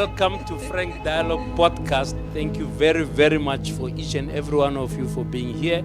Welcome to Frank Dialogue Podcast. Thank you very, very much for each and every one of you for being here.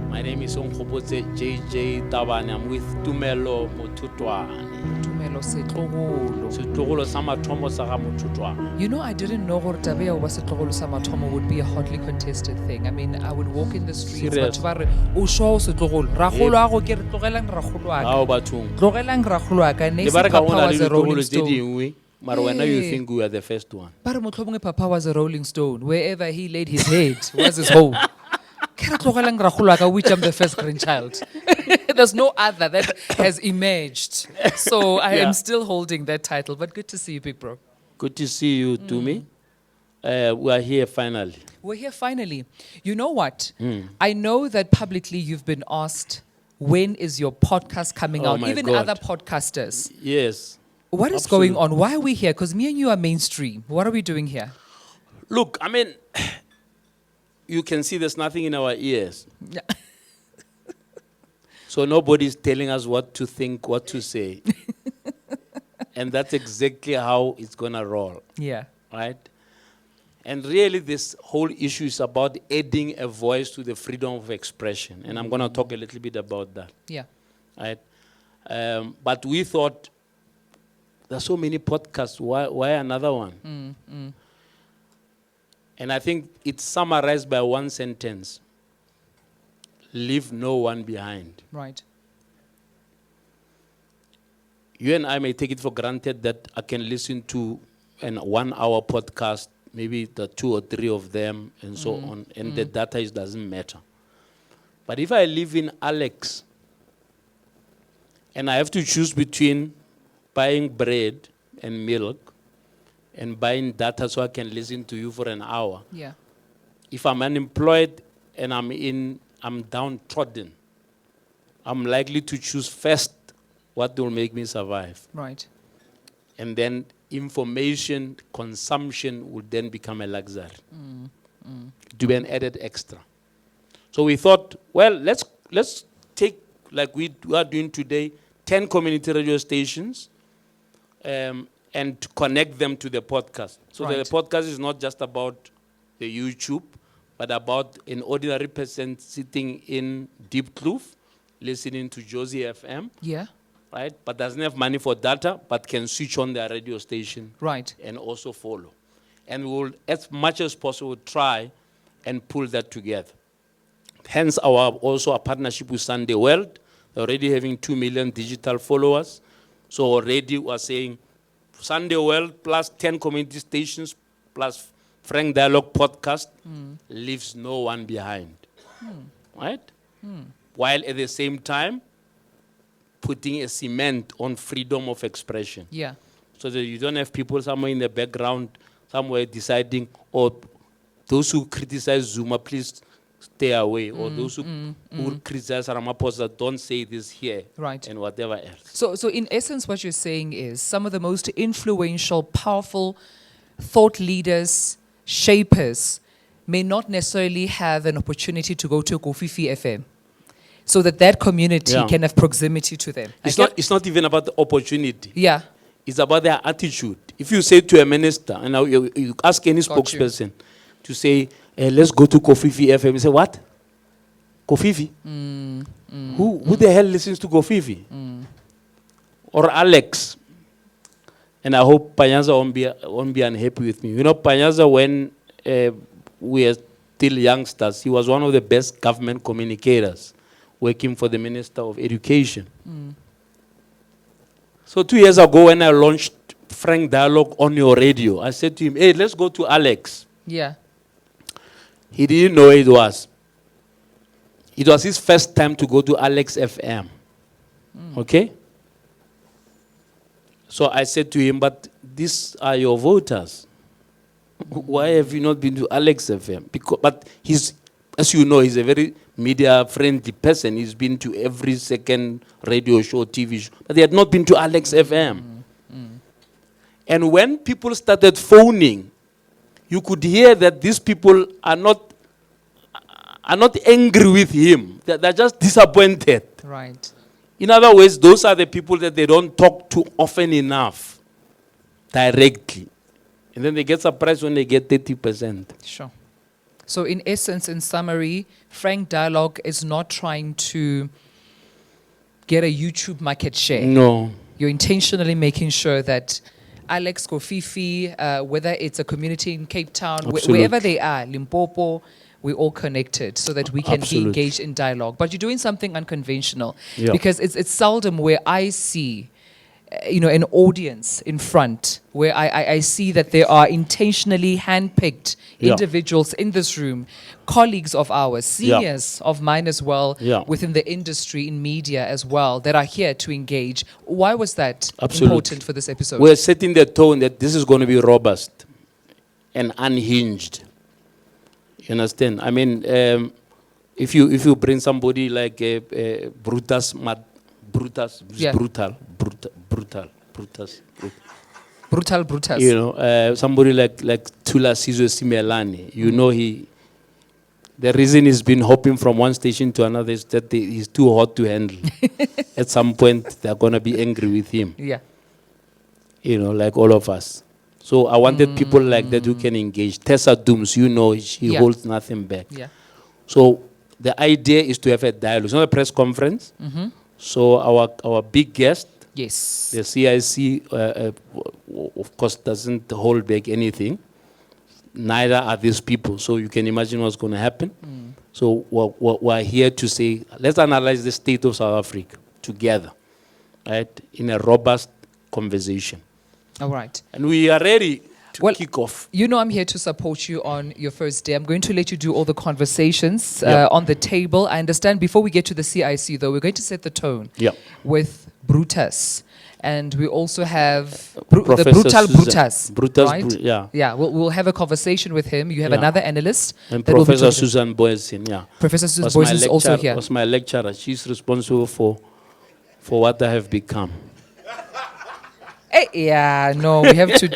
My name is Onkgopotse JJ Tabane. I'm with Tumelo Motutwane. Tumelo Setlogolo. Setlogolo sa mathomo sa ga Motutwane. You know, I didn't know gore taba ya ba Setlogolo sa mathomo would be a hotly contested thing. I mean, I would walk in the streets, batho ba re o sho Setlogolo. Ragolo a go ke re tlogelang ragolo a ka. Hao bathong. Tlogelang ragolo a ka. Le ba re ka bona le Setlogolo tse dingwe. But when you think we are the first one. But motlhobonge Papa was a rolling stone. Wherever he laid his head was his home. Which I'm the first grandchild. There's no other that has emerged. So I am still holding that title. But good to see you, big bro. Good to see you, Tumi. We are here finally. We're here finally. You know what? I know that publicly you've been asked, when is your podcast coming out? Even God. other podcasters. Yes. What is going on? Why are we here? Because me and you are mainstream. What are we doing here? Look, I mean, you can see there's nothing in our ears. So nobody's telling us what to think, what to say. And that's exactly how it's going to roll. Yeah. Right? And really, this whole issue is about adding a voice to the freedom of expression. And I'm going to talk a little bit about that. Yeah. Right? But we thought, there's so many podcasts, why another one? And I think it's summarized by one sentence. Leave no one behind. Right. You and I may take it for granted that I can listen to an 1 hour podcast, maybe the 2 or 3 of them, and so on, and the data doesn't matter. But if I live in Alex, and I have to choose between buying bread and milk and buying data so I can listen to you for an hour. Yeah. If I'm unemployed and I'm downtrodden, I'm likely to choose first what will make me survive. Right. And then information consumption would then become a luxury. To be an added extra. So we thought, well, let's take, like we are doing today, 10 community radio stations, and connect them to the podcast. So the podcast is not just about the YouTube, but about an ordinary person sitting in Deep Kloof, listening to Josie FM. Yeah. Right? But doesn't have money for data, but can switch on their radio station. Right. And also follow. And we will, as much as possible, try and pull that together. Hence also a partnership with Sunday World. They're already having 2 million digital followers. So already we're saying Sunday World plus 10 community stations plus Frank Dialogue Podcast leaves no one behind. Right? While at the same time, putting a cement on freedom of expression. Yeah. So that you don't have people somewhere in the background, somewhere deciding, oh, those who criticize Zuma, please stay away. Or those who criticize Ramaphosa, don't say this here. Right. And whatever else. So in essence, what you're saying is some of the most influential, powerful thought leaders, shapers, may not necessarily have an opportunity to go to Kofifi FM, so that community can have proximity to them. It's not even about the opportunity. Yeah. It's about their attitude. If you say to a minister, and now you ask any spokesperson to say, let's go to Kofifi FM, you say, what? Kofifi? Who the hell listens to Kofifi? Or Alex? And I hope Panyaza won't be unhappy with me. You know, Panyaza, when we were still youngsters, he was one of the best government communicators, working for the Minister of Education. So 2 years ago, when I launched Frank Dialogue on your radio, I said to him, hey, let's go to Alex. Yeah. He didn't know it was. It was his first time to go to Alex FM. Okay? So I said to him, but these are your voters. Why have you not been to Alex FM? But he's, as you know, he's a very media-friendly person. He's been to every second radio show, TV show. But they had not been to Alex FM. And when people started phoning, you could hear that these people are not angry with him. They're just disappointed. Right. In other words, those are the people that they don't talk to often enough, directly. And then they get surprised when they get 30%. Sure. So in essence, in summary, frank dialogue is not trying to get a YouTube market share. No. You're intentionally making sure that Alex, Kofifi, whether it's a community in Cape Town, Absolutely. wherever they are, Limpopo, we're all connected so that we can Absolutely. be engaged in dialogue. But you're doing something unconventional Yeah. because it's seldom where I see, an audience in front where I see that there are intentionally handpicked Yeah. individuals in this room, colleagues of ours, Yeah. seniors of mine as well, Yeah. within the industry, in media as well, that are here to engage. Why was that Absolutely. important for this episode? We're setting the tone that this is going to be robust and unhinged. You understand? I mean, if you bring somebody like Brutus, Brutus, Yeah. Brutus. Brutal. You know, somebody like Tula Sizo Simelane. You know, the reason he's been hopping from one station to another is that he's too hot to handle. At some point, they're going to be angry with him. Yeah. You know, like all of us. So I wanted people like that who can engage. Tessa Dooms, you know, she Yeah. holds nothing back. Yeah. So the idea is to have a dialogue. It's not a press conference. Mm-hmm. So our big guest, Yes. the CIC, of course, doesn't hold back anything. Neither are these people. So you can imagine what's going to happen. So we're here to say, let's analyze the state of South Africa together, right, in a robust conversation. All right. And we are ready to kick off. You know I'm here to support you on your first day. I'm going to let you do all the conversations Yep. on the table. I understand before we get to the CIC, though, we're going to set the tone Yep. with Brutus. And we also have the Professor brutal Susan. Brutus. Brutus, right? yeah. Yeah, we'll have a conversation with him. You have Yeah. another analyst. And that will be Professor talking- Susan Boyson, yeah. Professor Susan Was Boyce my is also lecturer- here. Was my lecturer. She's responsible for what I have become. Yeah, no, we have to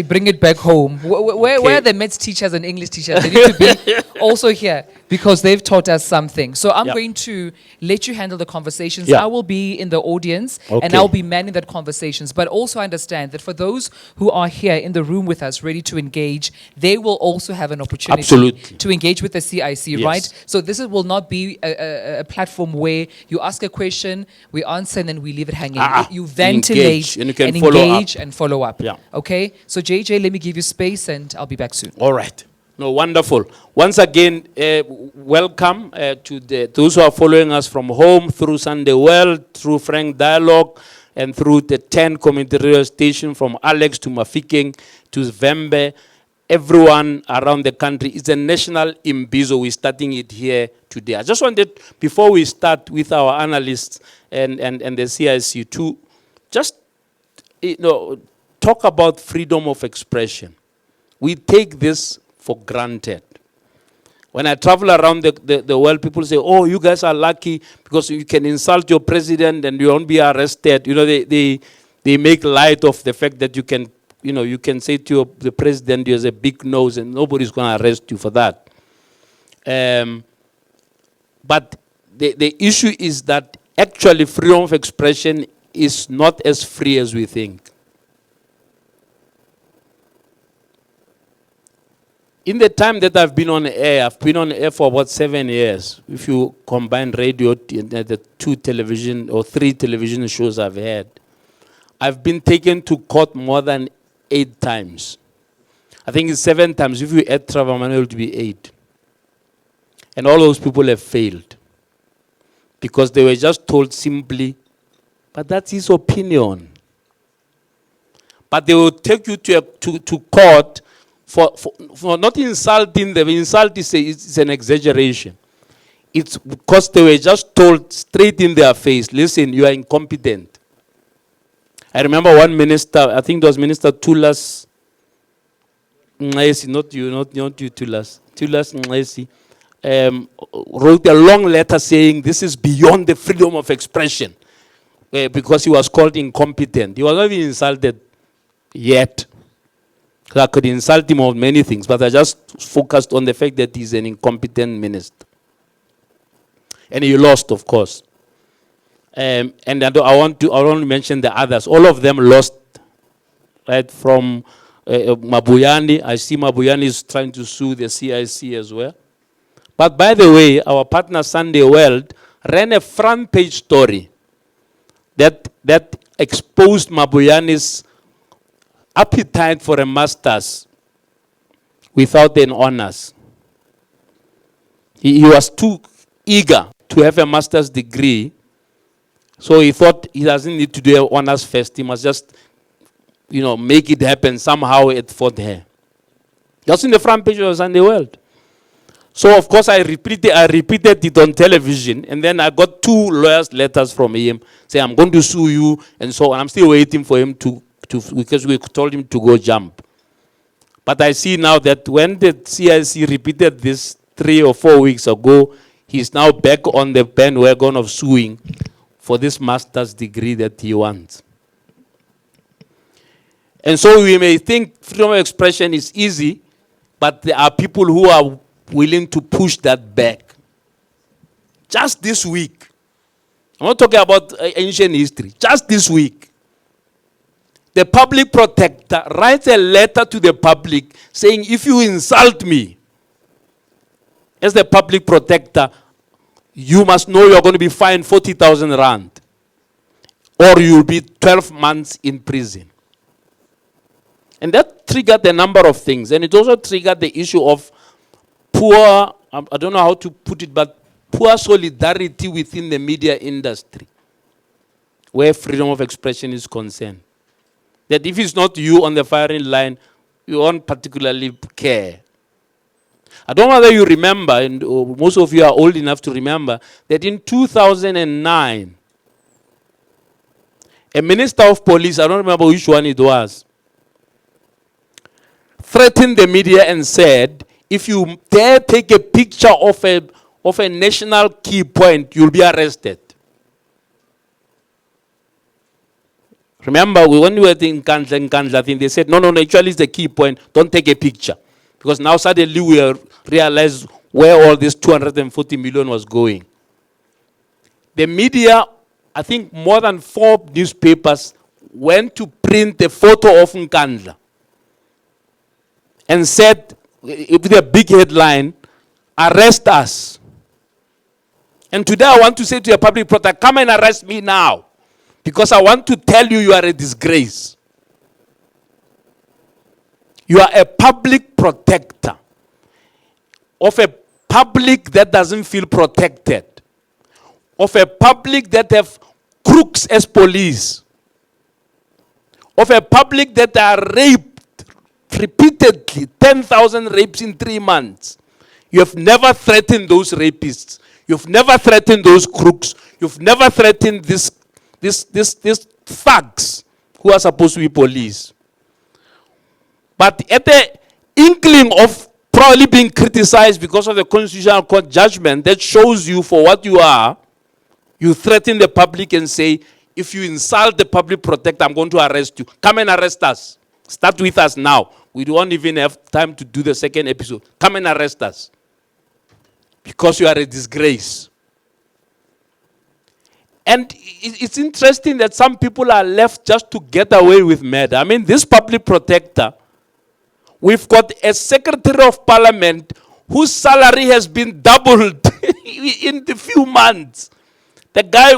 bring it back home. Where Okay. are the maths teachers and English teachers? They need to be also here because they've taught us something. So I'm Yeah. going to let you handle the conversations. Yeah. I will be in the audience and Okay. I'll be manning that conversations. But also understand that for those who are here in the room with us, ready to engage, they will also have an opportunity Absolutely. to engage with the CIC, Yes. right? So this will not be a platform where you ask a question, we answer, and then we leave it hanging. You ventilate engage, and you can follow engage up. and follow up. Yeah. Okay? So JJ, let me give you space and I'll be back soon. All right. No, wonderful. Once again, welcome to those who are following us from home through Sunday World, through Frank Dialogue, and through the 10 community radio stations from Alex to Mafikeng to Vembe, everyone around the country. It's a national imbizo. We're starting it here today. I just wanted, before we start with our analysts and the CIC, to just talk about freedom of expression. We take this for granted. When I travel around the world, people say, oh, you guys are lucky because you can insult your president and you won't be arrested. You know, they make light of the fact that you can say to the president, he has a big nose and nobody's going to arrest you for that. But the issue is that actually freedom of expression is not as free as we think. In the time that I've been on air, I've been on air for about 7 years. If you combine radio, the 2 television or 3 television shows I've had, I've been taken to court more than 8 times. I think it's 7 times. If you add Trevor Manuel, to be 8. And all those people have failed. Because they were just told simply, but that's his opinion. But they will take you to court for not insulting them. Insult is an exaggeration. It's because they were just told straight in their face, listen, you are incompetent. I remember one minister, I think it was Minister Tulas Nxesi, not you, Tulas. Tulas Nxesi, wrote a long letter saying this is beyond the freedom of expression because he was called incompetent. He was not even insulted yet. I could insult him on many things, but I just focused on the fact that he's an incompetent minister. And he lost, of course. And I want to mention the others. All of them lost, right, from Mabuyani. I see Mabuyani is trying to sue the CIC as well. But by the way, our partner Sunday World ran a front page story that exposed Mabuyani's appetite for a master's without an honors. He was too eager to have a master's degree, so he thought he doesn't need to do an honors first. He must just, make it happen somehow at Fort Hare. That's in the front page of Sunday World. So of course I repeated it on television, and then I got 2 lawyers' letters from him saying, I'm going to sue you, and so on. I'm still waiting for him to because we told him to go jump. But I see now that when the CIC repeated this 3 or 4 weeks ago, he's now back on the bandwagon of suing for this master's degree that he wants. And so we may think freedom of expression is easy, but there are people who are willing to push that back. Just this week, I'm not talking about ancient history, just this week, the public protector writes a letter to the public saying, if you insult me as the public protector, you must know you're going to be fined 40,000 rand, or you'll be 12 months in prison. And that triggered a number of things. And it also triggered the issue of poor, I don't know how to put it, but poor solidarity within the media industry, where freedom of expression is concerned. That if it's not you on the firing line, you won't particularly care. I don't know whether you remember, and most of you are old enough to remember, that in 2009, a minister of police, I don't remember which one it was, threatened the media and said, if you dare take a picture of a national key point, you'll be arrested. Remember, when we were in Kandla, they said, no, actually it's the key point, don't take a picture. Because now suddenly we realized where all this 240 million was going. The media, I think more than 4 newspapers went to print a photo of Nkandla and said, with a big headline, arrest us. And today I want to say to a public protector, come and arrest me now. Because I want to tell you, you are a disgrace. You are a public protector of a public that doesn't feel protected, of a public that have crooks as police, of a public that are raped repeatedly, 10,000 rapes in 3 months. You have never threatened those rapists. You've never threatened those crooks. You've never threatened these thugs who are supposed to be police. But at the inkling of probably being criticized because of the Constitutional Court judgment that shows you for what you are, you threaten the public and say, if you insult the public protector, I'm going to arrest you. Come and arrest us. Start with us now. We don't even have time to do the second episode. Come and arrest us. Because you are a disgrace. And it's interesting that some people are left just to get away with murder. I mean, this public protector, we've got a Secretary of Parliament whose salary has been doubled in the few months. The guy,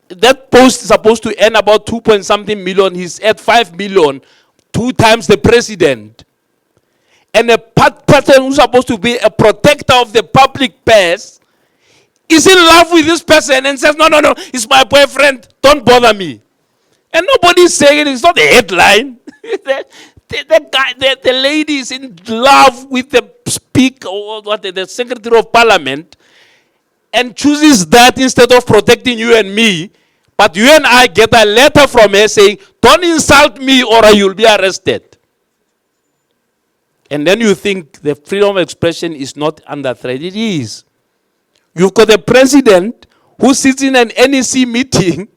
that post is supposed to earn about 2-point-something million. He's at 5 million, 2 times the president. And a person who's supposed to be a protector of the public purse is in love with this person and says, no, it's my boyfriend, don't bother me. And nobody's saying it, it's not a headline. The lady is in love with the speaker or the Secretary of Parliament and chooses that instead of protecting you and me. But you and I get a letter from her saying, don't insult me or you'll be arrested. And then you think the freedom of expression is not under threat. It is. You've got a president who sits in an NEC meeting.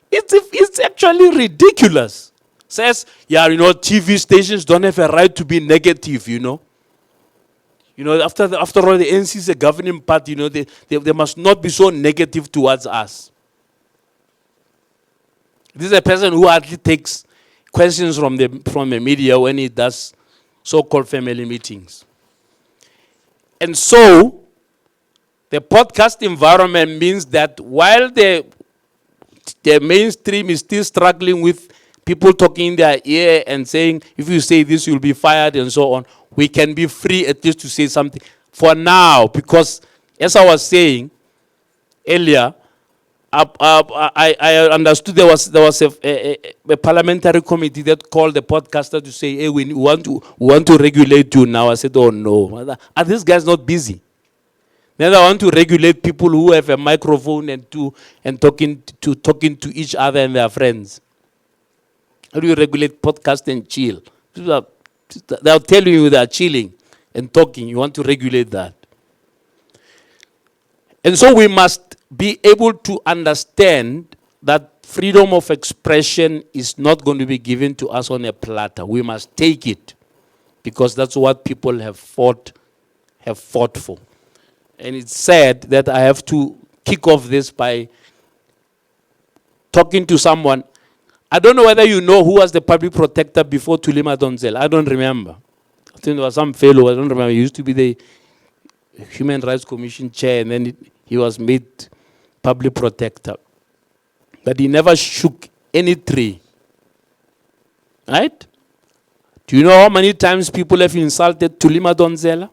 It's actually ridiculous. Says, TV stations don't have a right to be negative, after all, the ANC is a governing party, they must not be so negative towards us. This is a person who hardly takes questions from the media when he does so-called family meetings. And so, the podcast environment means that while the mainstream is still struggling with people talking in their ear and saying, if you say this, you'll be fired and so on, we can be free at least to say something for now, because as I was saying earlier, I understood there was a parliamentary committee that called the podcaster to say, hey, we want to regulate you now. I said, oh no, are these guys not busy? Then I want to regulate people who have a microphone and talking to each other and their friends. How do you regulate podcast and chill? They'll tell you they are chilling and talking. You want to regulate that. And so we must be able to understand that freedom of expression is not going to be given to us on a platter. We must take it, because that's what people have fought for. And it's sad that I have to kick off this by talking to someone. I don't know whether you know who was the public protector before Thuli Madonsela. I don't remember. I think there was some fellow, I don't remember. He used to be the Human Rights Commission chair, and then he was made public protector. But he never shook any tree. Right? Do you know how many times people have insulted Thuli Madonsela?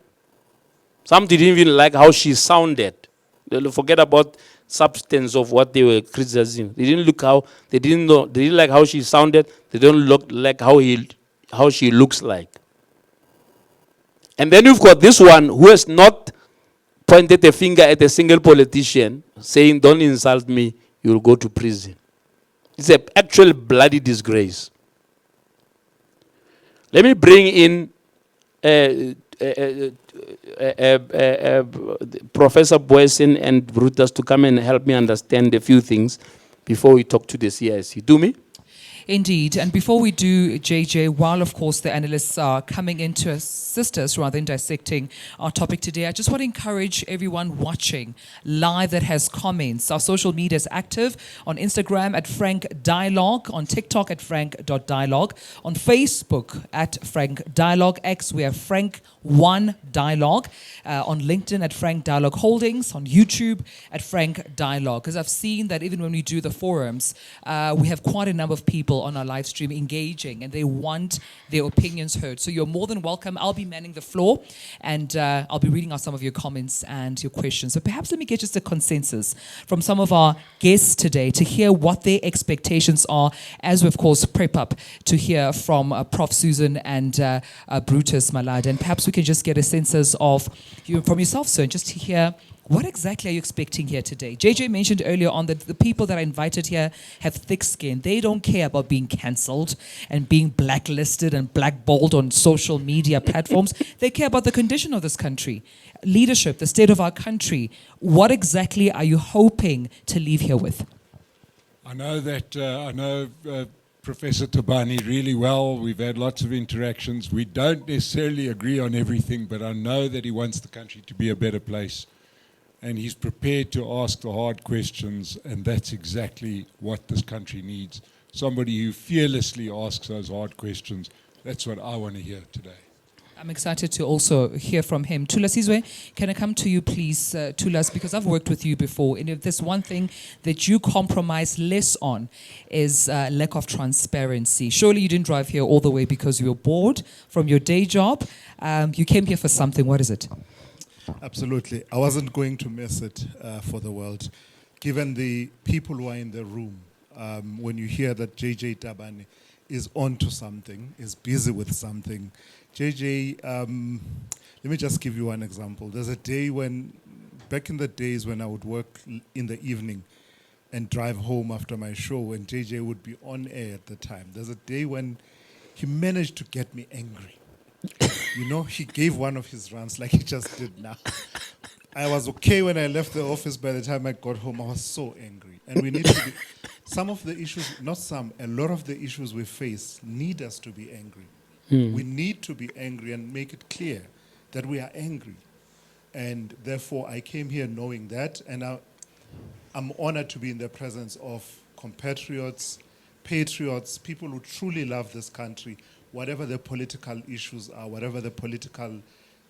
Some didn't even like how she sounded. They'll forget about substance of what they were criticizing. They didn't like how she sounded. They don't look like how she looks like. And then you've got this one who has not pointed a finger at a single politician, saying, don't insult me, you'll go to prison. It's an actual bloody disgrace. Let me bring in Professor Boysen and Brutus to come and help me understand a few things before we talk to the CIC. Do me? Indeed. And before we do, JJ, while of course the analysts are coming in to assist us rather than dissecting our topic today, I just want to encourage everyone watching live that has comments. Our social media is active on Instagram at Frank Dialogue, on TikTok at frank.dialogue, on Facebook at Frank Dialogue, X we have Frank One Dialogue, on LinkedIn at Frank Dialogue Holdings, on YouTube at Frank Dialogue. Because I've seen that even when we do the forums, we have quite a number of people on our live stream engaging, and they want their opinions heard. So you're more than welcome. I'll be manning the floor, and I'll be reading out some of your comments and your questions. So perhaps let me get just a consensus from some of our guests today to hear what their expectations are, as we of course prep up to hear from Prof. Susan and Brutus Malad. And perhaps we can just get a census of from yourself, sir, just to hear what exactly are you expecting here today? JJ mentioned earlier on that the people that are invited here have thick skin. They don't care about being cancelled and being blacklisted and blackballed on social media platforms. They care about the condition of this country, leadership, the state of our country. What exactly are you hoping to leave here with? I know Professor Tabani really well. We've had lots of interactions. We don't necessarily agree on everything, but I know that he wants the country to be a better place. And he's prepared to ask the hard questions, and that's exactly what this country needs. Somebody who fearlessly asks those hard questions. That's what I want to hear today. I'm excited to also hear from him. Thulasizwe, can I come to you, please, Thulas, because I've worked with you before, and if there's one thing that you compromise less on is lack of transparency. Surely you didn't drive here all the way because you were bored from your day job. You came here for something. What is it? Absolutely. I wasn't going to miss it for the world. Given the people who are in the room, when you hear that JJ Tabane is onto something, is busy with something. JJ, let me just give you one example. There's a day when, back in the days when I would work in the evening and drive home after my show, and JJ would be on air at the time. There's a day when he managed to get me angry. You know, he gave one of his rants like he just did now. I was okay when I left the office. By the time I got home, I was so angry. And we need to be, some of the issues, not some, a lot of the issues we face need us to be angry. We need to be angry and make it clear that we are angry. And therefore, I came here knowing that, and I'm honored to be in the presence of compatriots, patriots, people who truly love this country, whatever the political issues are, whatever the political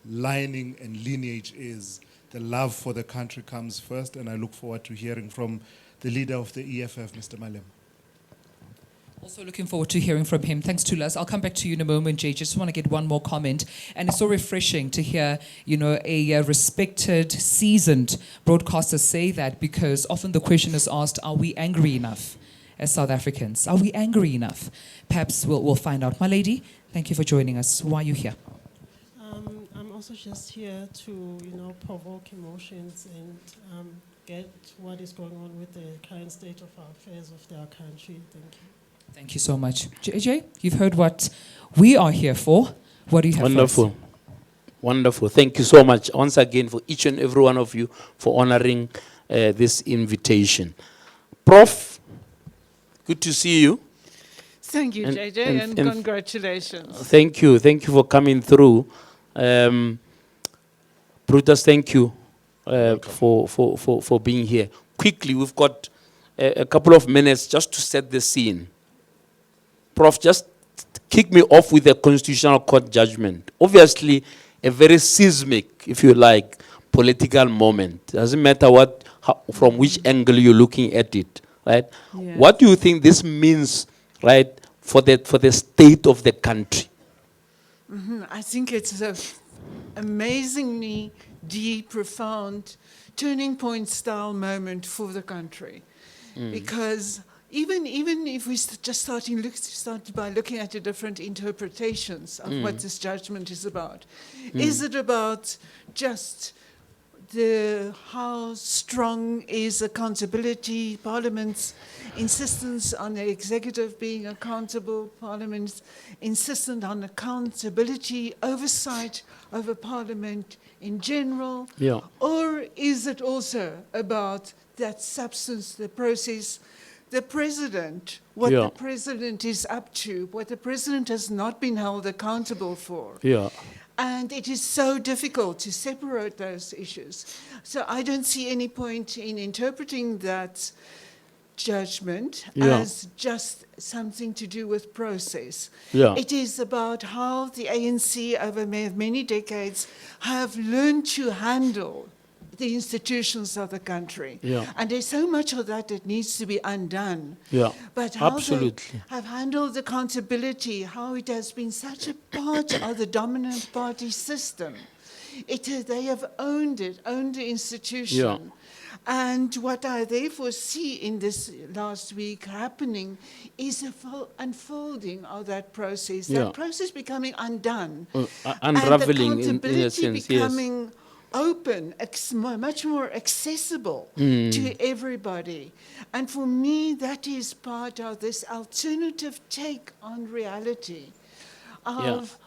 lining and lineage is, the love for the country comes first, and I look forward to hearing from the leader of the EFF, Mr. Malema. Also looking forward to hearing from him. Thanks, Tulas. I'll come back to you in a moment, Jay. Just want to get one more comment. And it's so refreshing to hear, a respected, seasoned broadcaster say that, because often the question is asked, are we angry enough as South Africans? Are we angry enough? Perhaps we'll find out. My lady, thank you for joining us. Why are you here? I'm also just here to, provoke emotions and get what is going on with the current state of our affairs of our country. Thank you. Thank you so much. JJ, you've heard what we are here for. What do you have Wonderful. for us? Wonderful. Thank you so much once again for each and every one of you for honoring this invitation. Prof, good to see you. Thank you, JJ, and congratulations. Thank you. Thank you for coming through. Brutus, thank you for being here. Quickly, we've got a couple of minutes just to set the scene. Prof, just kick me off with a Constitutional Court judgment. Obviously, a very seismic, if you like, political moment. Doesn't matter from which angle you're looking at it, right? Yes. What do you think this means, right, for the state of the country? I think it's an amazingly deep, profound, turning point style moment for the country. Because even if we started by looking at the different interpretations of what this judgment is about, is it about just how strong is accountability, Parliament's insistence on the executive being accountable, Parliament's insistence on accountability, oversight over Parliament in general, or is it also about that substance, the process, the president, what the president is up to, what the president has not been held accountable for. And it is so difficult to separate those issues. So I don't see any point in interpreting that judgment as just something to do with process. It is about how the ANC over many decades have learned to handle the institutions of the country. And there's so much of that needs to be undone. But how they have handled accountability, how it has been such a part of the dominant party system. They have owned the institution. And what I therefore see in this last week happening is a full unfolding of that process. That process becoming undone. Unraveling and the in a sense, becoming open, much more accessible to everybody. And for me, that is part of this alternative take on reality of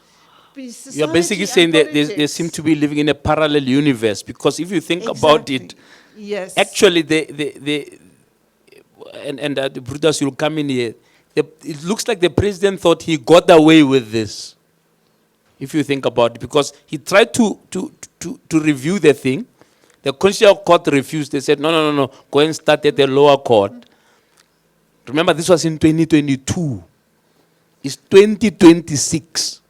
You're basically saying that they seem to be living in a parallel universe, because if you think about it, actually, Brutus, you'll come in here, it looks like the president thought he got away with this, if you think about it, because he tried to review the thing. The Constitutional Court refused. They said, no, go and start at the lower court. Remember, this was in 2022. It's 2026,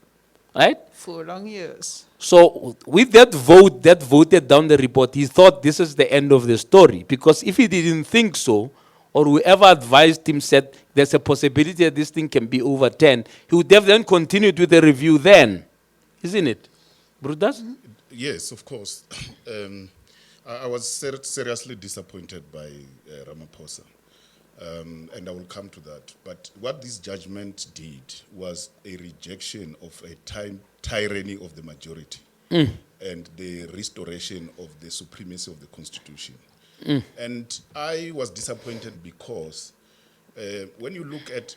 right? 4 long years. So with that vote that voted down the report, he thought this is the end of the story. Because if he didn't think so, or whoever advised him said there's a possibility that this thing can be overturned, he would have then continued with the review then. Isn't it? Brutus? Yes, of course. I was seriously disappointed by Ramaphosa, and I will come to that. But what this judgment did was a rejection of a tyranny of the majority and the restoration of the supremacy of the Constitution. And I was disappointed because when you look at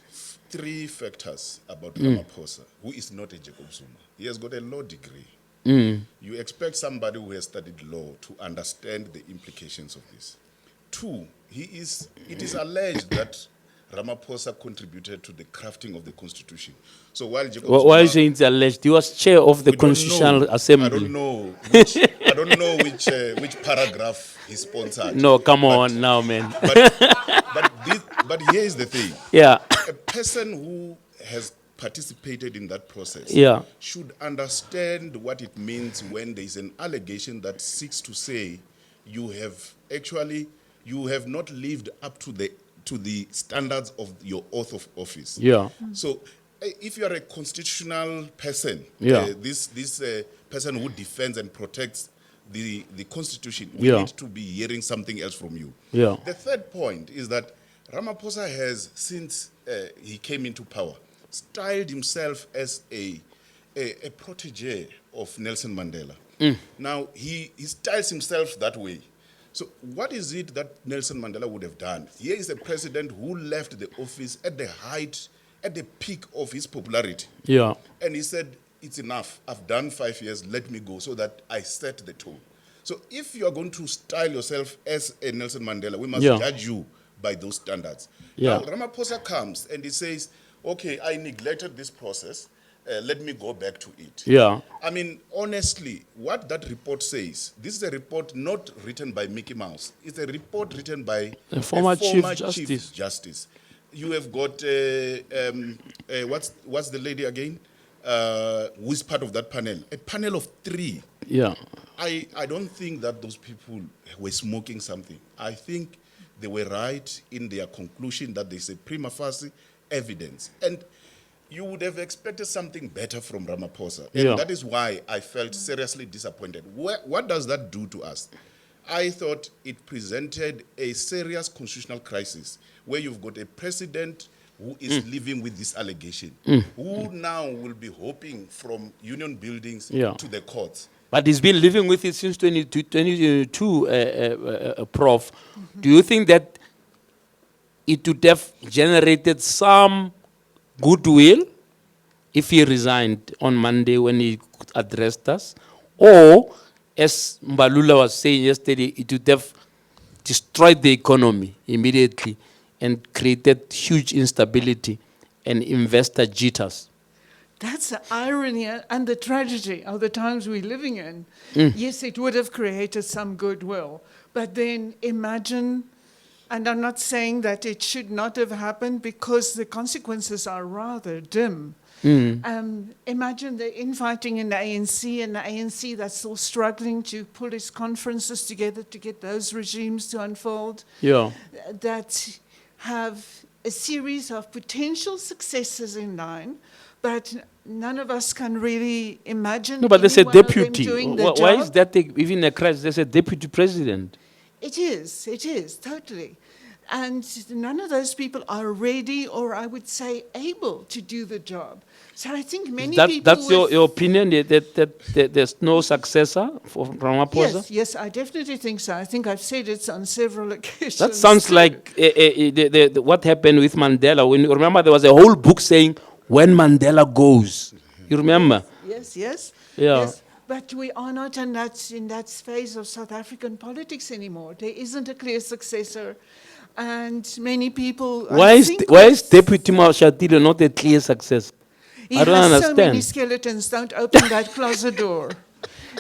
3 factors about Ramaphosa, who is not a Jacob Zuma, he has got a law degree. You expect somebody who has studied law to understand the implications of this. 2, it is alleged that Ramaphosa contributed to the crafting of the Constitution. So while Jacob Zuma, why is it alleged? He was chair of the Constitutional Assembly. I don't know which paragraph he sponsored. No, come on now, man. But But here is the thing. Yeah. A person who has participated in that process Yeah. should understand what it means when there is an allegation that seeks to say you have not lived up to the standards of your oath of office. Yeah. So if you are a constitutional person, Yeah. this person who defends and protects the Constitution, we Yeah. need to be hearing something else from you. Yeah. The third point is that Ramaphosa has, since he came into power, styled himself as a protege of Nelson Mandela. Now, he styles himself that way. So what is it that Nelson Mandela would have done? Here is a president who left the office at the peak of his popularity. Yeah. And he said, it's enough. I've done 5 years. Let me go so that I set the tone. So if you are going to style yourself as a Nelson Mandela, we must Yeah. judge you by those standards. Yeah. Now, Ramaphosa comes and he says, okay, I neglected this process. Let me go back to it. Yeah. I mean, honestly, what that report says, this is a report not written by Mickey Mouse. It's a report written by A former Chief Chief Justice. You have got, what's the lady again? Who is part of that panel? A panel of 3. Yeah. I don't think that those people were smoking something. I think they were right in their conclusion that there's a prima facie evidence. And you would have expected something better from Ramaphosa. And Yeah. that is why I felt seriously disappointed. What does that do to us? I thought it presented a serious constitutional crisis where you've got a president who is living with this allegation, who now will be hopping from union buildings Yeah. to the courts. But he's been living with it since 2022, Prof. Do you think that it would have generated some goodwill if he resigned on Monday when he addressed us? Or, as Mbalula was saying yesterday, it would have destroyed the economy immediately and created huge instability and investor jitters? That's the irony and the tragedy of the times we're living in. Yes, it would have created some goodwill, but then imagine, and I'm not saying that it should not have happened because the consequences are rather dim. Imagine the infighting in the ANC, and the ANC that's still struggling to pull its conferences together to get those regimes to unfold, Yeah. that have a series of potential successes in line, but none of us can really imagine. No, but there's a any one of them deputy. doing the Why is job. that even a crisis? There's a deputy president. It is, totally. And none of those people are ready, or I would say able, to do the job. So I think many people... That's your opinion, that there's no successor for Ramaphosa? Yes, I definitely think so. I think I've said it on several occasions. That sounds like what happened with Mandela. When you remember, there was a whole book saying, when Mandela goes. You remember? Yes. Yeah. Yes. But we are not in that phase of South African politics anymore. There isn't a clear successor. And many people... Why is Deputy Mawashatile not a clear success? He I don't has understand. so many skeletons. Don't open that closet door.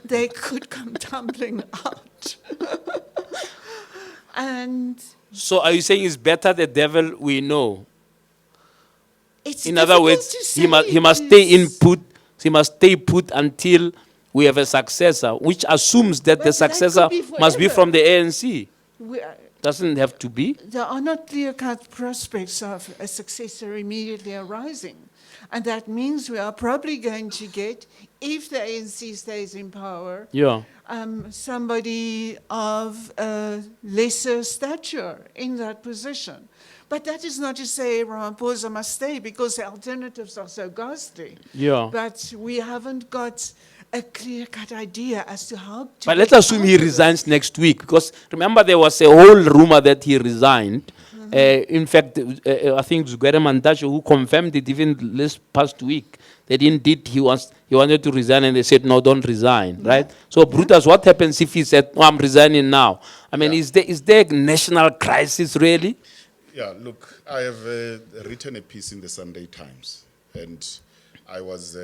They could come tumbling out. And So are you saying it's better the devil we know? it's In other difficult words, to say. he must stay put until we have a successor, which assumes that But the that successor could be must be forever. from the ANC. We- Doesn't have to be. There are not clear-cut prospects of a successor immediately arising. And that means we are probably going to get, if the ANC stays in power, Yeah. somebody of lesser stature in that position. But that is not to say Ramaphosa must stay, because the alternatives are so ghastly. Yeah. But we haven't got a clear-cut idea as to how to... But let's get assume out he of it. resigns next week, because remember there was a whole rumor that he resigned. In fact, I think Zugwera Mantashe, who confirmed it even this past week, that indeed he wanted to resign, and they said, no, don't resign, right? So Brutus, what happens if he said, oh, I'm resigning now? I mean, is there a national crisis really? Yeah, look, I have written a piece in the Sunday Times, and I was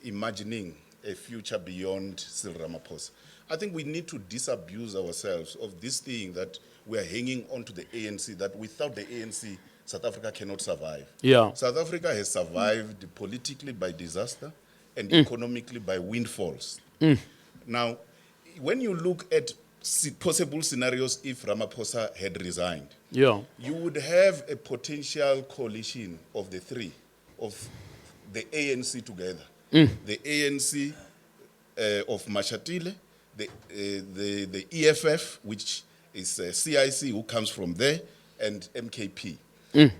imagining a future beyond Cyril Ramaphosa. I think we need to disabuse ourselves of this thing that we are hanging on to the ANC, that without the ANC, South Africa cannot survive. Yeah. South Africa has survived politically by disaster and economically by windfalls. Now, when you look at possible scenarios if Ramaphosa had resigned, Yeah. you would have a potential coalition of the three, of the ANC together. The ANC of Mashatile, the EFF, which is CIC, who comes from there, and MKP.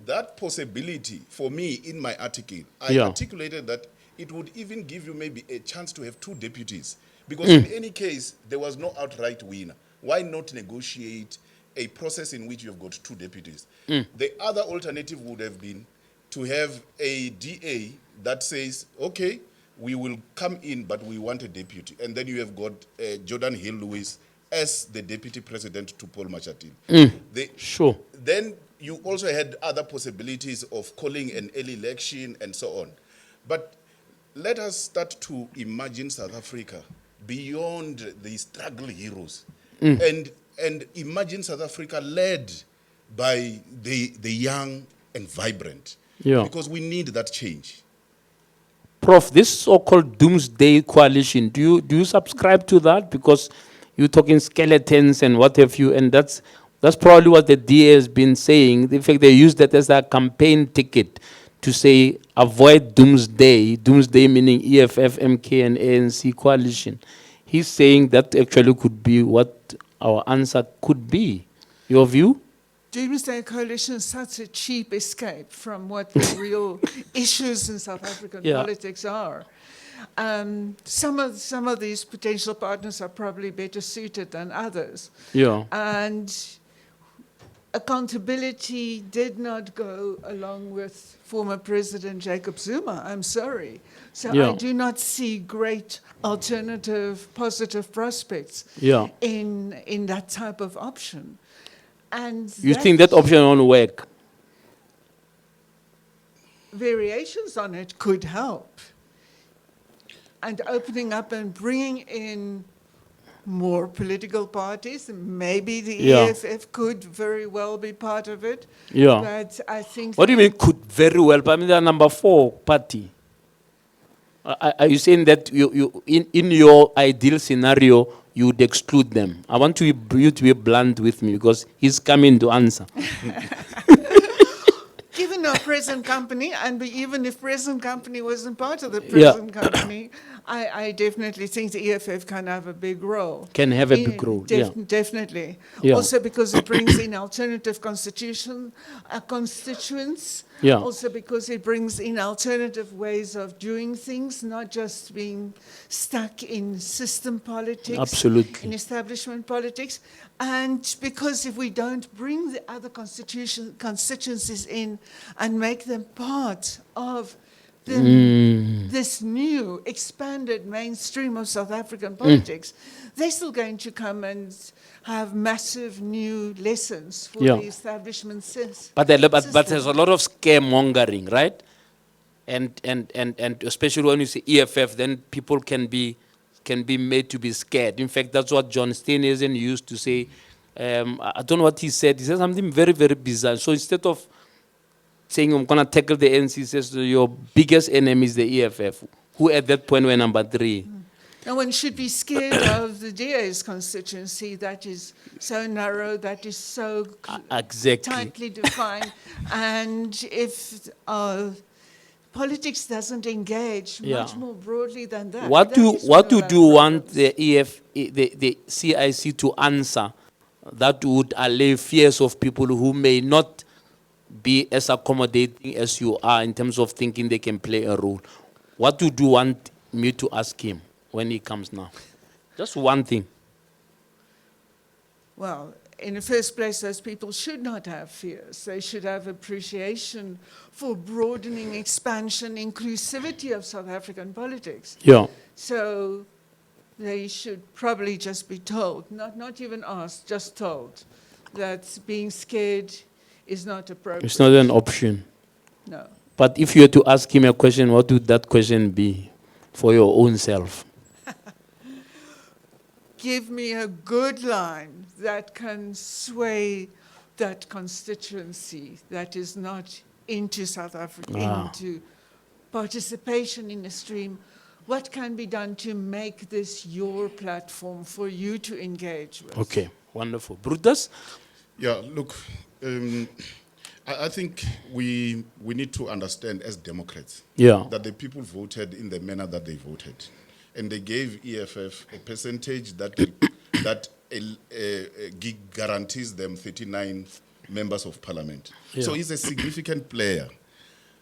That possibility, for me, in my article, I articulated that it would even give you maybe a chance to have 2 deputies. Because in any case, there was no outright winner. Why not negotiate a process in which you've got 2 deputies? The other alternative would have been to have a DA that says, okay, we will come in, but we want a deputy. And then you have got Jordan Hill-Lewis as the deputy president to Paul Mashatile. Sure. Then you also had other possibilities of calling an early election and so on. But let us start to imagine South Africa beyond the struggle heroes and imagine South Africa led by the young and vibrant. Yeah. Because we need that change. Prof, this so-called doomsday coalition, do you subscribe to that? Because you're talking skeletons and what have you, and that's probably what the DA has been saying. In fact, they use that as a campaign ticket to say avoid doomsday. Doomsday meaning EFF, MK, and ANC coalition. He's saying that actually could be what our answer could be. Your view? Doomsday Coalition is such a cheap escape from what the real issues in South African politics are. Some of these potential partners are probably better suited than others. Yeah. And accountability did not go along with former President Jacob Zuma, I'm sorry. So I do not see great alternative, positive prospects in that type of option. And You think that option won't work? variations on it could help. And opening up and bringing in more political parties, maybe the EFF could very well be part of it. Yeah. But I think... What do you mean could very well? But I mean, they're number 4 party. Are you saying that you in your ideal scenario, you would exclude them? I want you to be blunt with me because he's coming to answer. Given our present company, and even if present company wasn't part of the present company, I definitely think the EFF can have a big role. Can have a big role, Definitely. Yeah. Also because it brings in alternative constituents. Yeah. Also because it brings in alternative ways of doing things, not just being stuck in system politics. Absolutely. In establishment politics. And because if we don't bring the other constituencies in and make them part of this new expanded mainstream of South African politics, they're still going to come and have massive new lessons for the establishment system. But there's a lot of scaremongering, right? And especially when you say EFF, then people can be made to be scared. In fact, that's what John Steenhuisen used to say. I don't know what he said. He said something very, very bizarre. So instead of saying I'm going to tackle the ANC, he says your biggest enemy is the EFF, who at that point were number 3. No one should be scared of the DA's constituency that is so narrow, that is so tightly defined. And if politics doesn't engage much more broadly than that. What do you want the the CIC to answer that would allay fears of people who may not be as accommodating as you are in terms of thinking they can play a role? What do you want me to ask him when he comes now? Just one thing. Well, in the first place, those people should not have fears. They should have appreciation for broadening, expansion, inclusivity of South African politics. Yeah. So they should probably just be told, not even asked, just told, that being scared is not appropriate. It's not an option. No. But if you were to ask him a question, what would that question be for your own self? give me a good line that can sway that constituency that is not into South Africa, into participation in the stream. What can be done to make this your platform for you to engage with? Okay, wonderful. Brutus? Yeah, look, I think we need to understand as Democrats that the people voted in the manner that they voted. And they gave EFF a percentage that guarantees them 39 members of parliament. So he's a significant player.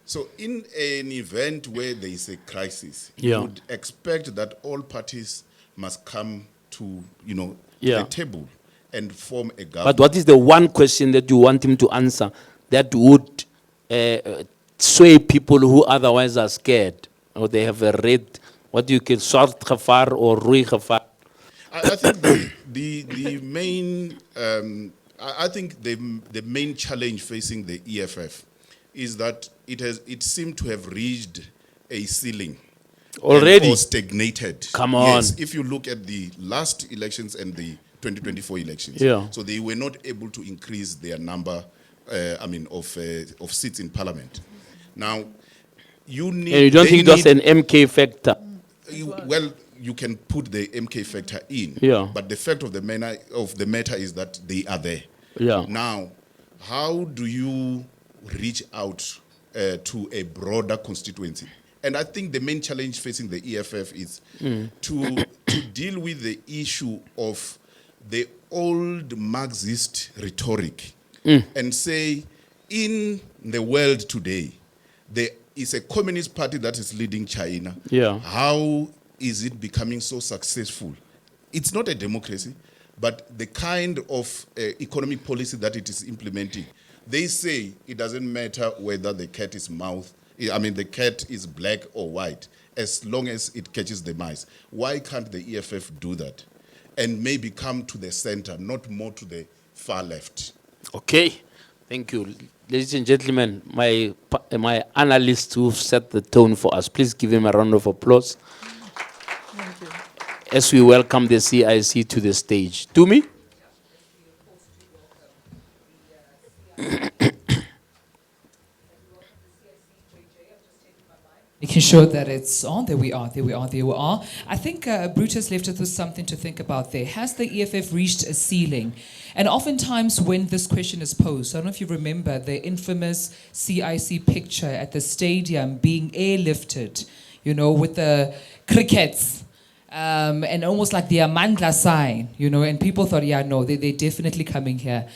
So in an event where there is a crisis, you would expect that all parties must come to, the table and form a government. But what is the one question that you want him to answer that would sway people who otherwise are scared, or they have a red, what do you call, swart gevaar or rooi gevaar? I think the main the main challenge facing the EFF is that it seemed to have reached a ceiling Already? or stagnated. Come on. Yes, if you look at the last elections and the 2024 elections, so they were not able to increase their number, of seats in parliament. Now, you need. And you don't think that's an MK factor? Well, you can put the MK factor in, but the fact of the matter is that they are there. Now, how do you reach out to a broader constituency? And I think the main challenge facing the EFF is to deal with the issue of the old Marxist rhetoric and say, in the world today, there is a communist party that is leading China. How is it becoming so successful? It's not a democracy, but the kind of economic policy that it is implementing. They say it doesn't matter whether the cat is the cat is black or white, as long as it catches the mice. Why can't the EFF do that? And maybe come to the center, not more to the far left. Okay, thank you. Ladies and gentlemen, my analyst who set the tone for us, please give him a round of applause. Thank you. As we welcome the CIC to the stage. To me? Making sure that it's on. There we are. I think Brutus left us with something to think about there. Has the EFF reached a ceiling? And oftentimes when this question is posed, I don't know if you remember the infamous CIC picture at the stadium being airlifted, with the crickets. And almost like the Amandla sign, and people thought, they're definitely coming here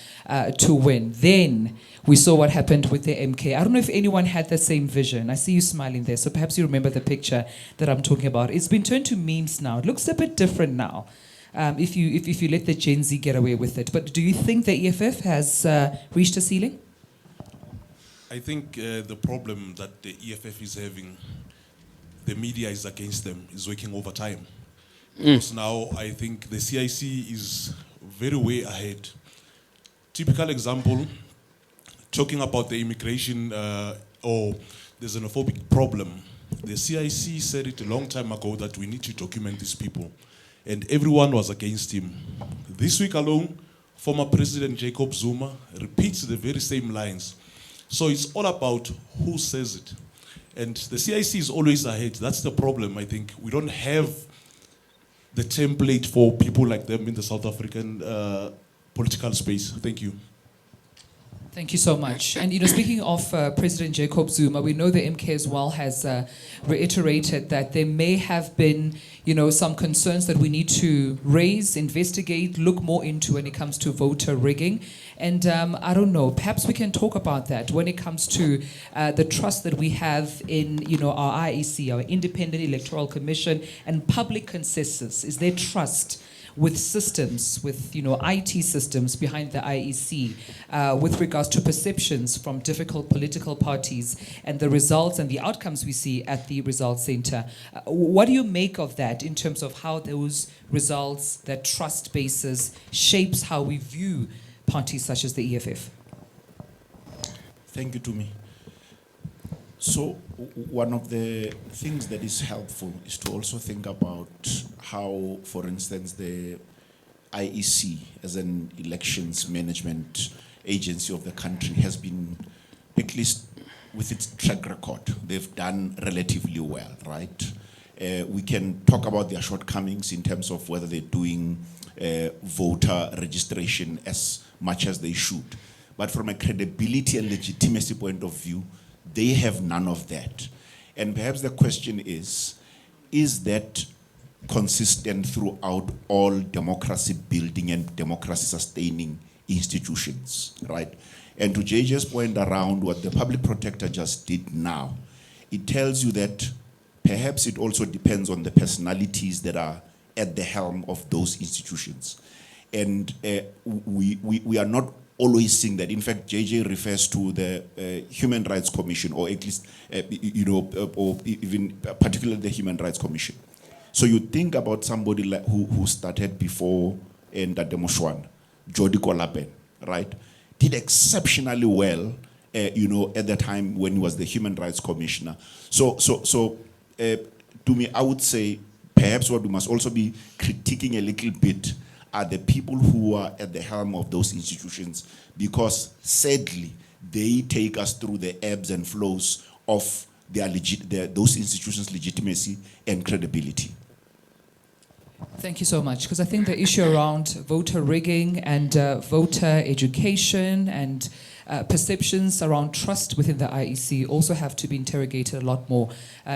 to win. Then we saw what happened with the MK. I don't know if anyone had the same vision. I see you smiling there, so perhaps you remember the picture that I'm talking about. It's been turned to memes now. It looks a bit different now, if you let the Gen Z get away with it. But do you think the EFF has reached a ceiling? I think the problem that the EFF is having, the media is against them, is working overtime. Because now I think the CIC is very way ahead. Typical example, talking about the immigration or the xenophobic problem. The CIC said it a long time ago that we need to document these people. And everyone was against him. This week alone, former President Jacob Zuma repeats the very same lines. So it's all about who says it. And the CIC is always ahead. That's the problem, I think. We don't have the template for people like them in the South African political space. Thank you. Thank you so much. And speaking of President Jacob Zuma, we know the MK as well has reiterated that there may have been, some concerns that we need to raise, investigate, look more into when it comes to voter rigging. And I don't know, perhaps we can talk about that when it comes to the trust that we have in, our IEC, our Independent Electoral Commission, and public consensus. Is there trust with systems, with IT systems behind the IEC, with regards to perceptions from difficult political parties and the results and the outcomes we see at the results center? What do you make of that in terms of how those results, that trust basis, shapes how we view parties such as the EFF? Thank you, Tumi. So one of the things that is helpful is to also think about how, for instance, the IEC, as an elections management agency of the country, has been, at least with its track record, they've done relatively well, right? We can talk about their shortcomings in terms of whether they're doing voter registration as much as they should. But from a credibility and legitimacy point of view, they have none of that. And perhaps the question is that consistent throughout all democracy building and democracy sustaining institutions, right? And to JJ's point around what the public protector just did now, it tells you that perhaps it also depends on the personalities that are at the helm of those institutions. And we are not always seeing that. In fact, JJ refers to the Human Rights Commission, or at least, or even particularly the Human Rights Commission. So you think about somebody like who started before Ndade Moshwana, Jody Kolapen, right? Did exceptionally well, at the time when he was the Human Rights Commissioner. So to me, I would say perhaps what we must also be critiquing a little bit are the people who are at the helm of those institutions, because sadly, they take us through the ebbs and flows of those institutions' legitimacy and credibility. Thank you so much, because I think the issue around voter rigging and voter education and perceptions around trust within the IEC also have to be interrogated a lot more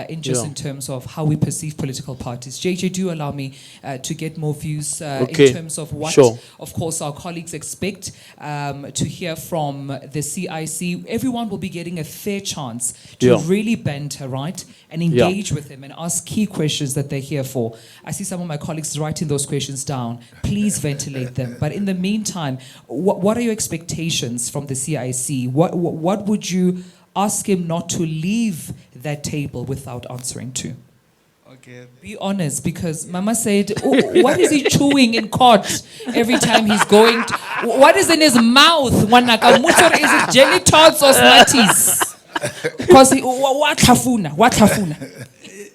in terms of how we perceive political parties. JJ, do allow me to get more views in terms of what, of course, our colleagues expect to hear from the CIC. Everyone will be getting a fair chance to really banter, right, and engage with them and ask key questions that they're here for. I see some of my colleagues writing those questions down. Please ventilate them. But in the meantime, what are your expectations from the CIC? What would you ask him not to leave that table without answering to? Okay. Be honest, because Mama said, oh, what is he chewing in court every time he's going to, what is in his mouth? Is it jelly tots or Smarties? Because what lafuna?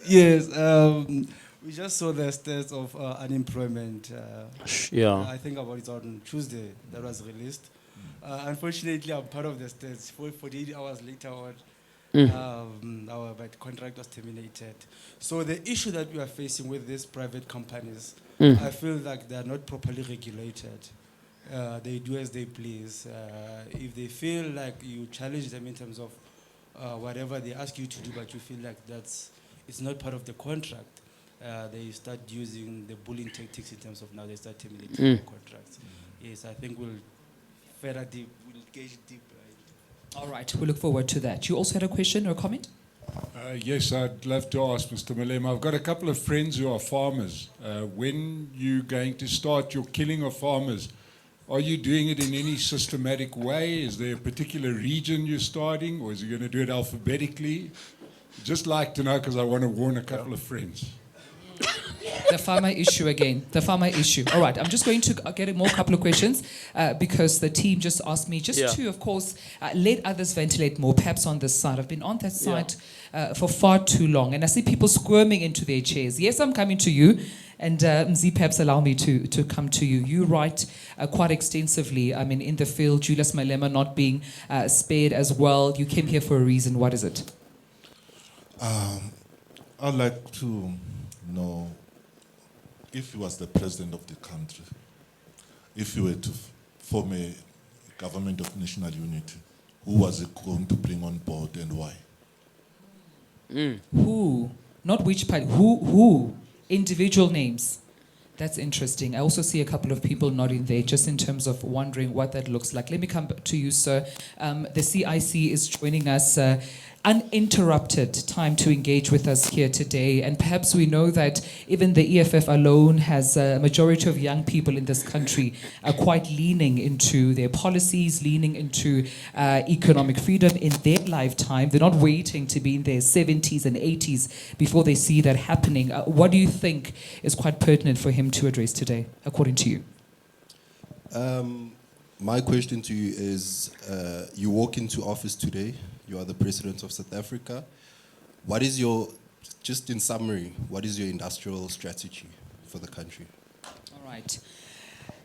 Yes, we just saw the stats of unemployment. I think about it on Tuesday that was released. Unfortunately, I'm part of the stats. 48 hours later on, our contract was terminated. So the issue that we are facing with these private companies, I feel like they are not properly regulated. They do as they please. If they feel like you challenge them in terms of whatever they ask you to do, but you feel like it's not part of the contract, they start using the bullying tactics in terms of now they start terminating the contracts. Yes, I think we'll gauge deep. Right? All right, we look forward to that. You also had a question or a comment? Yes, I'd love to ask Mr. Malema. I've got a couple of friends who are farmers. When you're going to start your killing of farmers, are you doing it in any systematic way? Is there a particular region you're starting, or is you going to do it alphabetically? Just like to know, because I want to warn a couple of friends. The farmer issue again. The farmer issue. All right, I'm just going to get a more couple of questions because the team just asked me to, of course, let others ventilate more, perhaps on this side. I've been on that side for far too long, and I see people squirming into their chairs. Yes, I'm coming to you, and Mzi, perhaps allow me to come to you. You write quite extensively, I mean, in the field, Julius Malema not being spared as well. You came here for a reason. What is it? I'd like to know, if he was the president of the country, if he were to form a government of national unity, who was he going to bring on board and why? Who? Not which party. Who? Individual names. That's interesting. I also see a couple of people nodding there, just in terms of wondering what that looks like. Let me come to you, sir. The CIC is joining us. Uninterrupted time to engage with us here today, and perhaps we know that even the EFF alone has a majority of young people in this country are quite leaning into their policies, leaning into economic freedom in their lifetime. They're not waiting to be in their 70s and 80s before they see that happening. What do you think is quite pertinent for him to address today, according to you? My question to you is, you walk into office today, you are the president of South Africa. What is your, just in summary, what is your industrial strategy for the country? All right.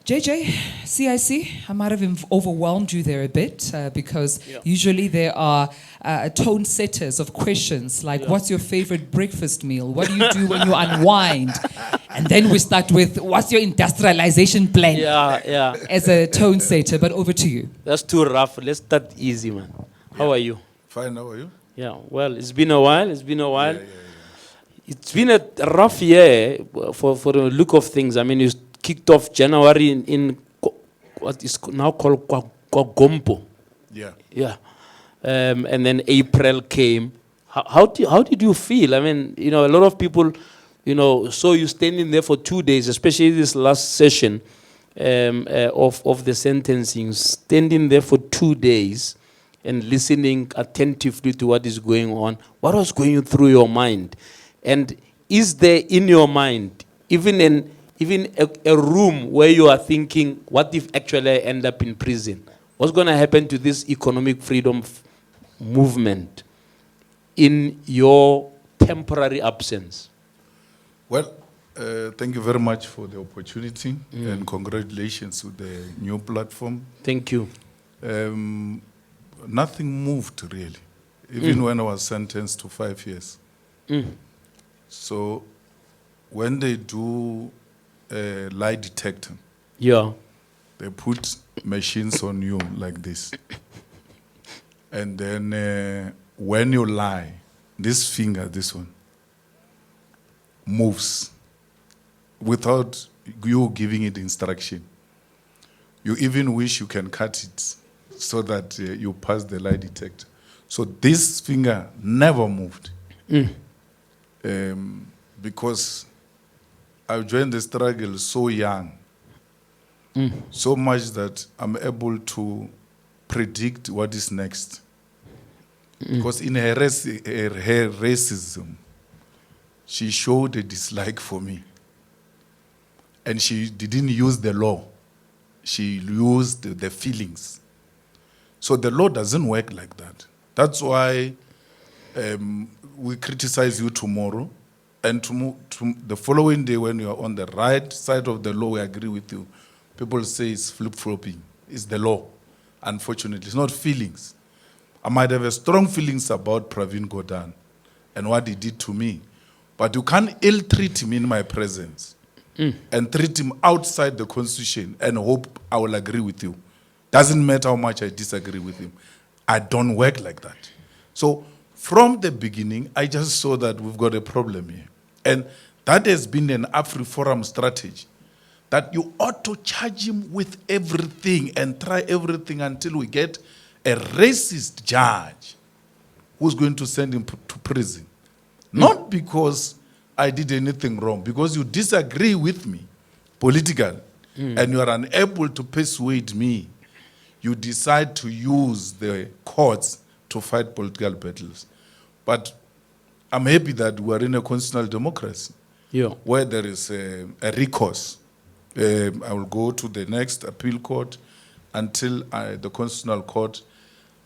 JJ, CIC, I might have overwhelmed you there a bit because usually there are tone setters of questions like, what's your favorite breakfast meal? What do you do when you unwind? And then we start with, what's your industrialization plan? As a tone setter, but over to you. That's too rough. Let's start easy, man. How are you? Fine, how are you? Yeah, well, it's been a while. It's been a rough year for the look of things. I mean, you kicked off January in what is now called Kwagompo. Yeah. And then April came. How did you feel? I mean, you know, a lot of people, you know, saw you standing there for 2 days, especially this last session of the sentencing, standing there for 2 days and listening attentively to what is going on. What was going through your mind? And is there in your mind even a room where you are thinking, what if actually I end up in prison? What's going to happen to this economic freedom movement in your temporary absence? Well, thank you very much for the opportunity and congratulations with the new platform. Thank you. Nothing moved really, even when I was sentenced to 5 years. So when they do a lie detector, they put machines on you like this. And then when you lie, this finger, this one, moves without you giving it instruction. You even wish you can cut it so that you pass the lie detector. So this finger never moved. Because I joined the struggle so young, so much that I'm able to predict what is next. Because in her racism, she showed a dislike for me. And she didn't use the law. She used the feelings. So the law doesn't work like that. That's why we criticize you tomorrow. And the following day, when you are on the right side of the law, we agree with you. People say it's flip-flopping. It's the law. Unfortunately, it's not feelings. I might have strong feelings about Pravin Gordhan and what he did to me. But you can't ill-treat him in my presence and treat him outside the Constitution and hope I will agree with you. Doesn't matter how much I disagree with him. I don't work like that. So from the beginning, I just saw that we've got a problem here. And that has been an AfriForum strategy, that you ought to charge him with everything and try everything until we get a racist judge who's going to send him to prison. Not because I did anything wrong, because you disagree with me politically and you are unable to persuade me. You decide to use the courts to fight political battles. But I'm happy that we are in a constitutional democracy where there is a recourse. I will go to the next appeal court until the constitutional court,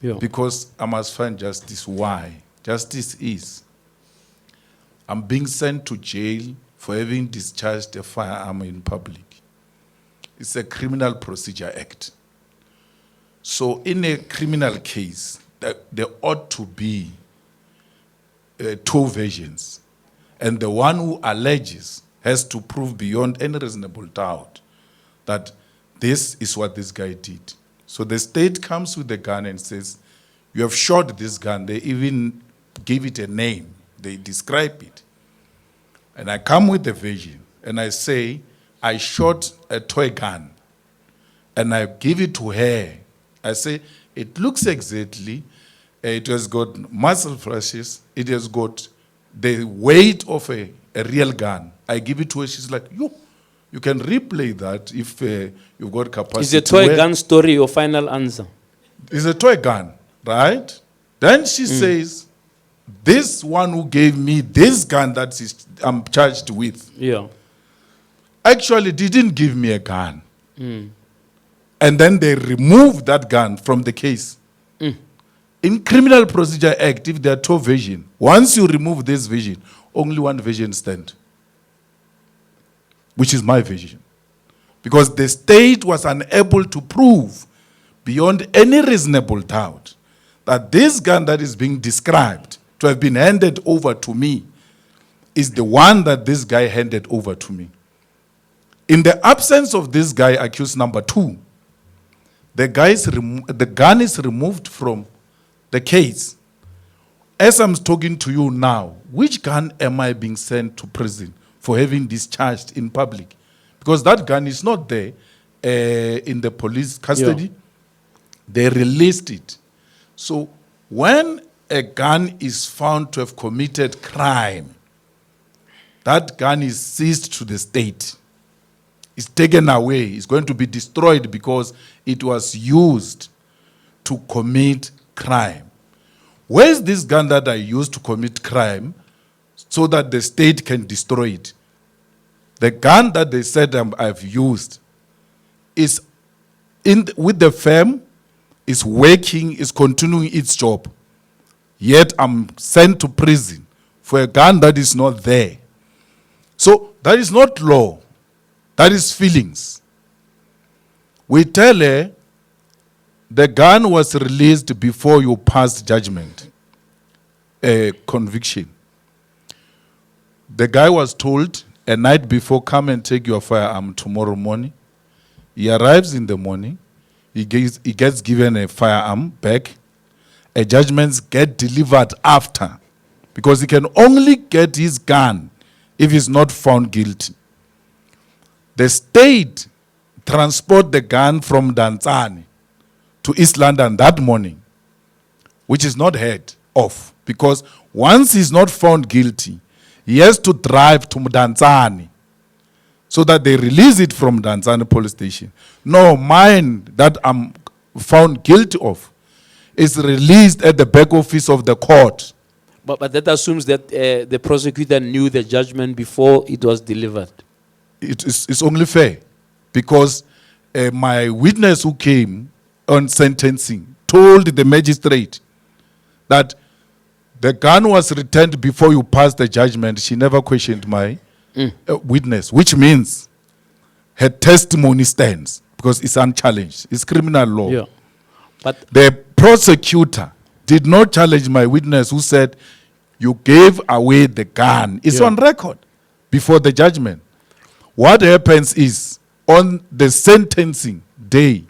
because I must find justice. Why? Justice is, I'm being sent to jail for having discharged a firearm in public. It's a Criminal Procedure Act. So in a criminal case, there ought to be 2 versions. And the one who alleges has to prove beyond any reasonable doubt that this is what this guy did. So the state comes with the gun and says, you have shot this gun. They even give it a name. They describe it. And I come with the version and I say, I shot a toy gun and I give it to her. I say, it looks exactly, it has got muzzle flashes, it has got the weight of a real gun. I give it to her, she's like, you can replay that if you've got capacity. Is the toy gun story your final answer? It's a toy gun, right? Then she says, this one who gave me this gun that I'm charged with, actually didn't give me a gun. And then they removed that gun from the case. In Criminal Procedure Act, if there are 2 versions, once you remove this version, only one version stands, which is my version. because the state was unable to prove beyond any reasonable doubt that this gun that is being described to have been handed over to me is the one that this guy handed over to me. In the absence of this guy, accused number 2, the gun is removed from the case. As I'm talking to you now, which gun am I being sent to prison for having discharged in public? Because that gun is not there in the police custody. Yeah. They released it. So when a gun is found to have committed crime, that gun is seized to the state. It's taken away. It's going to be destroyed because it was used to commit crime. Where is this gun that I used to commit crime so that the state can destroy it? The gun that they said I've used is with the firm, is working, is continuing its job. Yet I'm sent to prison for a gun that is not there. So that is not law. That is feelings. We tell her the gun was released before you passed judgment, a conviction. The guy was told a night before, come and take your firearm tomorrow morning. He arrives in the morning. He gets given a firearm back. A judgments get delivered after, because he can only get his gun if he's not found guilty. The state transport the gun from Danzani to East London that morning, which is not heard of, because once he's not found guilty, he has to drive to Danzani so that they release it from Danzani police station. No, mine that I'm found guilty of is released at the back office of the court. But that assumes that the prosecutor knew the judgment before it was delivered. It's only fair, because my witness who came on sentencing told the magistrate that the gun was returned before you passed the judgment. She never questioned my witness, which means her testimony stands because it's unchallenged. It's criminal law. Yeah. But the prosecutor did not challenge my witness who said, you gave away the gun. It's on record before the judgment. What happens is, on the sentencing day,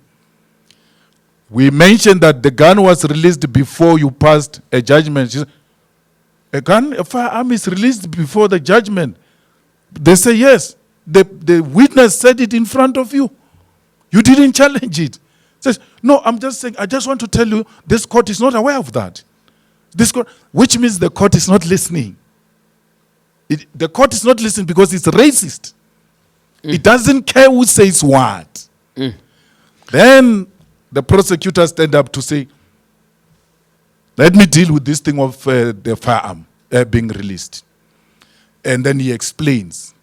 we mentioned that the gun was released before you passed a judgment. She said, a firearm is released before the judgment. They say, yes. The witness said it in front of you. You didn't challenge it. Says, no, I'm just saying, I just want to tell you, this court is not aware of that. This court, which means the court is not listening. The court is not listening because it's racist. It doesn't care who says what. Then the prosecutor stand up to say, let me deal with this thing of the firearm being released. And then he explains.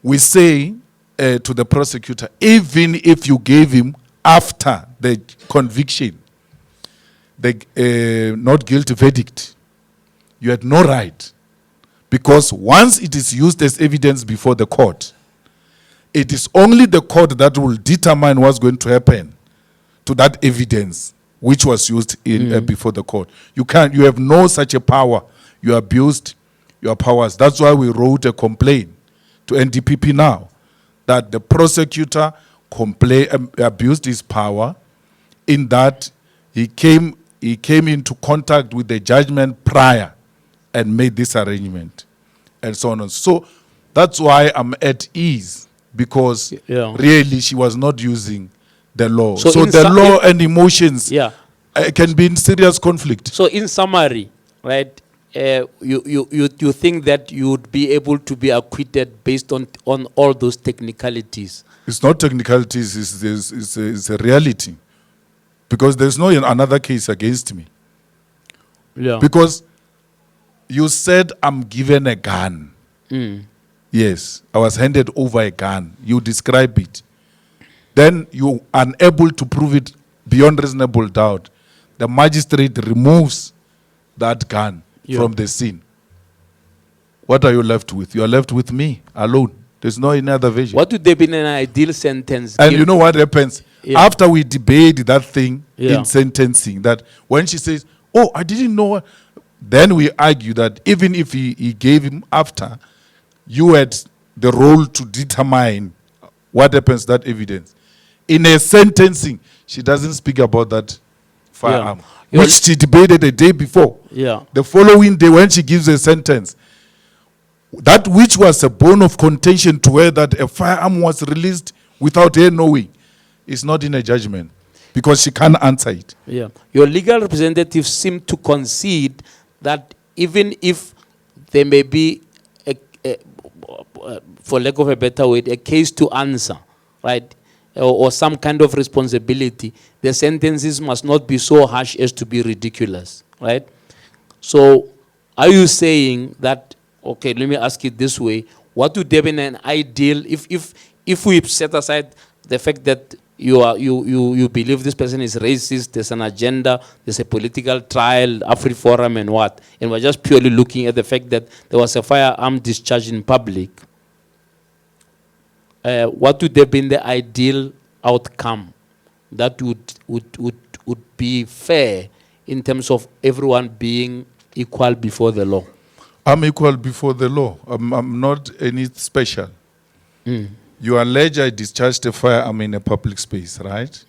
We say to the prosecutor, even if you gave him after the conviction, the not guilty verdict, you had no right. Because once it is used as evidence before the court, it is only the court that will determine what's going to happen to that evidence which was used in before the court. You have no such a power. You abused your powers. That's why we wrote a complaint to NDPP now, that the prosecutor abused his power in that he came into contact with the judgment prior and made this arrangement and so on. So that's why I'm at ease, because really she was not using the law. So the law and emotions can be in serious conflict. So in summary, right, you think that you would be able to be acquitted based on all those technicalities? It's not technicalities, it's a reality. Because there's no another case against me. Yeah. Because you said I'm given a gun. Yes, I was handed over a gun. You describe it. Then you are unable to prove it beyond reasonable doubt. The magistrate removes that gun from the scene. What are you left with? You are left with me alone. There's no any other version. What would have been an ideal sentence? And you know what happens? Yeah. After we debate that thing Yeah. in sentencing, that when she says, oh, I didn't know, then we argue that even if he gave him after, you had the role to determine what happens to that evidence. In a sentencing, she doesn't speak about that firearm, Yeah. which she debated the day before. Yeah. The following day, when she gives a sentence, that which was a bone of contention to her, that a firearm was released without her knowing, is not in a judgment because she can't answer it. Yeah. Your legal representatives seem to concede that even if there may be, for lack of a better word, a case to answer, right, or some kind of responsibility, the sentences must not be so harsh as to be ridiculous, right? So are you saying that, okay, let me ask it this way, what would have been an ideal, if we set aside the fact that you believe this person is racist, there's an agenda, there's a political trial, AfriForum and what, and we're just purely looking at the fact that there was a firearm discharge in public, what would have been the ideal outcome that would be fair in terms of everyone being equal before the law? I'm equal before the law. I'm not any special. You allege I discharged a firearm in a public space, right?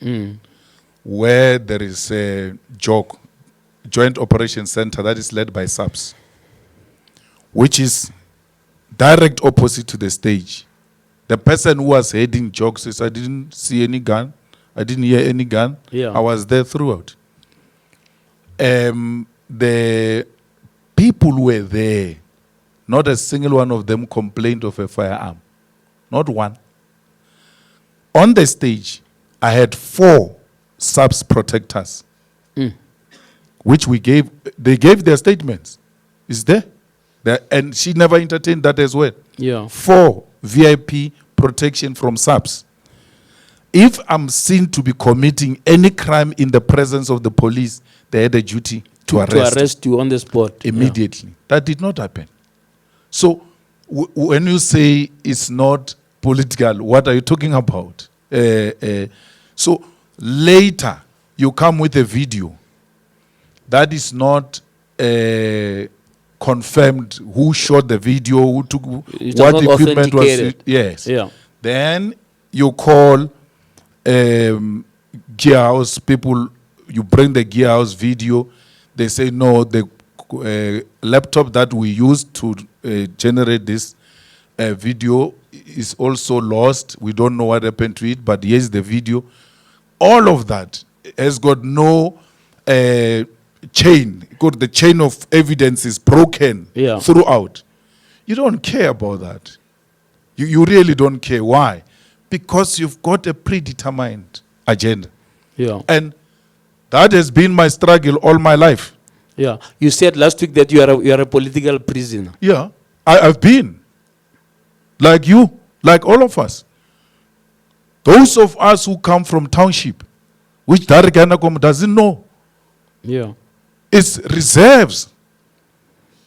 Where there is a joint operation center that is led by SAPS, which is direct opposite to the stage. The person who was heading jokes says, I didn't see any gun. I didn't hear any gun. Yeah. I was there throughout. The people were there. Not a single one of them complained of a firearm. Not one. On the stage, I had 4 SAPS protectors, which they gave their statements. Is there? And she never entertained that as well. Yeah. 4 VIP protection from SAPS. If I'm seen to be committing any crime in the presence of the police, they had a duty to arrest you on the spot. immediately. That did not happen. So when you say it's not political, what are you talking about? So later, you come with a video that is not confirmed who shot the video, who took what equipment was used. Yes. Yeah. Then you call gear house people, you bring the gear house video, they say no, the laptop that we used to generate this video is also lost. We don't know what happened to it, but here's the video. All of that has got no chain. The chain of evidence is broken throughout. You don't care about that. You really don't care. Why? Because you've got a predetermined agenda. Yeah. And that has been my struggle all my life. Yeah. You said last week that you are a political prisoner. Yeah. I've been. Like you, like all of us. Those of us who come from township, which Dariganakom doesn't know. Yeah. It's reserves.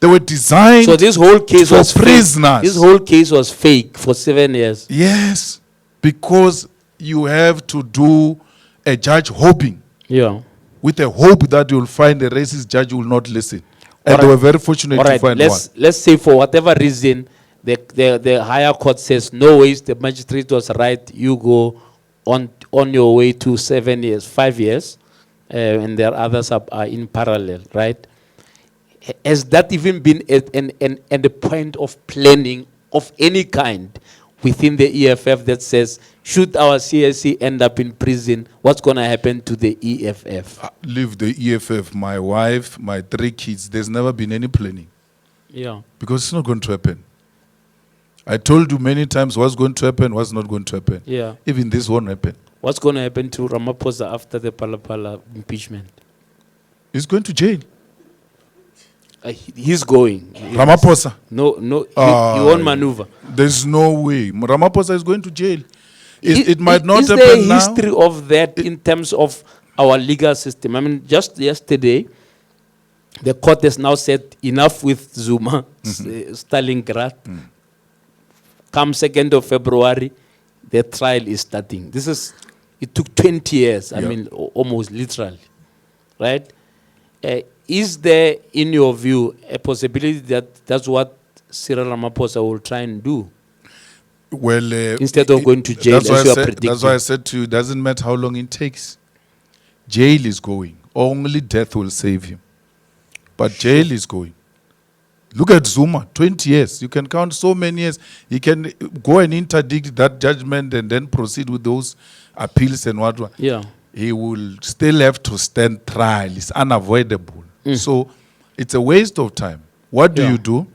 They were designed so this whole case for was prisoners. Fake. This whole case was fake for 7 years. Yes. Because you have to do a judge hoping. Yeah. With a hope that you'll find a racist judge who will not listen. And they were very fortunate to find one. Let's say for whatever reason, the higher court says, no ways, the magistrate was right, you go on your way to 7 years, 5 years, and there are others are in parallel, right? Has that even been a point of planning of any kind within the EFF that says, should our CSC end up in prison, what's going to happen to the EFF? Leave the EFF, my wife, my 3 kids. There's never been any planning. Yeah. Because it's not going to happen. I told you many times what's going to happen, what's not going to happen. Yeah. Even this won't happen. What's going to happen to Ramaphosa after the Palapala impeachment? He's going to jail. He's going. Ramaphosa? No, he won't maneuver. There's no way. Ramaphosa is going to jail. It might not happen now. Is there a history of that in terms of our legal system? I mean, just yesterday, the court has now said enough with Zuma, Stalingrad. come 2nd of February, the trial is starting. It took 20 years, I mean, almost literally, right? Is there, in your view, a possibility that that's what Cyril Ramaphosa will try and do? Well, instead of going to jail, as you are predicting. That's why I said to you, it doesn't matter how long it takes. Jail is going. Only death will save him. But jail is going. Look at Zuma, 20 years. You can count so many years. He can go and interdict that judgment and then proceed with those appeals and what. Yeah. He will still have to stand trial. It's unavoidable. So it's a waste of time. What do you do?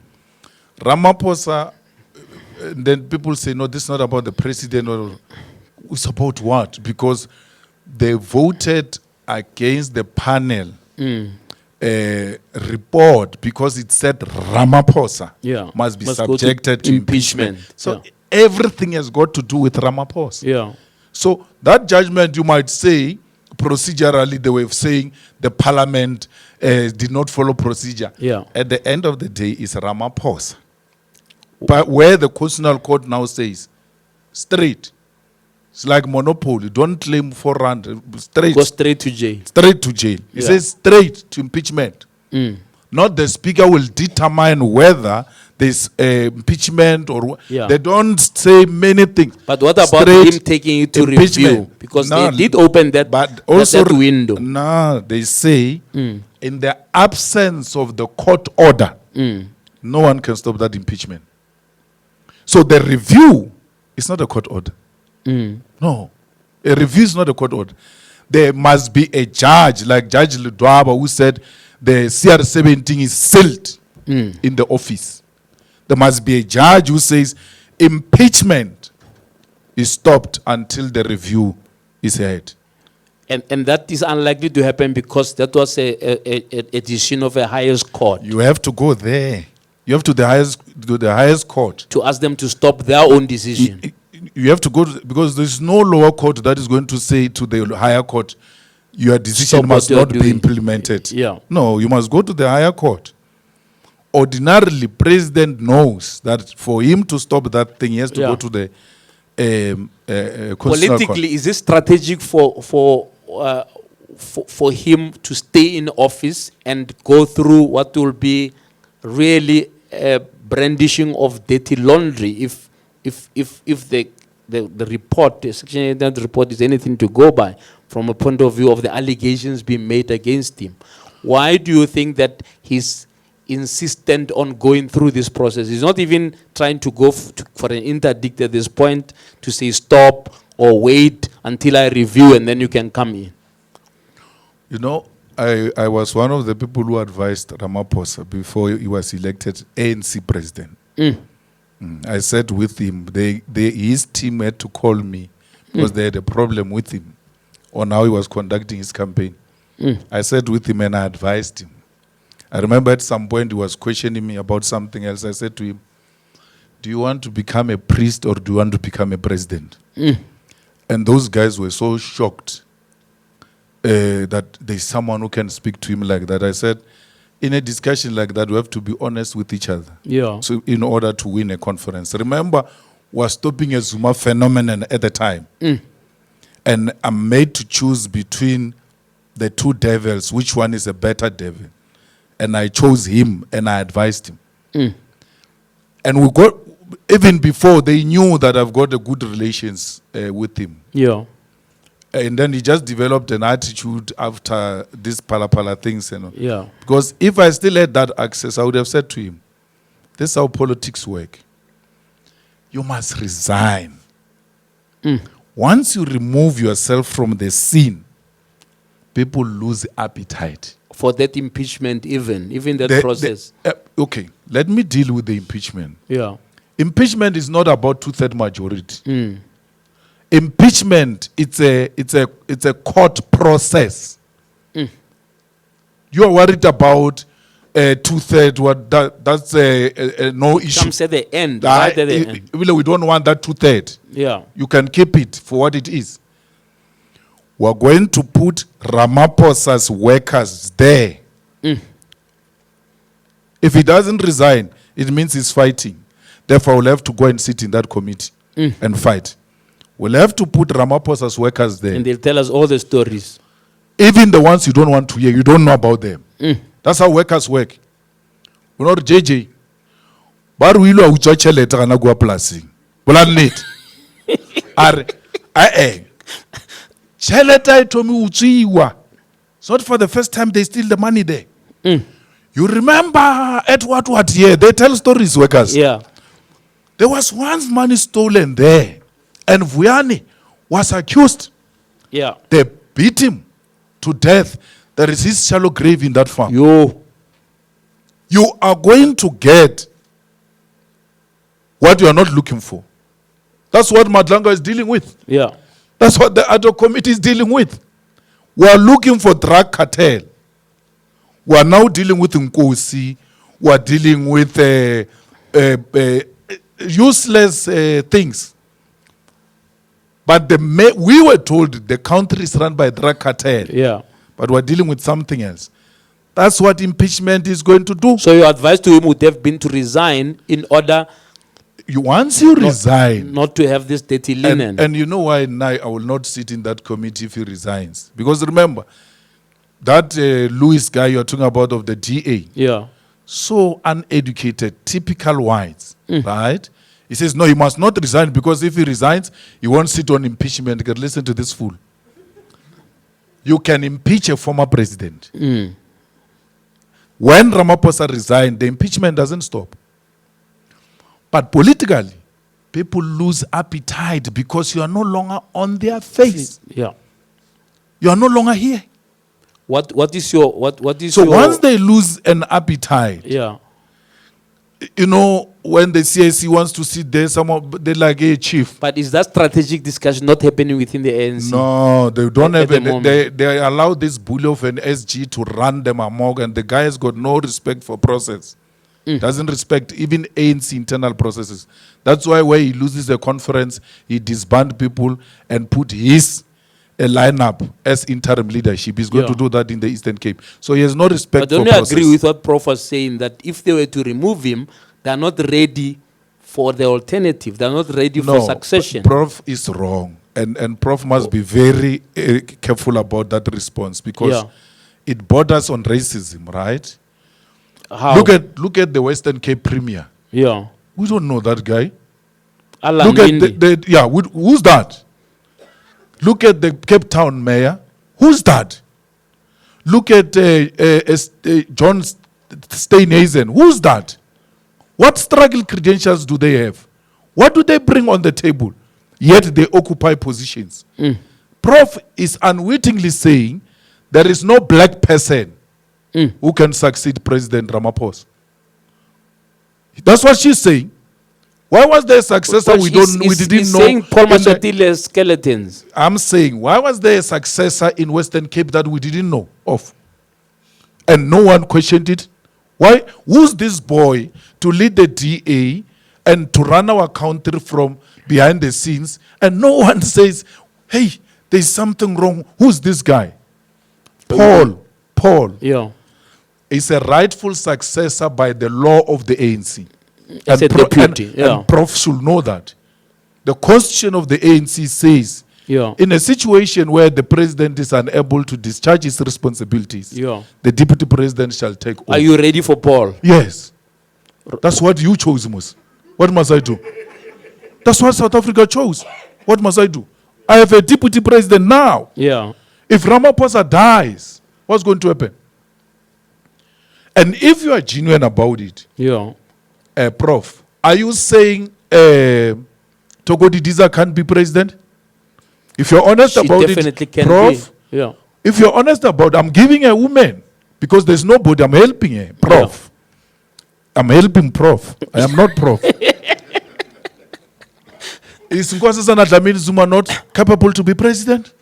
Ramaphosa, then people say, no, this is not about the president. Or it's about what? Because they voted against the panel report because it said Ramaphosa must be subjected to impeachment. So everything has got to do with Ramaphosa. Yeah. So that judgment, you might say, procedurally, they were saying the parliament did not follow procedure. Yeah. At the end of the day, it's Ramaphosa. But where the Constitutional Court now says, straight. It's like monopoly. Don't claim 4 rand. Straight. Go straight to jail. Straight to jail. It says straight to impeachment. Not the speaker will determine whether there's impeachment or they don't say many things. But what about him taking it to review? Because they did open that, but also that window. No, they say in the absence of the court order, no one can stop that impeachment. So the review is not a court order. No. A review is not a court order. There must be a judge, like Judge Ludwaba, who said the CR17 is sealed in the office. There must be a judge who says impeachment is stopped until the review is heard. And that is unlikely to happen because that was a decision of a highest court. You have to go there. You have to the highest court. To ask them to stop their own decision. You have to go to, because there's no lower court that is going to say to the higher court, your decision must not be implemented. Yeah. No, you must go to the higher court. Ordinarily, president knows that for him to stop that thing, he has to go to the politically court. Is it strategic for him to stay in office and go through what will be really brandishing of dirty laundry if the report, the Section 89 report, is anything to go by from a point of view of the allegations being made against him? Why do you think that he's insistent on going through this process? He's not even trying to go for an interdict at this point to say stop or wait until I review and then you can come in. You know, I was one of the people who advised Ramaphosa before he was elected ANC president. I sat with him. His team had to call me because they had a problem with him on how he was conducting his campaign. I sat with him and I advised him. I remember at some point he was questioning me about something else. I said to him, do you want to become a priest or do you want to become a president? And those guys were so shocked that there's someone who can speak to him like that. I said, in a discussion like that, we have to be honest with each other. Yeah. So in order to win a conference. Remember, we're stopping a Zuma phenomenon at the time. And I'm made to choose between the two devils, which one is a better devil. And I chose him and I advised him. And we got, even before they knew that I've got a good relations with him. Yeah. And then he just developed an attitude after these pala things. You know. Yeah. Because if I still had that access, I would have said to him, this is how politics work. You must resign. Once you remove yourself from the scene, people lose appetite. For that impeachment even that process. Okay, let me deal with the impeachment. Yeah. Impeachment is not about 2/3 majority. Impeachment, it's a court process. You are worried about 2/3. What that's no issue. Comes at the end. Right at the end. We don't want that 2/3. Yeah. You can keep it for what it is. We're going to put Ramaphosa's workers there. If he doesn't resign, it means he's fighting. Therefore, we'll have to go and sit in that committee and fight. We'll have to put Ramaphosa's workers there. And they'll tell us all the stories. Even the ones you don't want to hear, you don't know about them. That's how workers work. We're not JJ. But we know utswa tšhelete gana kua polaseng. Bola nnete. Are tšhelete e thomi utswiwa. It's not for the first time they steal the money there. You remember at what year? They tell stories, workers. Yeah. There was once money stolen there. And Vuyani was accused. Yeah. They beat him to death. There is his shallow grave in that farm. You are going to get what you are not looking for. That's what Madlanga is dealing with. Yeah. That's what the other committee is dealing with. We are looking for drug cartel. We are now dealing with Nkosi. We are dealing with useless things. But we were told the country is run by a drug cartel. Yeah. But we're dealing with something else. That's what impeachment is going to do. So your advice to him would have been to resign in order... Once you resign... Not to have this dirty linen. And you know why I will not sit in that committee if he resigns. Because remember, that Louis guy you're talking about of the DA. Yeah. So uneducated, typical whites, right? He says, no, he must not resign because if he resigns, he won't sit on impeachment. Listen to this fool. You can impeach a former president. When Ramaphosa resigned, the impeachment doesn't stop. But politically, people lose appetite because you are no longer on their face. Yeah. You are no longer here. What is your... So once they lose an appetite... Yeah. You know, when the CIC wants to sit there, they're like, hey, chief. But is that strategic discussion not happening within the ANC? No, they don't have it. They allow this bully of an SG to run them amok, and the guy has got no respect for process. Doesn't respect even ANC internal processes. That's why when he loses a conference, he disband people and put his lineup as interim leadership. He's going to do that in the Eastern Cape. So he has no respect for process. But don't you agree with what Prof was saying, that if they were to remove him, they're not ready for the alternative. They're not ready for succession. Prof is wrong. And Prof must be very careful about that response because it borders on racism, right? How? Look at the Western Cape Premier. Yeah. We don't know that guy. Alan Look at who's that? Look at the Cape Town mayor. Who's that? Look at John Steenhuisen. Who's that? What struggle credentials do they have? What do they bring on the table? Yet they occupy positions. Prof is unwittingly saying there is no black person who can succeed President Ramaphosa. That's what she's saying. Why was there a successor we didn't know? Saying Paul Mashatile skeletons. I'm saying, why was there a successor in Western Cape that we didn't know of? And no one questioned it? Why? Who's this boy to lead the DA and to run our country from behind the scenes? And no one says, hey, there's something wrong. Who's this guy? Paul. Yeah. Is a rightful successor by the law of the ANC. As a deputy. And Prof should know that. The constitution of the ANC says, in a situation where the president is unable to discharge his responsibilities, the deputy president shall take over. Are you ready for Paul? Yes. That's what you chose, Mus. What must I do? That's what South Africa chose. What must I do? I have a deputy president now. Yeah. If Ramaphosa dies, what's going to happen? And if you are genuine about it, Prof, are you saying Togo Didiza can't be president? If you're honest about it, Prof, if you're honest about it, I'm giving a woman, because there's nobody, I'm helping her, Prof. I'm helping Prof. I am not Prof. Is Nkosazana Dlamini Zuma not capable to be president?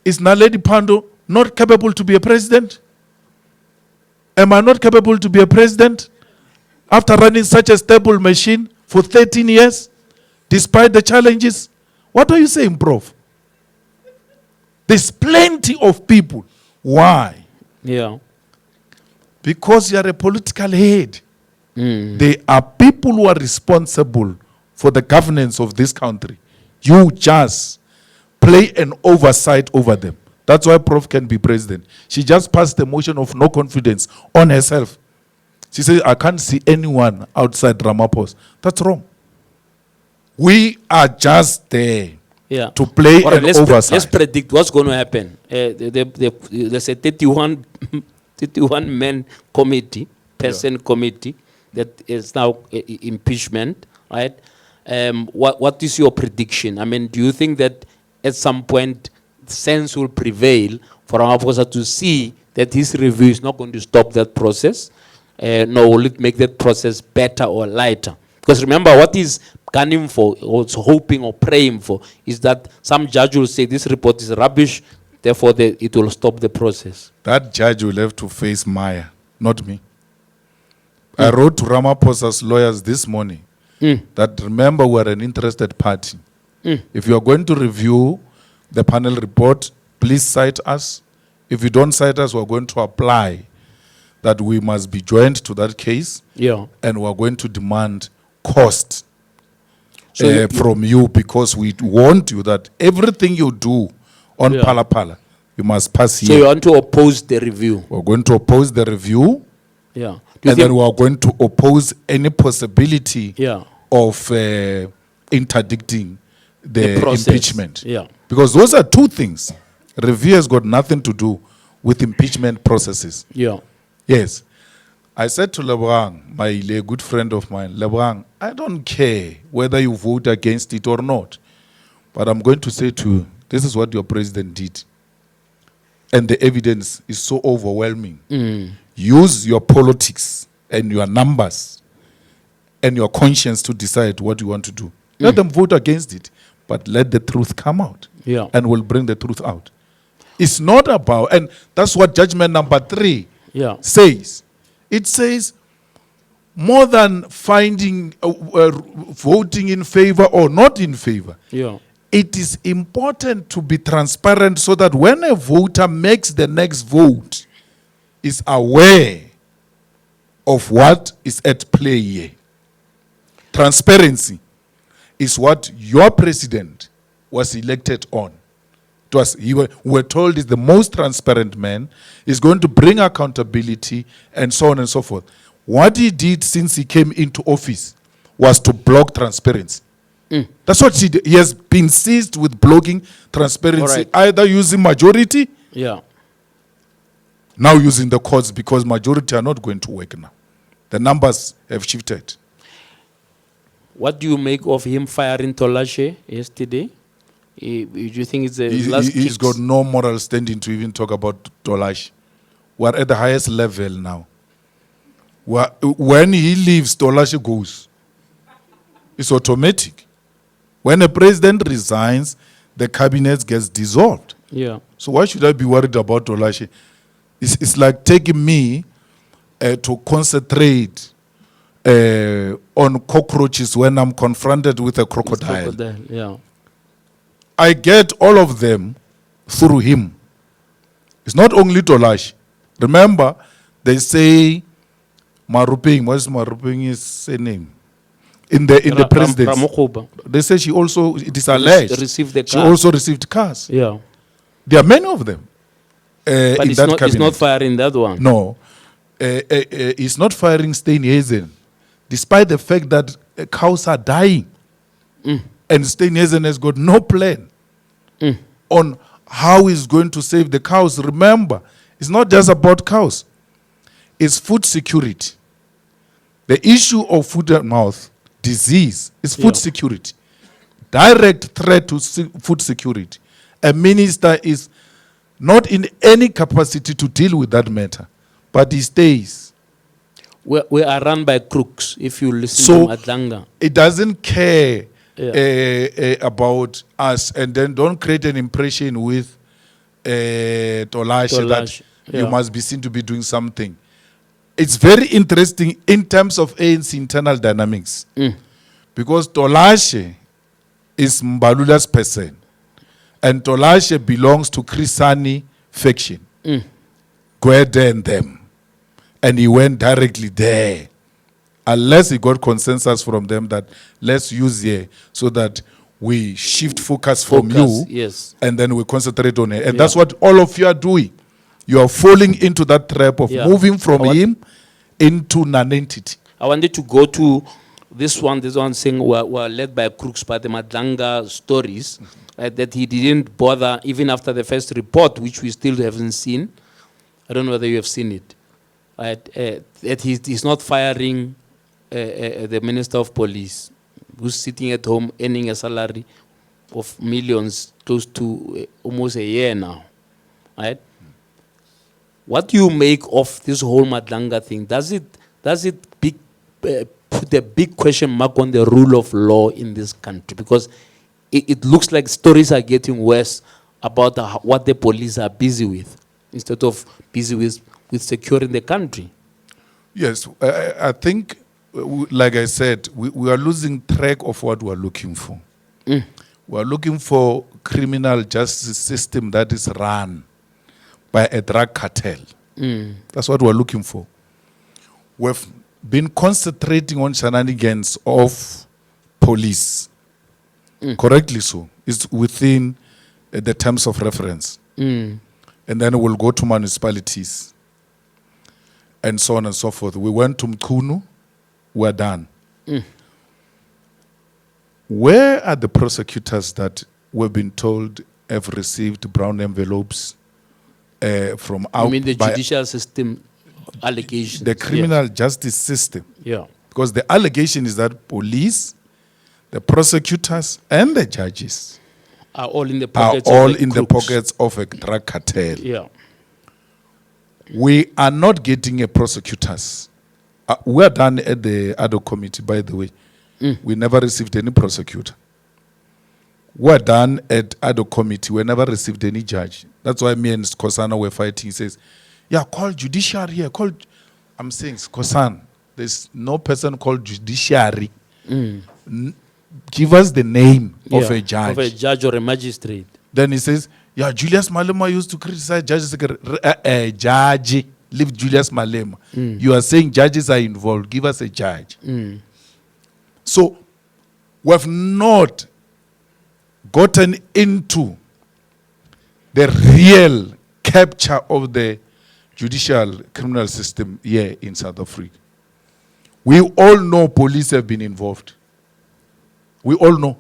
Is Naledi Pandor not capable to be a president? Am I not capable to be a president after running such a stable machine for 13 years, despite the challenges? What are you saying, Prof? There's plenty of people. Why? Yeah. Because you are a political head. They are people who are responsible for the governance of this country. You just play an oversight over them. That's why Prof can be president. She just passed the motion of no confidence on herself. She said, I can't see anyone outside Ramaphosa. That's wrong. We are just there to play an oversight. Let's predict what's going to happen. There's a 31-man committee, committee, that is now impeachment, right? What is your prediction? I mean, do you think that at some point sense will prevail for Ramaphosa to see that his review is not going to stop that process, nor will it make that process better or lighter? Because remember, what he's gunning for, or hoping or praying for, is that some judge will say this report is rubbish, therefore it will stop the process. That judge will have to face Maya, not me. I wrote to Ramaphosa's lawyers this morning that, remember, we're an interested party. If you are going to review the panel report, please cite us. If you don't cite us, we're going to apply that we must be joined to that case. And we're going to demand cost from you, because we warned you that everything you do on Phala Phala, you must pass here. So you want to oppose the review? We're going to oppose the review. Yeah. And then we are going to oppose any possibility of interdicting the impeachment. Because those are two things. Review has got nothing to do with impeachment processes. Yes. I said to Lebogang, my good friend of mine, Lebogang, I don't care whether you vote against it or not. But I'm going to say to you, this is what your president did. And the evidence is so overwhelming. Use your politics and your numbers and your conscience to decide what you want to do. Let them vote against it, but let the truth come out. And we'll bring the truth out. It's not about, and that's what judgment number 3 says. It says, more than finding, voting in favor or not in favor, it is important to be transparent so that when a voter makes the next vote, is aware of what is at play here. Transparency is what your president was elected on. It was, we're told he's the most transparent man, is going to bring accountability and so on and so forth. What he did since he came into office was to block transparency. That's what he did. He has been seized with blocking transparency, either using majority, now using the courts, because majority are not going to work now. The numbers have shifted. What do you make of him firing Tolashe yesterday? Do you think it's a last He's got no moral standing to even talk about Tolashe. We're at the highest level now. When he leaves, Tolashe goes. It's automatic. When a president resigns, the cabinet gets dissolved. So why should I be worried about Tolashe? It's like taking me to concentrate on cockroaches when I'm confronted with a crocodile. I get all of them through him. It's not only Tolashe. Remember, they say Maruping. What's Maruping's name? In the presidency, they say she also, it is alleged, she also received cars. There are many of them. But in that cabinet. He's not firing that one. No. He's not firing Steenhuisen, despite the fact that cows are dying. And Steenhuisen has got no plan on how he's going to save the cows. Remember, it's not just about cows. It's food security. The issue of foot and mouth disease is food security. Direct threat to food security. A minister is not in any capacity to deal with that matter, but he stays. We are run by crooks, if you listen to Madlanga. It doesn't care about us, and then don't create an impression with Tolashe that you must be seen to be doing something. It's very interesting in terms of ANC internal dynamics, because Tolashe is Mbalula's person, and Tolashe belongs to Krisani faction, Gwede and them, and he went directly there unless he got consensus from them that let's use here so that we shift focus from you, yes. and then we concentrate on it. And Yeah. that's what all of you are doing. You are falling into that trap of Yeah. moving from him into non-entity. I wanted to go to this one saying were led by crooks, by the Madlanga stories, that he didn't bother even after the first report, which we still haven't seen. I don't know whether you have seen it. That he's not firing the Minister of Police, who's sitting at home earning a salary of millions, close to almost a year now, right? What do you make of this whole Madlanga thing? Does it put a big question mark on the rule of law in this country? Because it looks like stories are getting worse about what the police are busy with, instead of busy with securing the country. Yes, I think, like I said, we are losing track of what we are looking for. We are looking for criminal justice system that is run by a drug cartel. That's what we're looking for. We've been concentrating on shenanigans of police. Correctly so. It's within the terms of reference. And then we'll go to municipalities and so on and so forth. We went to Mkunu, we're done. Where are the prosecutors that we've been told have received brown envelopes from out? You mean the judicial system allegations? The criminal justice system. Yeah. Because the allegation is that police, the prosecutors, and the judges are all in the pockets of a drug cartel. Yeah. We are not getting a prosecutors. We are done at the other committee, by the way. We never received any prosecutor. We are done at other committee. We never received any judge. That's why me and Skosana were fighting. He says, yeah, call judiciary here. I'm saying, Skosan, there's no person called judiciary. Give us the name of a judge. Of a judge or a magistrate. Then he says, yeah, Julius Malema used to criticize judges. Judge, leave Julius Malema. You are saying judges are involved. Give us a judge. So we have not gotten into the real capture of the judicial criminal system here in South Africa. We all know police have been involved. We all know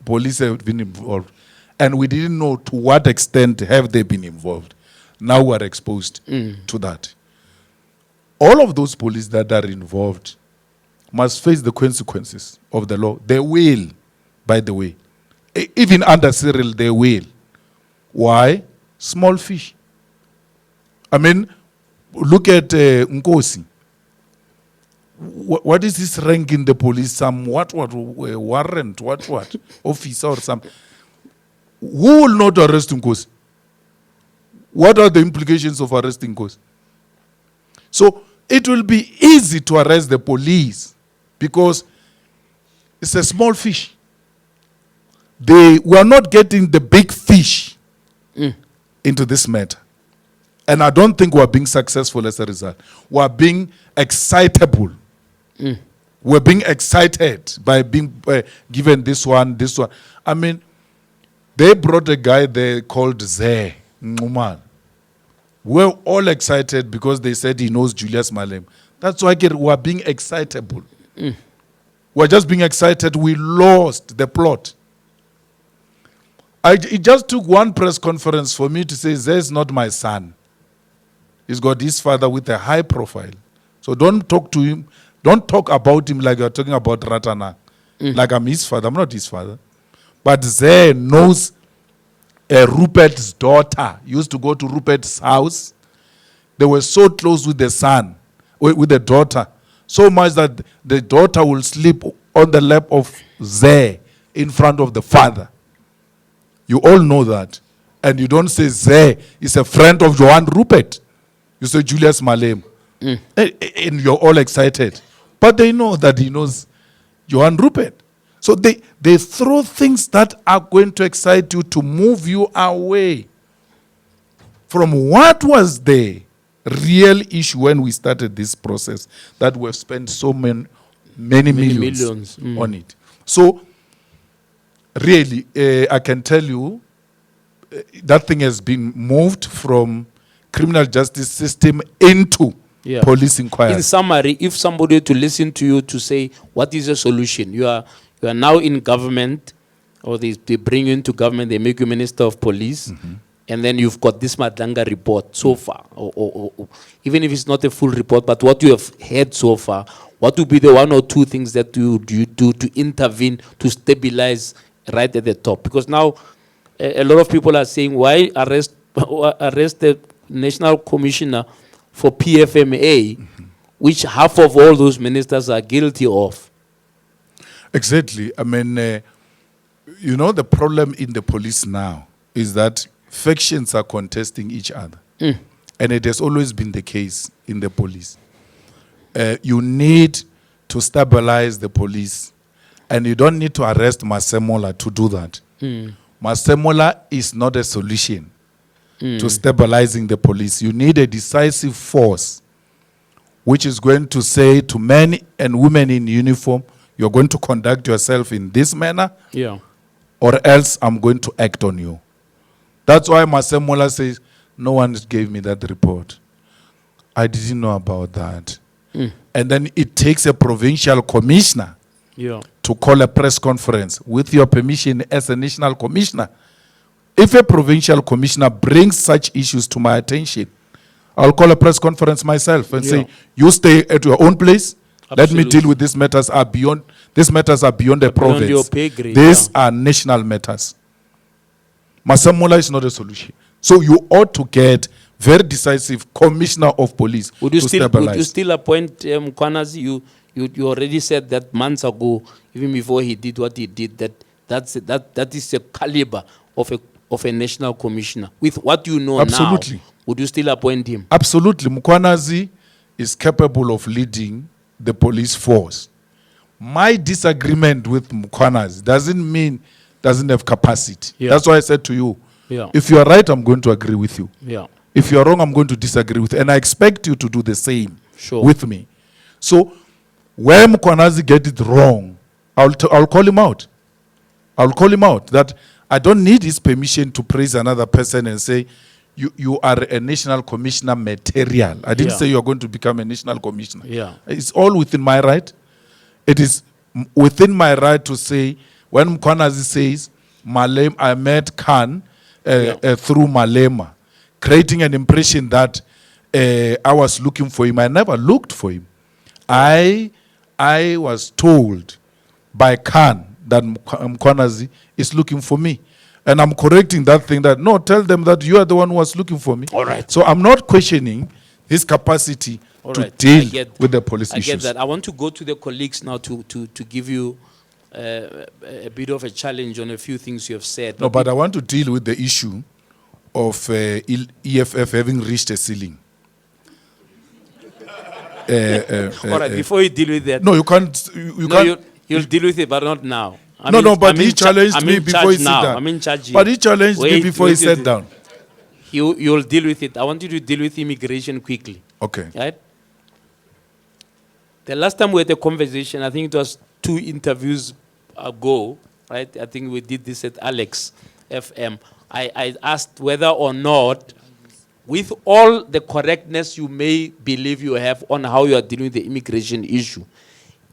police have been involved. And we didn't know to what extent have they been involved. Now we are exposed to that. All of those police that are involved must face the consequences of the law. They will, by the way. Even under Cyril, they will. Why? Small fish. I mean, look at Nkosi. What is his rank in the police? Some warrant, what? Officer or something. Who will not arrest Nkosi? What are the implications of arresting Nkosi? So it will be easy to arrest the police because it's a small fish. We are not getting the big fish into this matter. And I don't think we're being successful as a result. We're being excitable. We're being excited by being given this one. I mean, they brought a guy there called Zeh Nguman. We're all excited because they said he knows Julius Malema. That's why we're being excitable. We're just being excited. We lost the plot. It just took one press conference for me to say, Zeh is not my son. He's got his father with a high profile. So don't talk to him. Don't talk about him like you're talking about Ratana. Like I'm his father. I'm not his father. But Zeh knows Rupert's daughter. Used to go to Rupert's house. They were so close with the son, with the daughter. So much that the daughter will sleep on the lap of Zeh in front of the father. You all know that. And you don't say Zeh is a friend of Johan Rupert. You say Julius Malema. And you're all excited. But they know that he knows Johan Rupert. So they throw things that are going to excite you to move you away from what was the real issue when we started this process that we've spent so many Many millions, millions, on it. So, really, I can tell you, that thing has been moved from criminal justice system into police inquiry. In summary, if somebody were to listen to you to say, what is the solution? You are now in government, or they bring you into government, they make you Minister of Police, and then you've got this Madanga report so far, or even if it's not a full report, but what you have heard so far, what would be the one or two things that you do to intervene, to stabilize right at the top? Because now a lot of people are saying, why arrest the National Commissioner for PFMA, which half of all those ministers are guilty of? Exactly. I mean, you know, the problem in the police now is that factions are contesting each other. And it has always been the case in the police. You need to stabilize the police, and you don't need to arrest Masemola to do that. Masemola is not a solution to stabilizing the police. You need a decisive force which is going to say to men and women in uniform, you're going to conduct yourself in this manner, or else I'm going to act on you. That's why Masemola says, no one gave me that report. I didn't know about that. And then it takes a provincial commissioner to call a press conference with your permission as a national commissioner. If a provincial commissioner brings such issues to my attention, I'll call a press conference myself and say, you stay at your own place. Let me deal with these matters. These matters are beyond the province. Your pay grade, These are national matters. Masemola is not a solution. So you ought to get very decisive commissioner of police Would you to still stabilize. appoint Mkwanazi? You already said that months ago, even before he did what he did, that is the caliber of a national commissioner. With what you know Absolutely. now, would you still appoint him? Absolutely. Mkwanazi is capable of leading the police force. My disagreement with Mkwanazi doesn't have capacity. That's why I said to you, if you are right, I'm going to agree with you. If you are wrong, I'm going to disagree with you. And I expect you to do the same with me. So where Mkwanazi get it wrong, I'll call him out. I'll call him out that I don't need his permission to praise another person and say, you are a national commissioner material. I didn't say you're going to become a national commissioner. It's all within my right. It is within my right to say, when Mkwanazi says, I met Khan through Malema, creating an impression that I was looking for him. I never looked for him. I was told by Khan that Mkwanazi is looking for me. And I'm correcting that thing that, no, tell them that you are the one who was looking for me. All right. So I'm not questioning his capacity to deal with the police issues. I get that. I want to go to the colleagues now to give you a bit of a challenge on a few things you have said. No, but I want to deal with the issue of EFF having reached a ceiling. All right, before you deal with that. No, you can't. You'll deal with it, but not now. But he challenged me before he sat down. I'm in charge. But he challenged me before he sat down. You'll deal with it. I want you to deal with immigration quickly. Okay. Right? The last time we had a conversation, I think it was 2 interviews ago, right? I think we did this at Alex FM. I asked whether or not, with all the correctness you may believe you have on how you are dealing with the immigration issue,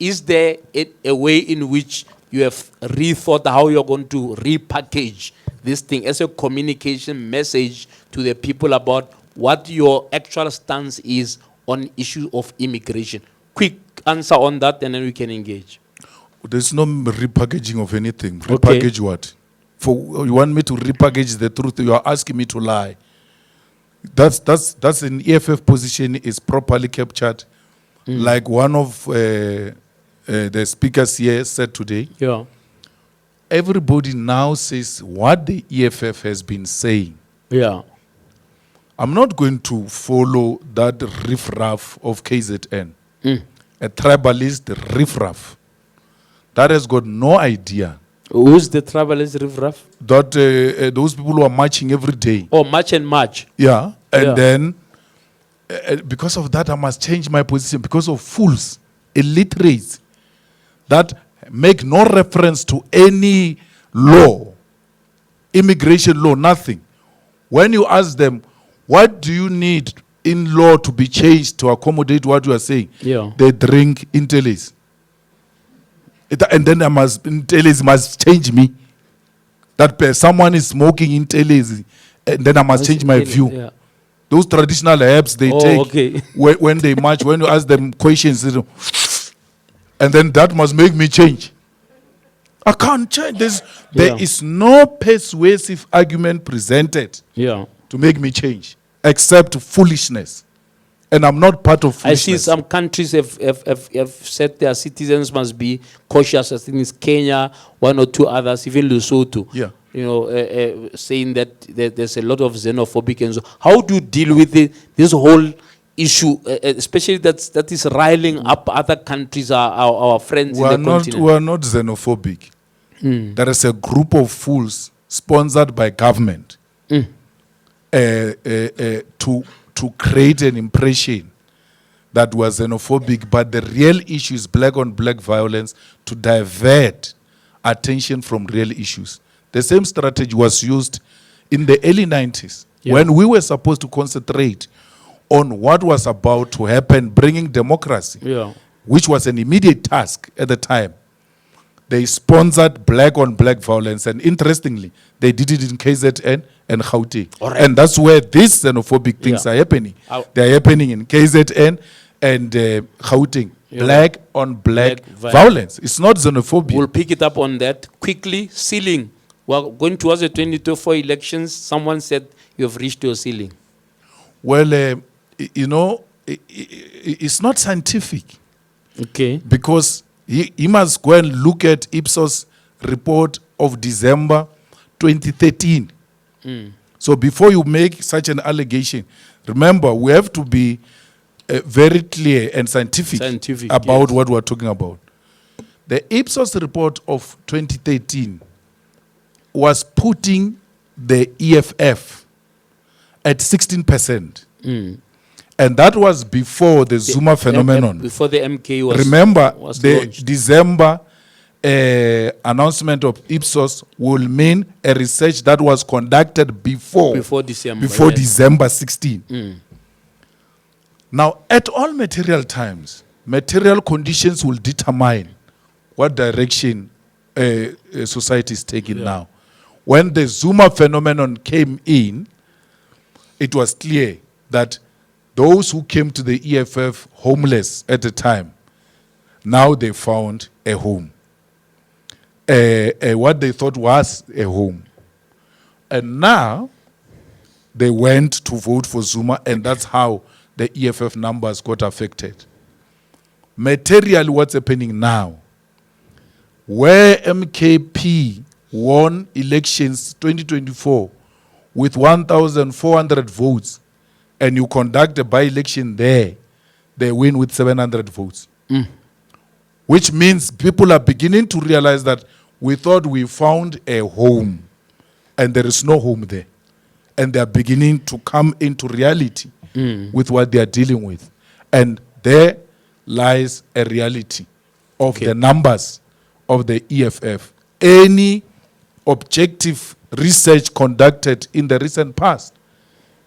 is there a way in which you have rethought how you're going to repackage this thing as a communication message to the people about what your actual stance is on issue of immigration? Quick answer on that, and then we can engage. There's no repackaging of anything. Repackage what? You want me to repackage the truth? You are asking me to lie. That's an EFF position is properly captured. Like one of the speakers here said today. Everybody now says what the EFF has been saying. I'm not going to follow that riffraff of KZN. A tribalist riffraff that has got no idea. Who's the tribalist riffraff? That those people who are marching every day. Oh, march and march. Yeah. And then because of that, I must change my position because of fools, illiterates, that make no reference to any law, immigration law, nothing. When you ask them, what do you need in law to be changed to accommodate what you are saying? Yeah. They drink Intelis. And then Intelis must change me. That someone is smoking Intelis, and then I must change my view. Yeah. Those traditional herbs they take okay. when they march, when you ask them questions, they do, and then that must make me change. I can't change this. There is no persuasive argument presented to make me change, except foolishness. And I'm not part of foolishness. I see some countries have said their citizens must be cautious. I think it's Kenya, one or two others, even Lesotho. Yeah. You know, saying that there's a lot of xenophobic and so. How do you deal with this whole issue, especially that is riling up other countries, our friends in the continent? We are not xenophobic. There is a group of fools sponsored by government to create an impression that was xenophobic, but the real issue is black on black violence to divert attention from real issues. The same strategy was used in the early 90s when we were supposed to concentrate on what was about to happen, bringing democracy, which was an immediate task at the time. They sponsored black on black violence, and interestingly, they did it in KZN and Gauteng. Right. And that's where these xenophobic things are happening. They are happening in KZN and Gauteng. Black on black violence. It's not xenophobia. We'll pick it up on that quickly. Ceiling. Well, going towards the 2024 elections, someone said you have reached your ceiling. Well, you know, it's not scientific. Okay. Because he must go and look at Ipsos report of December 2013. So before you make such an allegation, remember, we have to be very clear and scientific about what we're talking about. The Ipsos report of 2013 was putting the EFF at 16%. And that was before the Zuma phenomenon. Before the MK was Remember, the launched. December announcement of Ipsos will mean a research that was conducted before December. Before December 16. Now, at all material times, material conditions will determine what direction society is taking now. When the Zuma phenomenon came in, it was clear that those who came to the EFF homeless at the time, now they found a home. What they thought was a home. And now they went to vote for Zuma, and that's how the EFF numbers got affected. Materially, what's happening now, where MKP won elections 2024 with 1,400 votes, and you conduct a by-election there, they win with 700 votes. Which means people are beginning to realize that we thought we found a home, and there is no home there. And they are beginning to come into reality with what they are dealing with. And there lies a reality of the numbers of the EFF. Any objective research conducted in the recent past,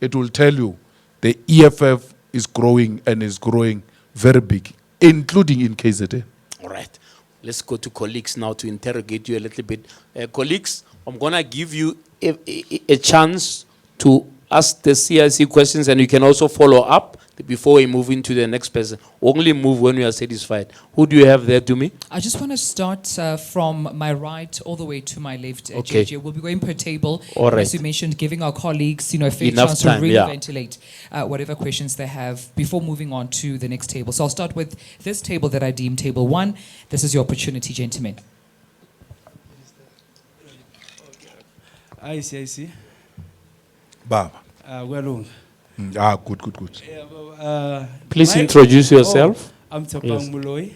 it will tell you the EFF is growing and is growing very big, including in KZN. All right. Let's go to colleagues now to interrogate you a little bit. Colleagues, I'm going to give you a chance to ask the CIC questions, and you can also follow up before we move into the next person. Only move when you are satisfied. Who do you have there to me? I just want to start from my right all the way to my left. Okay. JJ. We'll be going per table. All right. As you mentioned, giving our colleagues, a fair Enough chance time, to really yeah. ventilate whatever questions they have before moving on to the next table. So I'll start with this table that I deem table 1. This is your opportunity, gentlemen. I see. Baba. Well, good. Please introduce yourself. I'm Tsopang Muloi,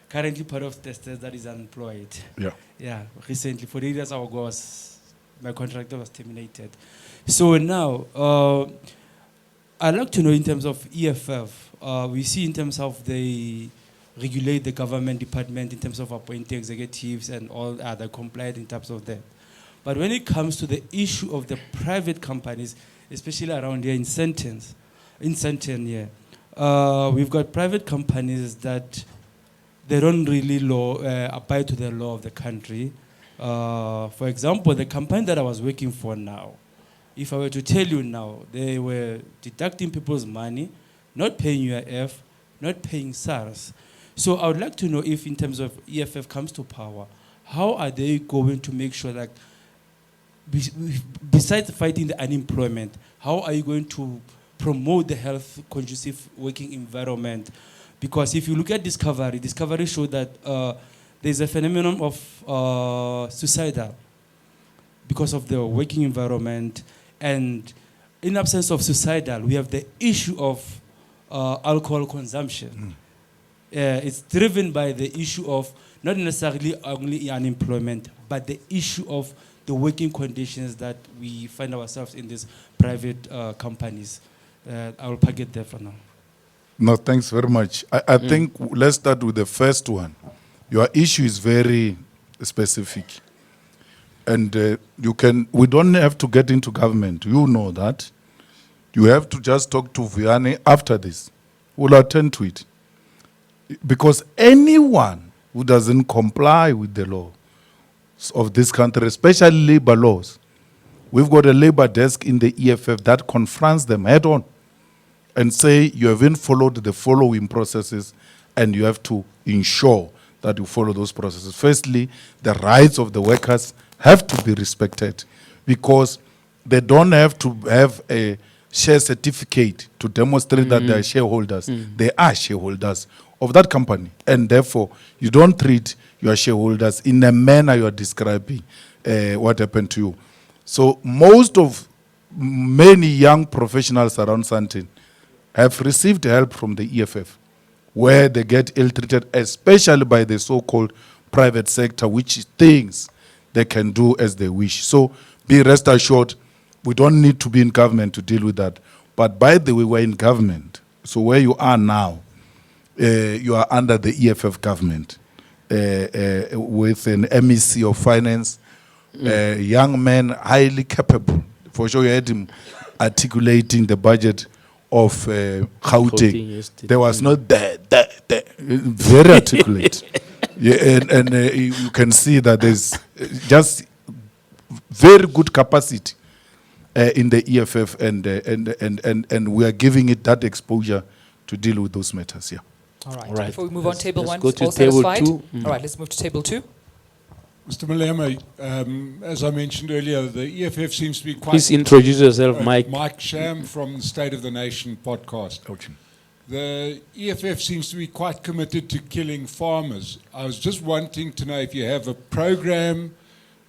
currently part of the state that is unemployed. Yeah, recently, 4 years ago, my contract was terminated. So now, I'd like to know in terms of EFF, we see in terms of the regulate the government department in terms of appointing executives and all other compliant in terms of that. But when it comes to the issue of the private companies, especially around here in Sandton, we've got private companies that they don't really abide to the law of the country. For example, the company that I was working for now, if I were to tell you now, they were deducting people's money, not paying UIF, not paying SARS. So I would like to know if in terms of EFF comes to power, how are they going to make sure that besides fighting the unemployment, how are you going to promote the health conducive working environment? Because if you look at Discovery showed that there's a phenomenon of suicidal because of the working environment. And in absence of suicidal, we have the issue of alcohol consumption. It's driven by the issue of not necessarily only unemployment, but the issue of the working conditions that we find ourselves in these private companies. I will park it there for now. No, thanks very much. I think let's start with the first one. Your issue is very specific. And we don't have to get into government. You know that. You have to just talk to Vianney after this. We'll attend to it. Because anyone who doesn't comply with the law of this country, especially labor laws, we've got a labor desk in the EFF that confronts them head on and say you haven't followed the following processes and you have to ensure that you follow those processes. Firstly, the rights of the workers have to be respected because they don't have to have a share certificate to demonstrate that they are shareholders. They are shareholders of that company, and therefore you don't treat your shareholders in the manner you are describing what happened to you. So many young professionals around Sandton have received help from the EFF where they get ill-treated, especially by the so-called private sector, which thinks they can do as they wish. So be rest assured, we don't need to be in government to deal with that. But by the way, we're in government. So where you are now, you are under the EFF government with an MEC of finance, a young man, highly capable. For sure, you had him articulating the budget of Gauteng. There was not very articulate. And you can see that there's just very good capacity in the EFF, and we are giving it that exposure to deal with those matters. Yeah. All right. Before we move on, table let's one, go to all table satisfied? two. All right, let's move to table two. Mr. Malema, as I mentioned earlier, the EFF seems to be quite... Please introduce yourself, Mike. Mike Sham from the State of the Nation podcast. The EFF seems to be quite committed to killing farmers. I was just wanting to know if you have a program.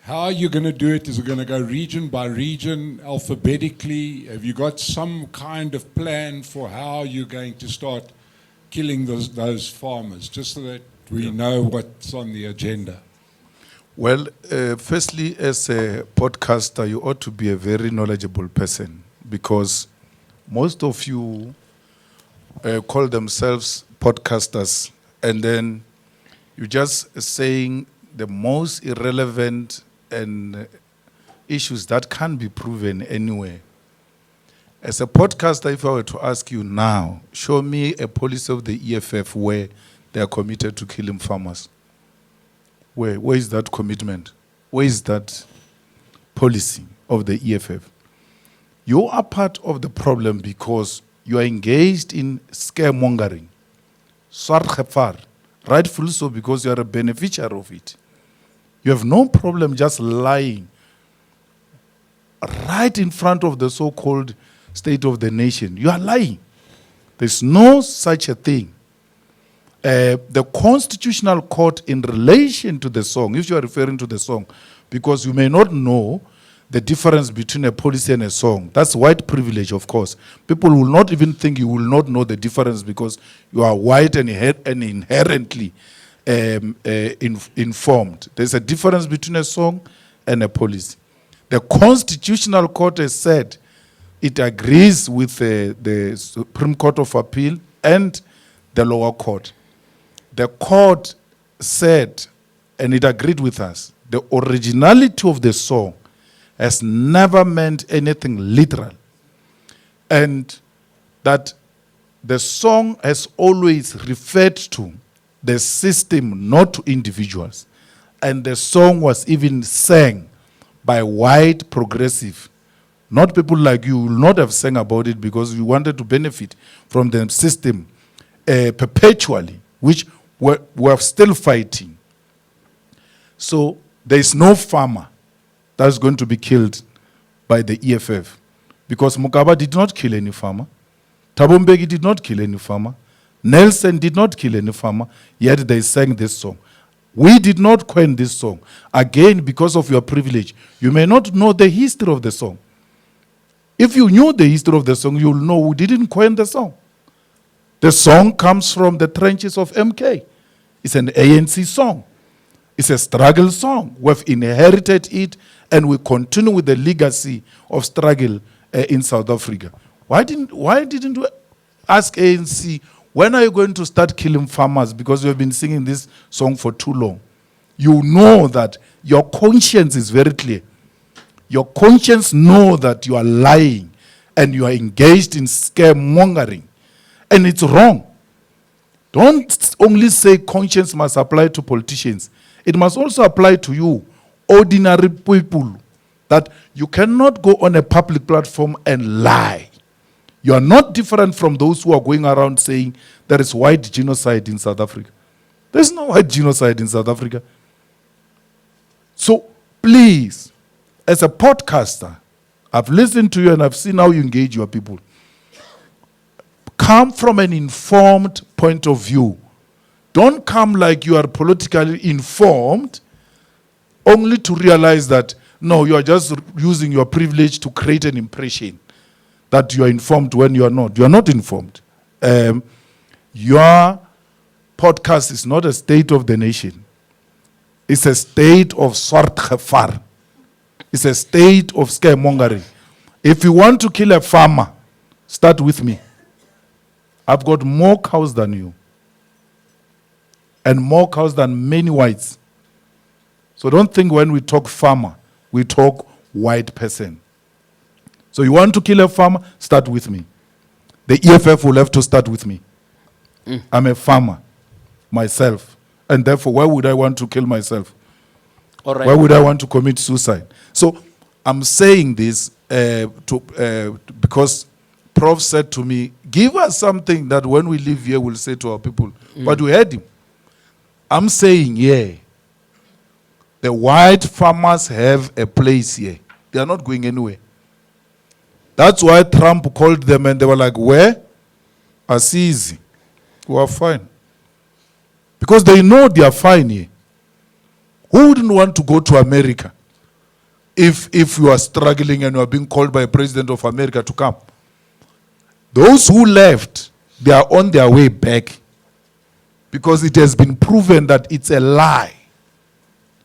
How are you going to do it? Is it going to go region by region, alphabetically? Have you got some kind of plan for how you're going to start killing those farmers, just so that we know what's on the agenda? Well, firstly, as a podcaster, you ought to be a very knowledgeable person because most of you call themselves podcasters and then you're just saying the most irrelevant and issues that can't be proven anywhere. As a podcaster, if I were to ask you now, show me a policy of the EFF where they are committed to killing farmers. Where is that commitment? Where is that policy of the EFF? You are part of the problem because you are engaged in scaremongering. Rightfully so, because you are a beneficiary of it. You have no problem just lying right in front of the so-called state of the nation. You are lying. There's no such a thing. The Constitutional Court in relation to the song, if you are referring to the song, because you may not know the difference between a policy and a song. That's white privilege, of course. People will not even think you will not know the difference because you are white and inherently informed. There's a difference between a song and a policy. The Constitutional Court has said it agrees with the Supreme Court of Appeal and the lower court the court said, and it agreed with us, the originality of the song has never meant anything literal. And that the song has always referred to the system, not to individuals. And the song was even sang by white progressive. Not people like you will not have sang about it because you wanted to benefit from the system perpetually, which we're still fighting. So there is no farmer that's going to be killed by the EFF because Mugabe did not kill any farmer. Thabo Mbeki did not kill any farmer. Nelson did not kill any farmer, yet they sang this song. We did not coin this song. Again, because of your privilege, you may not know the history of the song. If you knew the history of the song, you'll know who didn't coin the song. The song comes from the trenches of MK. It's an ANC song. It's a struggle song. We've inherited it, and we continue with the legacy of struggle in South Africa. Why didn't we ask ANC, when are you going to start killing farmers? Because you have been singing this song for too long. You know that your conscience is very clear. Your conscience knows that you are lying and you are engaged in scaremongering. And it's wrong. Don't only say conscience must apply to politicians. It must also apply to you, ordinary people, that you cannot go on a public platform and lie. You are not different from those who are going around saying there is white genocide in South Africa. There's no white genocide in South Africa. So please, as a podcaster, I've listened to you and I've seen how you engage your people. Come from an informed point of view. Don't come like you are politically informed only to realize that, no, you are just using your privilege to create an impression that you are informed when you are not. You are not informed. Your podcast is not a state of the nation. It's a state of swart gevaar. It's a state of scaremongering. If you want to kill a farmer, start with me. I've got more cows than you. And more cows than many whites. So don't think when we talk farmer, we talk white person. So you want to kill a farmer, start with me. The EFF will have to start with me. I'm a farmer myself. And therefore, why would I want to kill myself? All right. Why would I want to commit suicide? So I'm saying this because Prof said to me, give us something that when we leave here we'll say to our people. But we heard him. I'm saying, yeah, the white farmers have a place here. They are not going anywhere. That's why Trump called them and they were like, where? Assisi. We are fine. Because they know they are fine here. Who wouldn't want to go to America if you are struggling and you are being called by a president of America to come? Those who left, they are on their way back because it has been proven that it's a lie.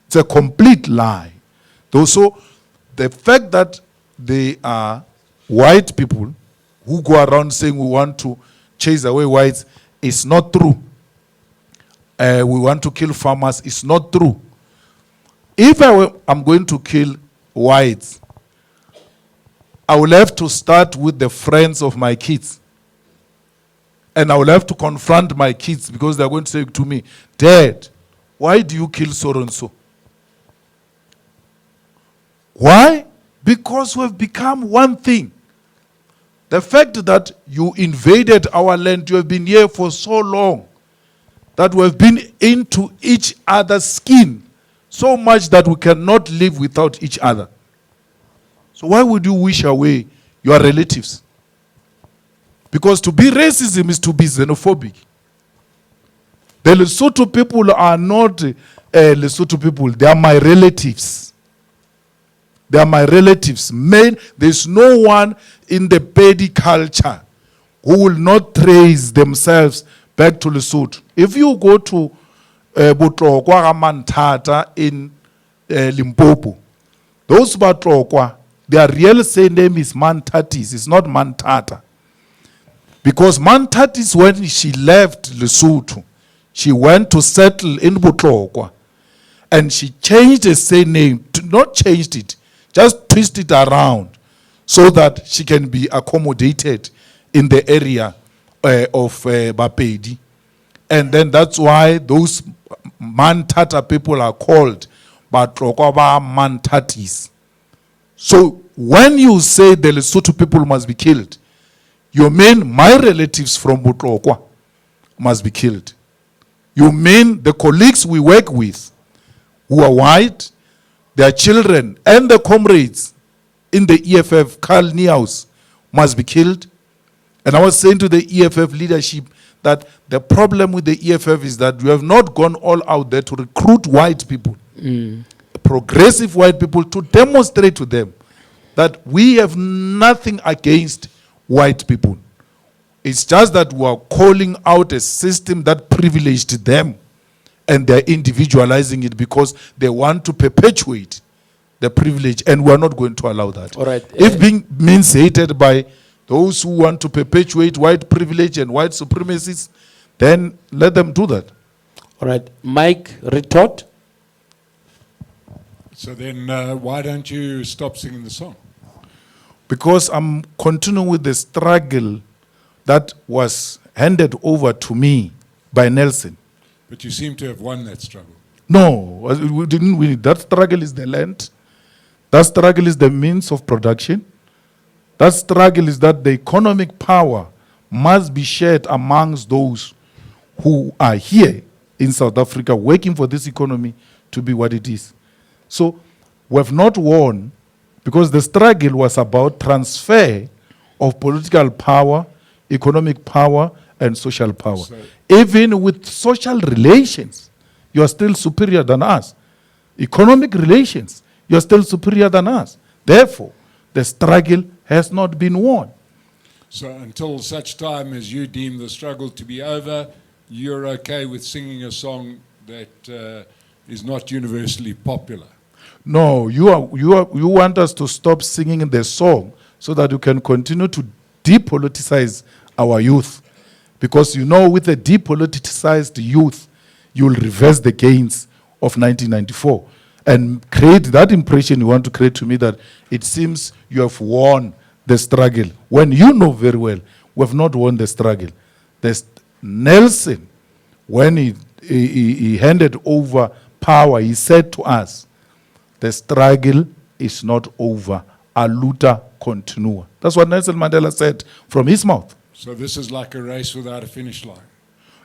It's a complete lie. So the fact that they are white people who go around saying we want to chase away whites is not true. We want to kill farmers is not true. If I'm going to kill whites, I will have to start with the friends of my kids. And I will have to confront my kids because they're going to say to me, Dad, why do you kill so and so? Why? Because we have become one thing. The fact that you invaded our land, you have been here for so long, that we have been into each other's skin so much that we cannot live without each other. So why would you wish away your relatives? Because to be racism is to be xenophobic. The Lesotho people are not Lesotho people. They are my relatives. They are my relatives. There's no one in the Pedi culture who will not trace themselves back to Lesotho. If you go to Botlokwa Mantata in Limpopo, those Botlokwa, their real surname is Mantatis. It's not Mantata. Because Mantatis, when she left Lesotho, She went to settle in Butlokwa. And she changed the surname, not changed it, just twist it around so that she can be accommodated in the area of Bapedi. And then that's why those Mantata people are called Batlokwa Mantatis. So when you say the Lesotho people must be killed, you mean my relatives from Butlokwa must be killed. You mean the colleagues we work with who are white, their children, and the comrades in the EFF, Carl Niehaus, must be killed. And I was saying to the EFF leadership that the problem with the EFF is that you have not gone all out there to recruit white people, progressive white people, to demonstrate to them that we have nothing against white people. It's just that we are calling out a system that privileged them, and they're individualizing it because they want to perpetuate the privilege, and we're not going to allow that. All right. If being means hated by those who want to perpetuate white privilege and white supremacists, then let them do that. All right. Mike, retort? So then why don't you stop singing the song? Because I'm continuing with the struggle that was handed over to me by Nelson. But you seem to have won that struggle. No, we didn't win it. That struggle is the land. That struggle is the means of production. That struggle is that the economic power must be shared amongst those who are here in South Africa working for this economy to be what it is. So we have not won because the struggle was about transfer of political power, economic power, and social power. So even with social relations, you are still superior than us. Economic relations, you are still superior than us. Therefore, the struggle has not been won. So until such time as you deem the struggle to be over, you're okay with singing a song that is not universally popular? No, you want us to stop singing the song so that you can continue to depoliticize our youth. Because you know, with a depoliticized youth, you will reverse the gains of 1994 and create that impression you want to create to me that it seems you have won the struggle. When you know very well, we have not won the struggle. Nelson, when he handed over power, he said to us, the struggle is not over. A luta continua. That's what Nelson Mandela said from his mouth. So this is like a race without a finish line?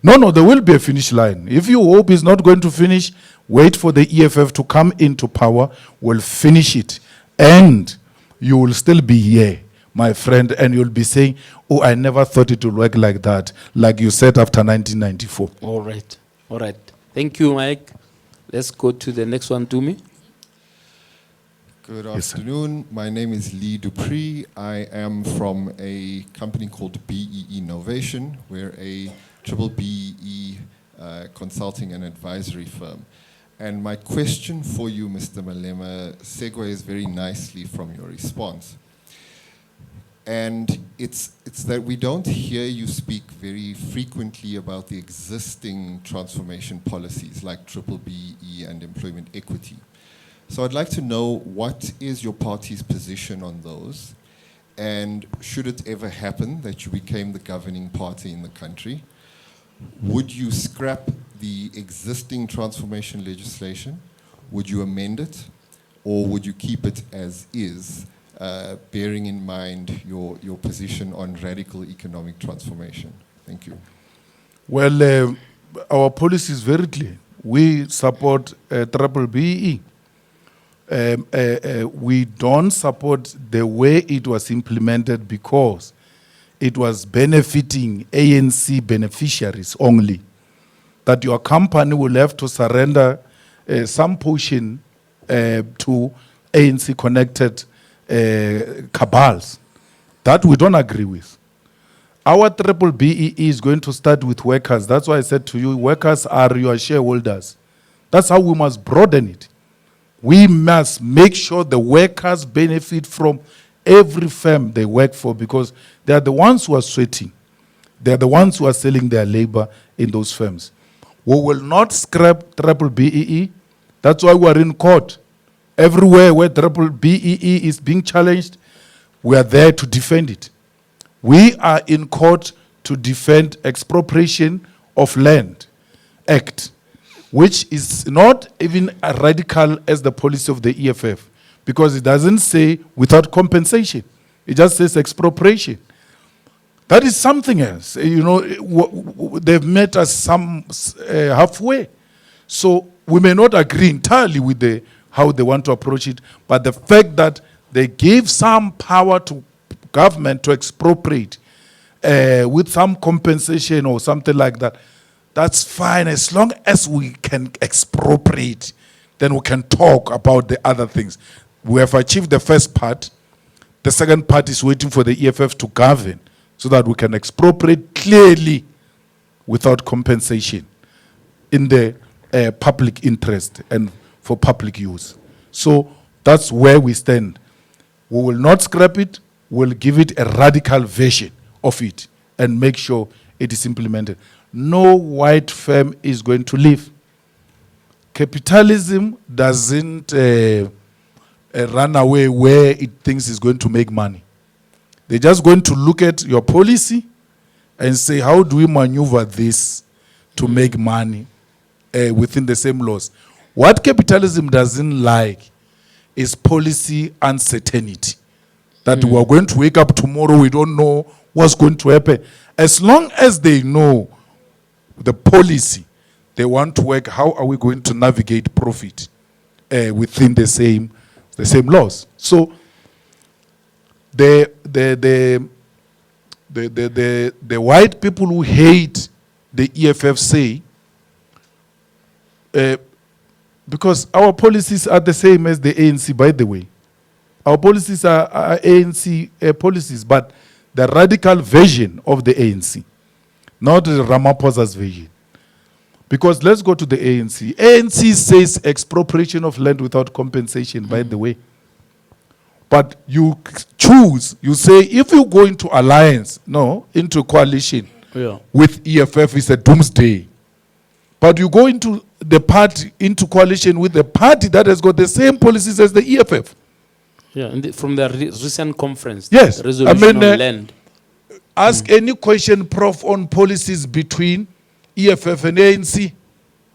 No, there will be a finish line. If you hope he's not going to finish, wait for the EFF to come into power, we'll finish it. And you will still be here, my friend, and you'll be saying, oh, I never thought it would work like that, like you said after 1994. All right. Thank you, Mike. Let's go to the next one, Tumi. Good afternoon. My name is Lee Dupree. I am from a company called BE Innovation. We're a triple BE consulting and advisory firm. And my question for you, Mr. Malema, segues very nicely from your response. And it's that we don't hear you speak very frequently about the existing transformation policies like triple BE and employment equity. So I'd like to know, what is your party's position on those? And should it ever happen that you became the governing party in the country, would you scrap the existing transformation legislation? Would you amend it? Or would you keep it as is, bearing in mind your position on radical economic transformation? Thank you. Well, our policy is very clear. We support triple BE. We don't support the way it was implemented because it was benefiting ANC beneficiaries only. That your company will have to surrender some portion to ANC-connected cabals. That we don't agree with. Our triple BE is going to start with workers. That's why I said to you, workers are your shareholders. That's how we must broaden it. We must make sure the workers benefit from every firm they work for because they are the ones who are sweating. They are the ones who are selling their labor in those firms. We will not scrap triple BEE. That's why we are in court. Everywhere where triple BEE is being challenged, we are there to defend it. We are in court to defend Expropriation of Land Act, which is not even as radical as the policy of the EFF, because it doesn't say without compensation. It just says expropriation. That is something else. You know, they've met us some halfway. So we may not agree entirely with how they want to approach it, but the fact that they give some power to government to expropriate with some compensation or something like that, that's fine. As long as we can expropriate, then we can talk about the other things. We have achieved the first part. The second part is waiting for the EFF to govern so that we can expropriate clearly without compensation in the public interest and for public use. So that's where we stand. We will not scrap it. We'll give it a radical version of it and make sure it is implemented. No white firm is going to leave. Capitalism doesn't run away where it thinks it's going to make money. They're just going to look at your policy and say, how do we maneuver this to make money within the same laws? What capitalism doesn't like is policy uncertainty. That we're going to wake up tomorrow, we don't know what's going to happen. As long as they know the policy, they want to work, how are we going to navigate profit within the same laws? So the white people who hate the EFF say, because our policies are the same as the ANC, by the way. Our policies are ANC policies, but the radical version of the ANC, not the Ramaphosa's version. Because let's go to the ANC. ANC says expropriation of land without compensation, by the way. But you choose, you say, if you go into alliance, into coalition with EFF, it's a doomsday. But you go into the party, into coalition with the party that has got the same policies as the EFF. Yeah, and from the recent conference, yes, the resolution on land. Ask any question, Prof, on policies between EFF and ANC.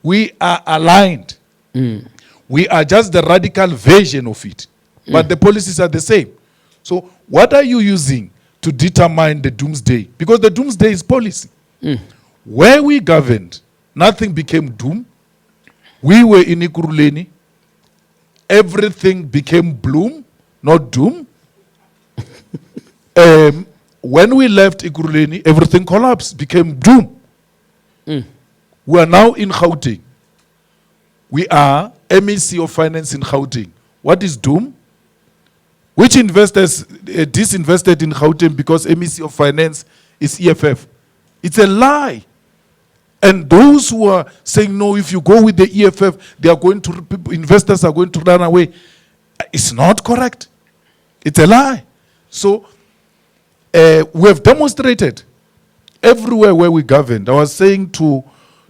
We are aligned. We are just the radical version of it. But the policies are the same. So what are you using to determine the doomsday? Because the doomsday is policy. Where we governed, nothing became doom. We were in Ikuruleni. Everything became bloom, not doom. When we left Ikuruleni, everything collapsed, became doom. We are now in Gauteng. We are MEC of Finance in Gauteng. What is doom? Which investors disinvested in Gauteng because MEC of Finance is EFF? It's a lie. And those who are saying, no, if you go with the EFF, they are going to, investors are going to run away. It's not correct. It's a lie. So we have demonstrated everywhere where we governed. I was saying to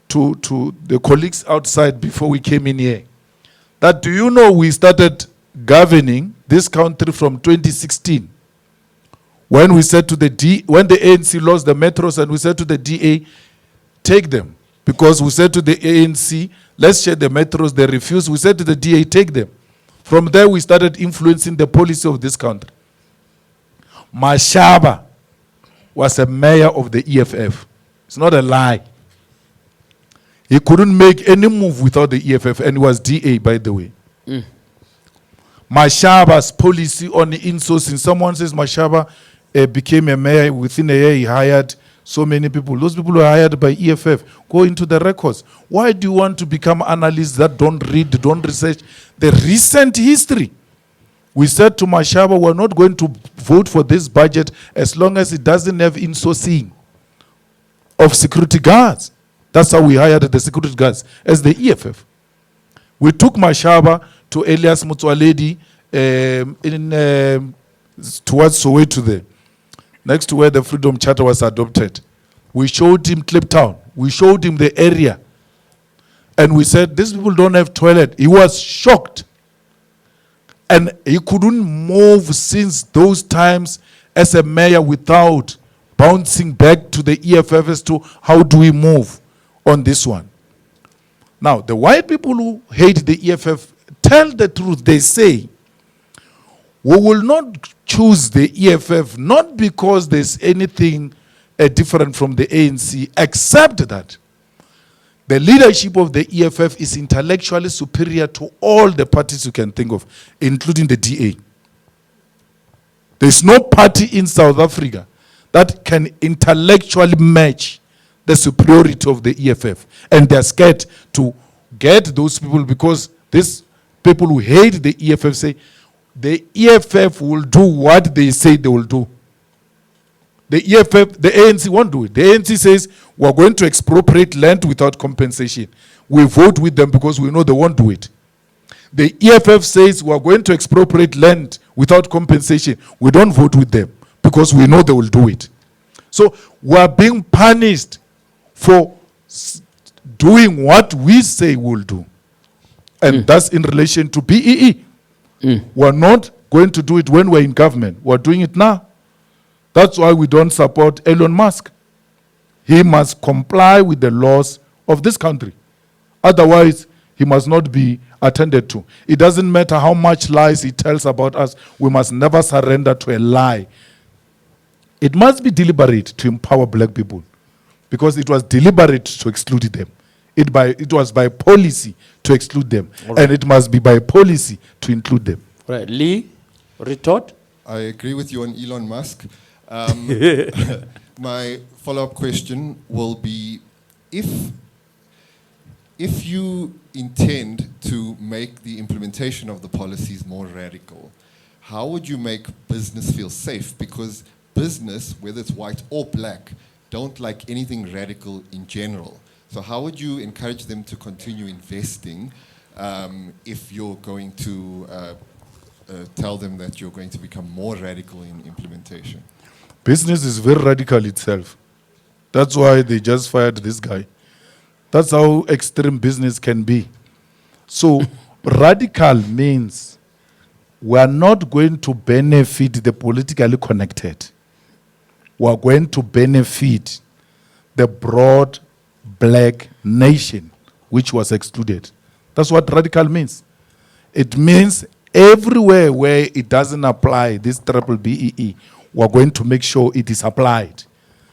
the colleagues outside before we came in here, that do you know we started governing this country from 2016? When we said to when the ANC lost the metros and we said to the DA, take them. Because we said to the ANC, let's share the metros, they refused. We said to the DA, take them. From there we started influencing the policy of this country. Mashaba was a mayor of the EFF. It's not a lie. He couldn't make any move without the EFF, and he was DA, by the way. Mashaba's policy on the insourcing. Someone says Mashaba became a mayor. Within a year, he hired so many people. Those people were hired by EFF. Go into the records. Why do you want to become analysts that don't read, don't research the recent history? We said to Mashaba, we're not going to vote for this budget as long as it doesn't have insourcing of security guards. That's how we hired the security guards as the EFF. We took Mashaba to Elias Mutwaledi towards Soweto there, next to where the Freedom Charter was adopted. We showed him Cape Town. We showed him the area And we said, these people don't have toilet. He was shocked. And he couldn't move since those times as a mayor without bouncing back to the EFF as to how do we move on this one. Now, the white people who hate the EFF tell the truth. They say, we will not choose the EFF not because there's anything different from the ANC, except that the leadership of the EFF is intellectually superior to all the parties you can think of, including the DA. There's no party in South Africa that can intellectually match the superiority of the EFF. And they're scared to get those people because these people who hate the EFF say, the EFF will do what they say they will do. The EFF, the ANC won't do it. The ANC says, we're going to expropriate land without compensation. We vote with them because we know they won't do it. The EFF says, we're going to expropriate land without compensation. We don't vote with them because we know they will do it. So we're being punished for doing what we say we'll do. And that's in relation to BEE. We're not going to do it when we're in government. We're doing it now. That's why we don't support Elon Musk. He must comply with the laws of this country. Otherwise, he must not be attended to. It doesn't matter how much lies he tells about us. We must never surrender to a lie. It must be deliberate to empower black people because it was deliberate to exclude them. It was by policy to exclude them. Right. And it must be by policy to include them. Right. Lee, retort? I agree with you on Elon Musk. My follow-up question will be, if you intend to make the implementation of the policies more radical, how would you make business feel safe? Because business, whether it's white or black, don't like anything radical in general. So how would you encourage them to continue investing if you're going to tell them that you're going to become more radical in implementation? Business is very radical itself. That's why they just fired this guy. That's how extreme business can be. So radical means we are not going to benefit the politically connected. We are going to benefit the broad black nation, which was excluded. That's what radical means. It means everywhere where it doesn't apply, this triple BEE, we're going to make sure it is applied.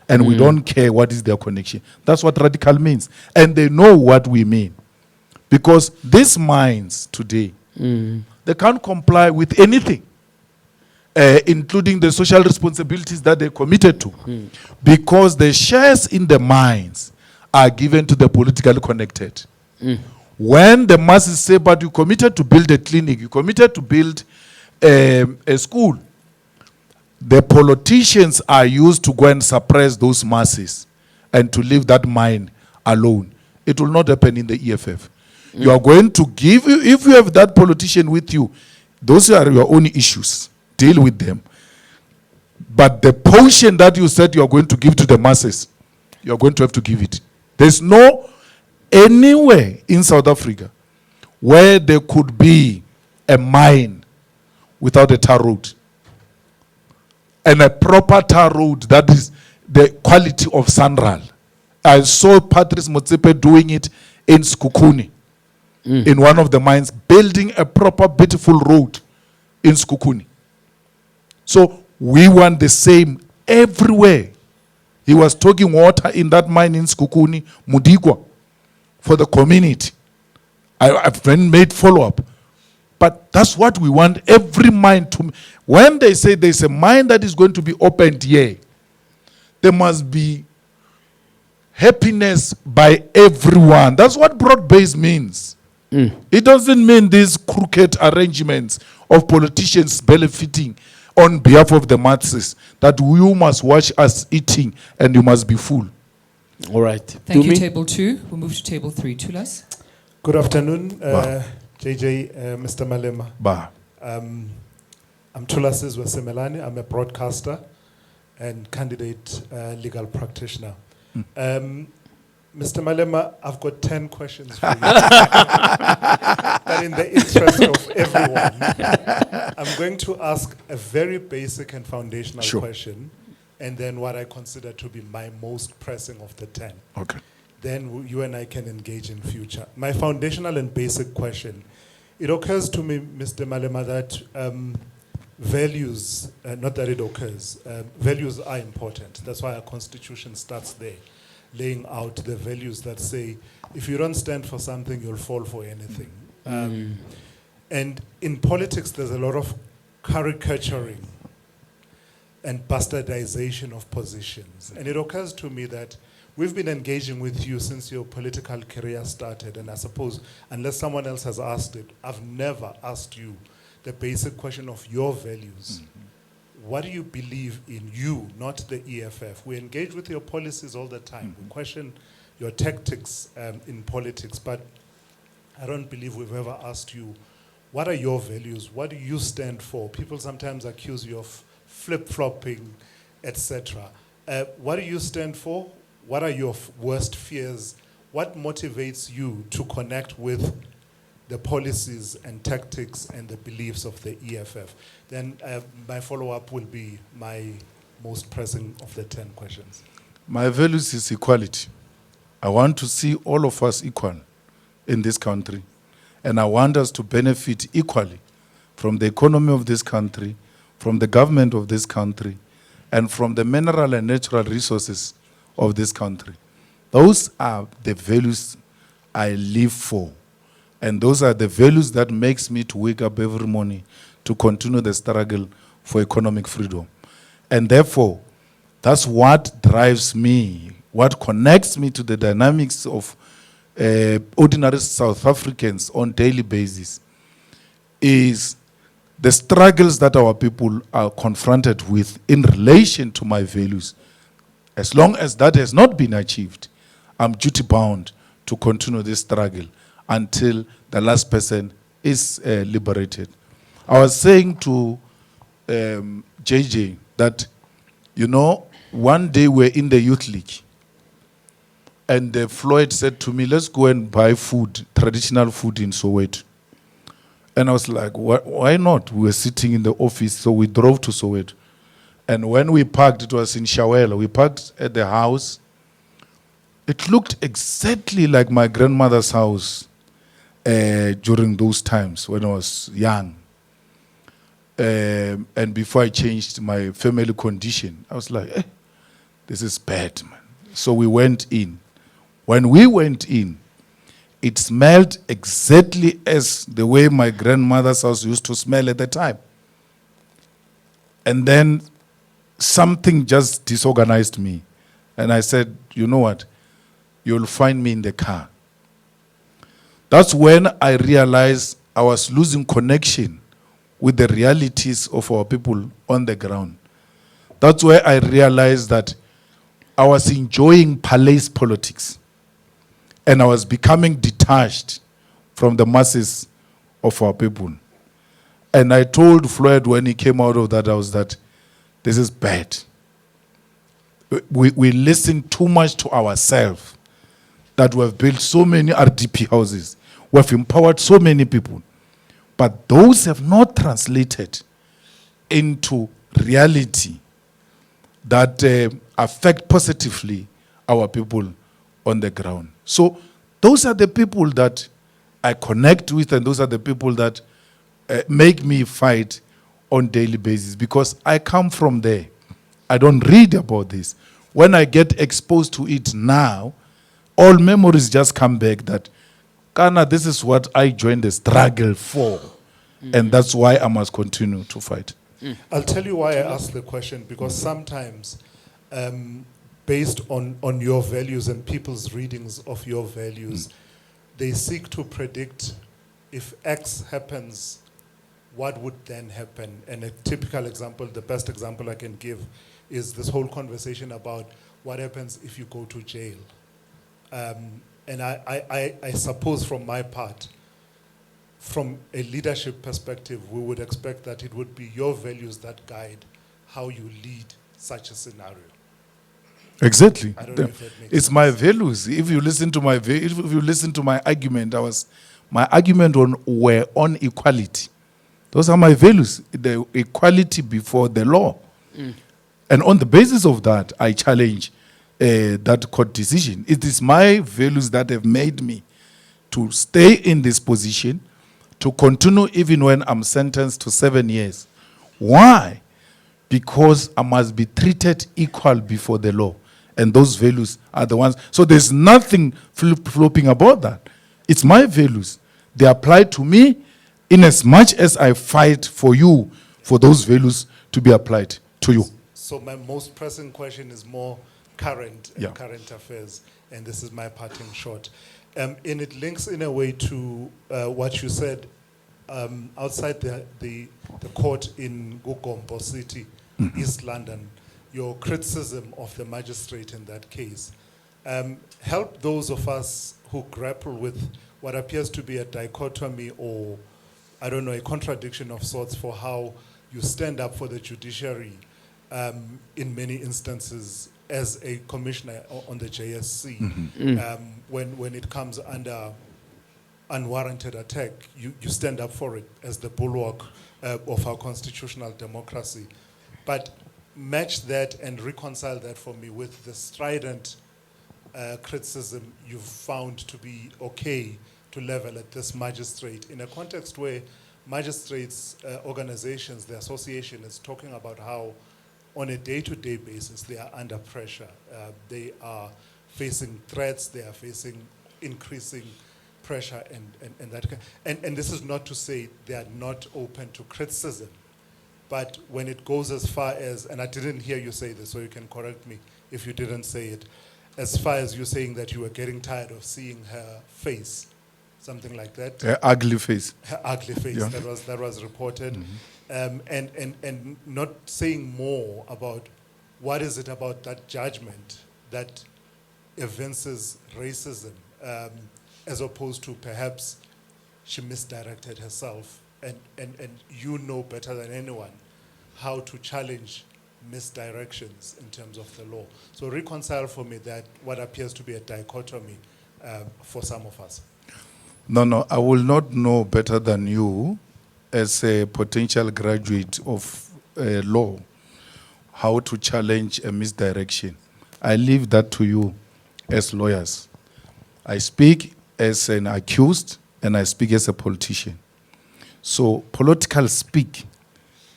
And we don't care what is their connection. That's what radical means. And they know what we mean. Because these minds today, they can't comply with anything, including the social responsibilities that they committed to. Because the shares in the mines are given to the politically connected. When the masses say, but you committed to build a clinic, you committed to build a school, the politicians are used to go and suppress those masses and to leave that mine alone. It will not happen in the EFF. You are going to give, if you have that politician with you, those are your own issues. Deal with them. But the portion that you said you are going to give to the masses, you are going to have to give it. There's no anywhere in South Africa where there could be a mine without a tar road. And a proper tar road that is the quality of Sanral. I saw Patrice Motsepe doing it in Skukuni, in one of the mines, building a proper, beautiful road in Skukuni. So we want the same everywhere. He was talking water in that mine in Skukuni, Mudigwa, for the community. I've then made follow-up. But that's what we want every mine to. When they say there's a mine that is going to be opened here, there must be happiness by everyone. That's what broad-based means. It doesn't mean these crooked arrangements of politicians benefiting on behalf of the masses, that you must watch us eating and you must be full. All right. Thank you, Table 2. We'll move to Table 3. Tulas. Good afternoon, JJ, Mr. Malema. I'm Tulas Wesemelani. I'm a broadcaster and candidate legal practitioner. Mr. Malema, I've got 10 questions for you. But in the interest of everyone, I'm going to ask a very basic and foundational question, and then what I consider to be my most pressing of the 10. Okay. Then you and I can engage in future. My foundational and basic question, it occurs to me, Mr. Malema, that values, not that it occurs, values are important. That's why our constitution starts there, laying out the values that say, if you don't stand for something, you'll fall for anything. And in politics, there's a lot of caricaturing and bastardization of positions. And it occurs to me that we've been engaging with you since your political career started, and I suppose, unless someone else has asked it, I've never asked you the basic question of your values. What do you believe in, you, not the EFF? We engage with your policies all the time. We question your tactics in politics, but I don't believe we've ever asked you, what are your values? What do you stand for? People sometimes accuse you of flip-flopping, etc. What do you stand for? What are your worst fears? What motivates you to connect with the policies and tactics and the beliefs of the EFF? Then my follow-up will be my most pressing of the 10 questions. My values is equality. I want to see all of us equal in this country, and I want us to benefit equally from the economy of this country, from the government of this country, and from the mineral and natural resources of this country. Those are the values I live for. And those are the values that makes me to wake up every morning to continue the struggle for economic freedom. And therefore, that's what drives me, what connects me to the dynamics of ordinary South Africans on daily basis, is the struggles that our people are confronted with in relation to my values. As long as that has not been achieved, I'm duty-bound to continue this struggle until the last person is liberated. I was saying to JJ that, you know, one day we're in the youth league, and Floyd said to me, let's go and buy food, traditional food in Soweto. And I was like, why not? We were sitting in the office, so we drove to Soweto. And when we parked, it was in Shawela. We parked at the house. It looked exactly like my grandmother's house during those times when I was young. And before I changed my family condition, I was like, this is bad, man. So we went in. When we went in, it smelled exactly as the way my grandmother's house used to smell at the time. And then something just disorganized me. And I said, you know what? You'll find me in the car. That's when I realized I was losing connection with the realities of our people on the ground. That's where I realized that I was enjoying palace politics. And I was becoming detached from the masses of our people. And I told Floyd when he came out of that house that this is bad. We listen too much to ourselves, that we have built so many RDP houses. We have empowered so many people. But those have not translated into reality that affect positively our people on the ground. So those are the people that I connect with, and those are the people that make me fight on daily basis, because I come from there. I don't read about this. When I get exposed to it now, all memories just come back that, Kana, this is what I joined the struggle for. And that's why I must continue to fight. I'll tell you why I asked the question, because sometimes based on your values and people's readings of your values, they seek to predict if X happens, what would then happen? And a typical example, the best example I can give, is this whole conversation about what happens if you go to jail. And I suppose from my part, from a leadership perspective, we would expect that it would be your values that guide how you lead such a scenario. Exactly. I don't know if that makes It's sense. my values. If you listen to my argument, my argument were on equality. Those are my values. The equality before the law. And on the basis of that, I challenge that court decision. It is my values that have made me to stay in this position, to continue even when I'm sentenced to 7 years. Why? Because I must be treated equal before the law. And those values are the ones. So there's nothing flip-flopping about that. It's my values. They apply to me in as much as I fight for you, for those values to be applied to you. So my most pressing question is more current and Yeah. current affairs, and this is my parting shot. And it links in a way to what you said outside the court in Gugombo City, East London, your criticism of the magistrate in that case. Help those of us who grapple with what appears to be a dichotomy or, I don't know, a contradiction of sorts for how you stand up for the judiciary in many instances as a commissioner on the JSC. When it comes under unwarranted attack, you stand up for it as the bulwark of our constitutional democracy. But match that and reconcile that for me with the strident criticism you've found to be okay to level at this magistrate in a context where magistrates organizations, the association is talking about how on a day-to-day basis they are under pressure. They are facing threats, they are facing increasing pressure and that and this is not to say they are not open to criticism, but when it goes as far as, and I didn't hear you say this, so you can correct me if you didn't say it, as far as you saying that you were getting tired of seeing her face, something like that. Her ugly face. Her ugly face, Yeah. that was reported. And not saying more about what is it about that judgment that evinces racism, as opposed to perhaps she misdirected herself, and you know better than anyone how to challenge misdirections in terms of the law. So reconcile for me that what appears to be a dichotomy for some of us. No, I will not know better than you as a potential graduate of law how to challenge a misdirection. I leave that to you as lawyers. I speak as an accused and I speak as a politician. So political speak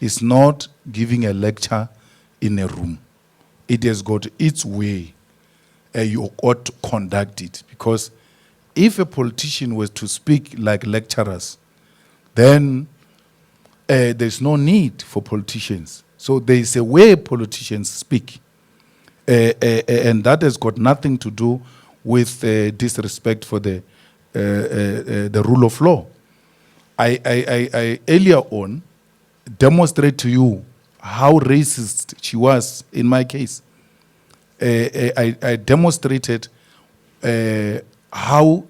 is not giving a lecture in a room. It has got its way. You ought to conduct it, because if a politician was to speak like lecturers, then there's no need for politicians. So there is a way politicians speak, and that has got nothing to do with disrespect for the rule of law. I earlier on demonstrate to you how racist she was in my case. I demonstrated how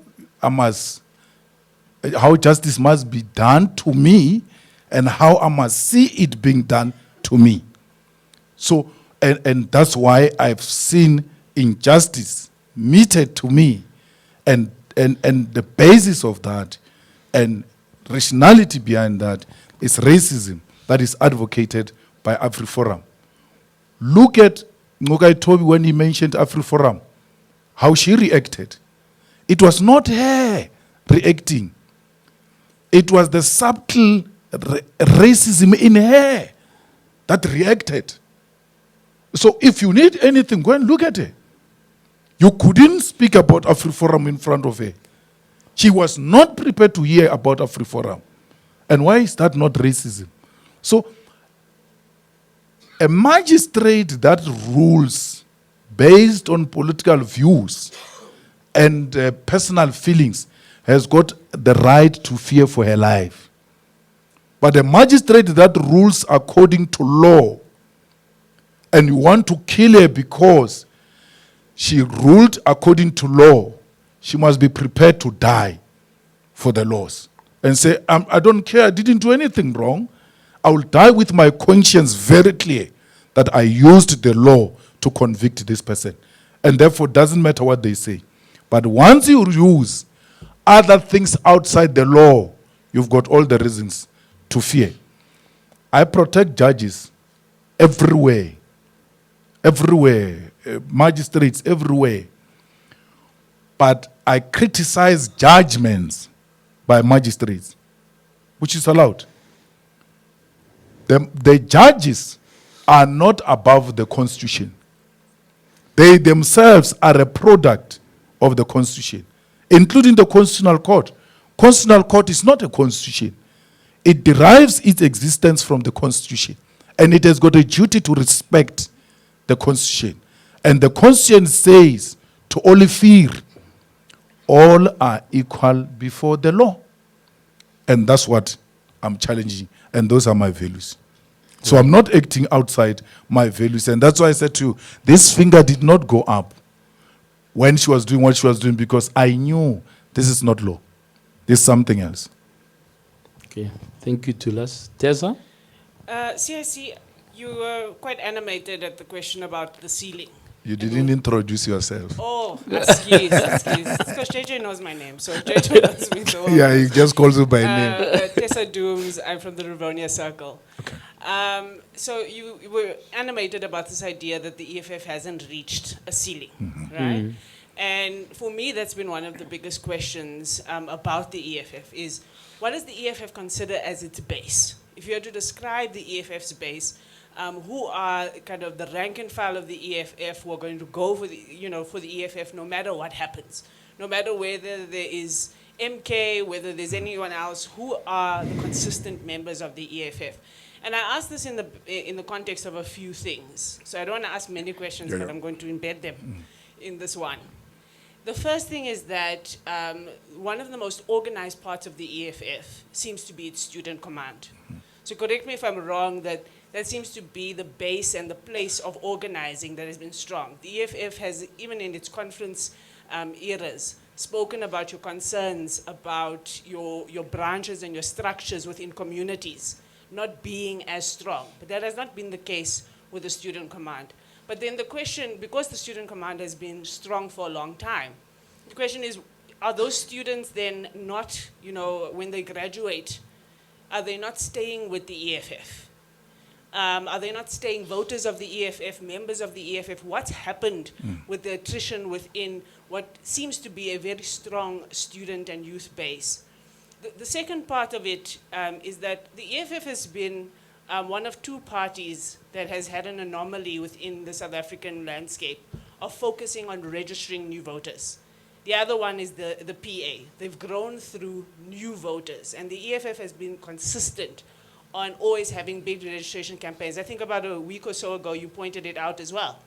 justice must be done to me and how I must see it being done to me. So, and that's why I've seen injustice meted to me, and the basis of that and rationality behind that is racism that is advocated by AfriForum. Look at Ngokai Toby when he mentioned AfriForum, how she reacted. It was not her reacting. It was the subtle racism in her that reacted. So if you need anything, go and look at her. You couldn't speak about AfriForum in front of her. She was not prepared to hear about AfriForum. And why is that not racism? So a magistrate that rules based on political views and personal feelings has got the right to fear for her life. But a magistrate that rules according to law, and you want to kill her because she ruled according to law, she must be prepared to die for the laws. And say, I don't care, I didn't do anything wrong. I will die with my conscience very clear that I used the law to convict this person. And therefore, it doesn't matter what they say. But once you use other things outside the law, you've got all the reasons to fear. I protect judges everywhere, magistrates everywhere. But I criticize judgments by magistrates, which is allowed. The judges are not above the Constitution. They themselves are a product of the Constitution, including the Constitutional Court. Constitutional Court is not a constitution. It derives its existence from the Constitution, and it has got a duty to respect the Constitution. And the Constitution says to all fear, all are equal before the law. And that's what I'm challenging, and those are my values. So I'm not acting outside my values, and that's why I said to you, this finger did not go up when she was doing what she was doing, because I knew this is not law. This is something else. Okay, thank you, Julius. Tessa? CIC, you were quite animated at the question about the ceiling. You didn't introduce yourself. Oh, excuse. It's because JJ knows my name, so JJ knows me so well. Yeah, he just calls you by name. Tessa Dooms, I'm from the Rivonia Circle. Okay. So you were animated about this idea that the EFF hasn't reached a ceiling, right? And for me, that's been one of the biggest questions about the EFF is, what does the EFF consider as its base? If you had to describe the EFF's base, who are kind of the rank and file of the EFF who are going to go for the EFF no matter what happens, no matter whether there is MK, whether there's anyone else, who are the consistent members of the EFF? And I ask this in the context of a few things. So I don't want to ask many questions, but I'm going to embed them in this one. The first thing is that one of the most organized parts of the EFF seems to be its student command. So correct me if I'm wrong, that seems to be the base and the place of organizing that has been strong. The EFF has, even in its conference eras, spoken about your concerns about your branches and your structures within communities not being as strong. But that has not been the case with the student command. But then the question, because the student command has been strong for a long time, the question is, are those students then not, when they graduate, are they not staying with the EFF? Are they not staying voters of the EFF, members of the EFF? What's happened with the attrition within what seems to be a very strong student and youth base? The second part of it is that the EFF has been one of two parties that has had an anomaly within the South African landscape of focusing on registering new voters. The other one is the PA. They've grown through new voters, and the EFF has been consistent on always having big registration campaigns. I think about a week or so ago, you pointed it out as well,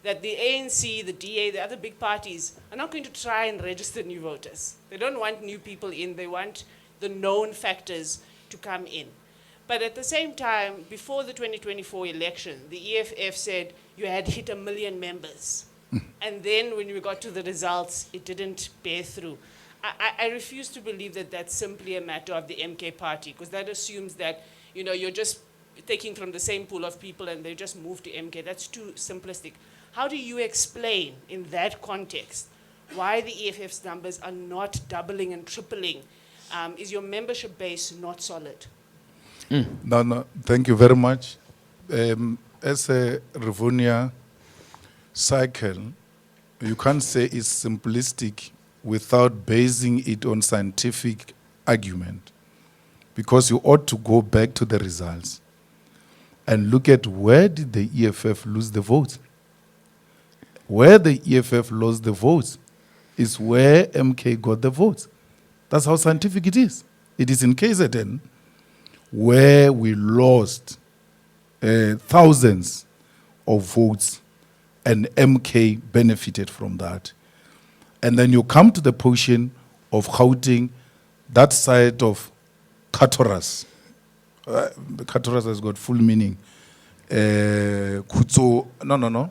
that the ANC, the DA, the other big parties are not going to try and register new voters. They don't want new people in. They want the known factors to come in. But at the same time, before the 2024 election, the EFF said you had hit 1 million members. And then when we got to the results, it didn't bear through. I refuse to believe that that's simply a matter of the MK party, because that assumes that you're just taking from the same pool of people and they just move to MK. That's too simplistic. How do you explain in that context why the EFF's numbers are not doubling and tripling? Is your membership base not solid? No, thank you very much. As a Rivonia cycle, you can't say it's simplistic without basing it on scientific argument, because you ought to go back to the results and look at where did the EFF lose the votes. Where the EFF lost the votes is where MK got the votes. That's how scientific it is. It is in KZN where we lost thousands of votes and MK benefited from that. And then you come to the portion of Gauteng, that side of Katoras. Katoras has got full meaning. Kutso, no.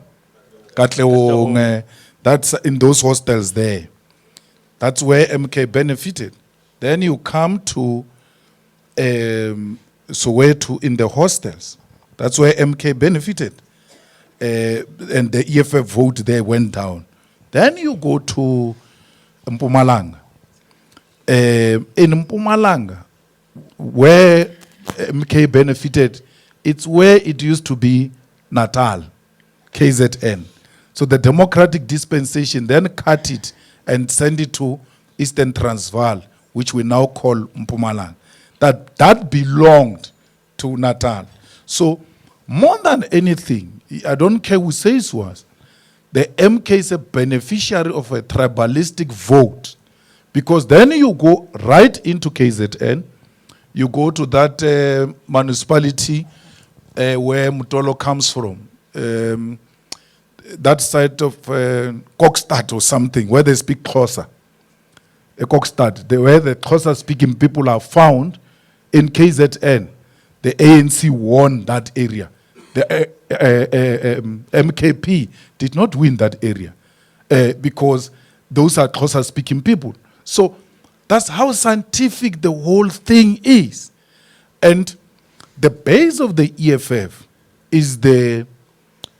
Katlehong, that's in those hostels there. That's where MK benefited. Then you come to Soweto in the hostels. That's where MK benefited. and the EFF vote there went down. Then you go to Mpumalanga. In Mpumalanga, where MK benefited, it's where it used to be Natal, KZN. So the democratic dispensation then cut it and sent it to Eastern Transvaal, which we now call Mpumalanga. That belonged to Natal. So more than anything, I don't care who says was, the MK is a beneficiary of a tribalistic vote, because then you go right into KZN, you go to that municipality where Mutolo comes from, that side of Kokstad or something, where they speak Xhosa. Kokstad, where the Xhosa speaking people are found in KZN. The ANC won that area. The MKP did not win that area because those are Xhosa speaking people. So that's how scientific the whole thing is. And the base of the EFF is the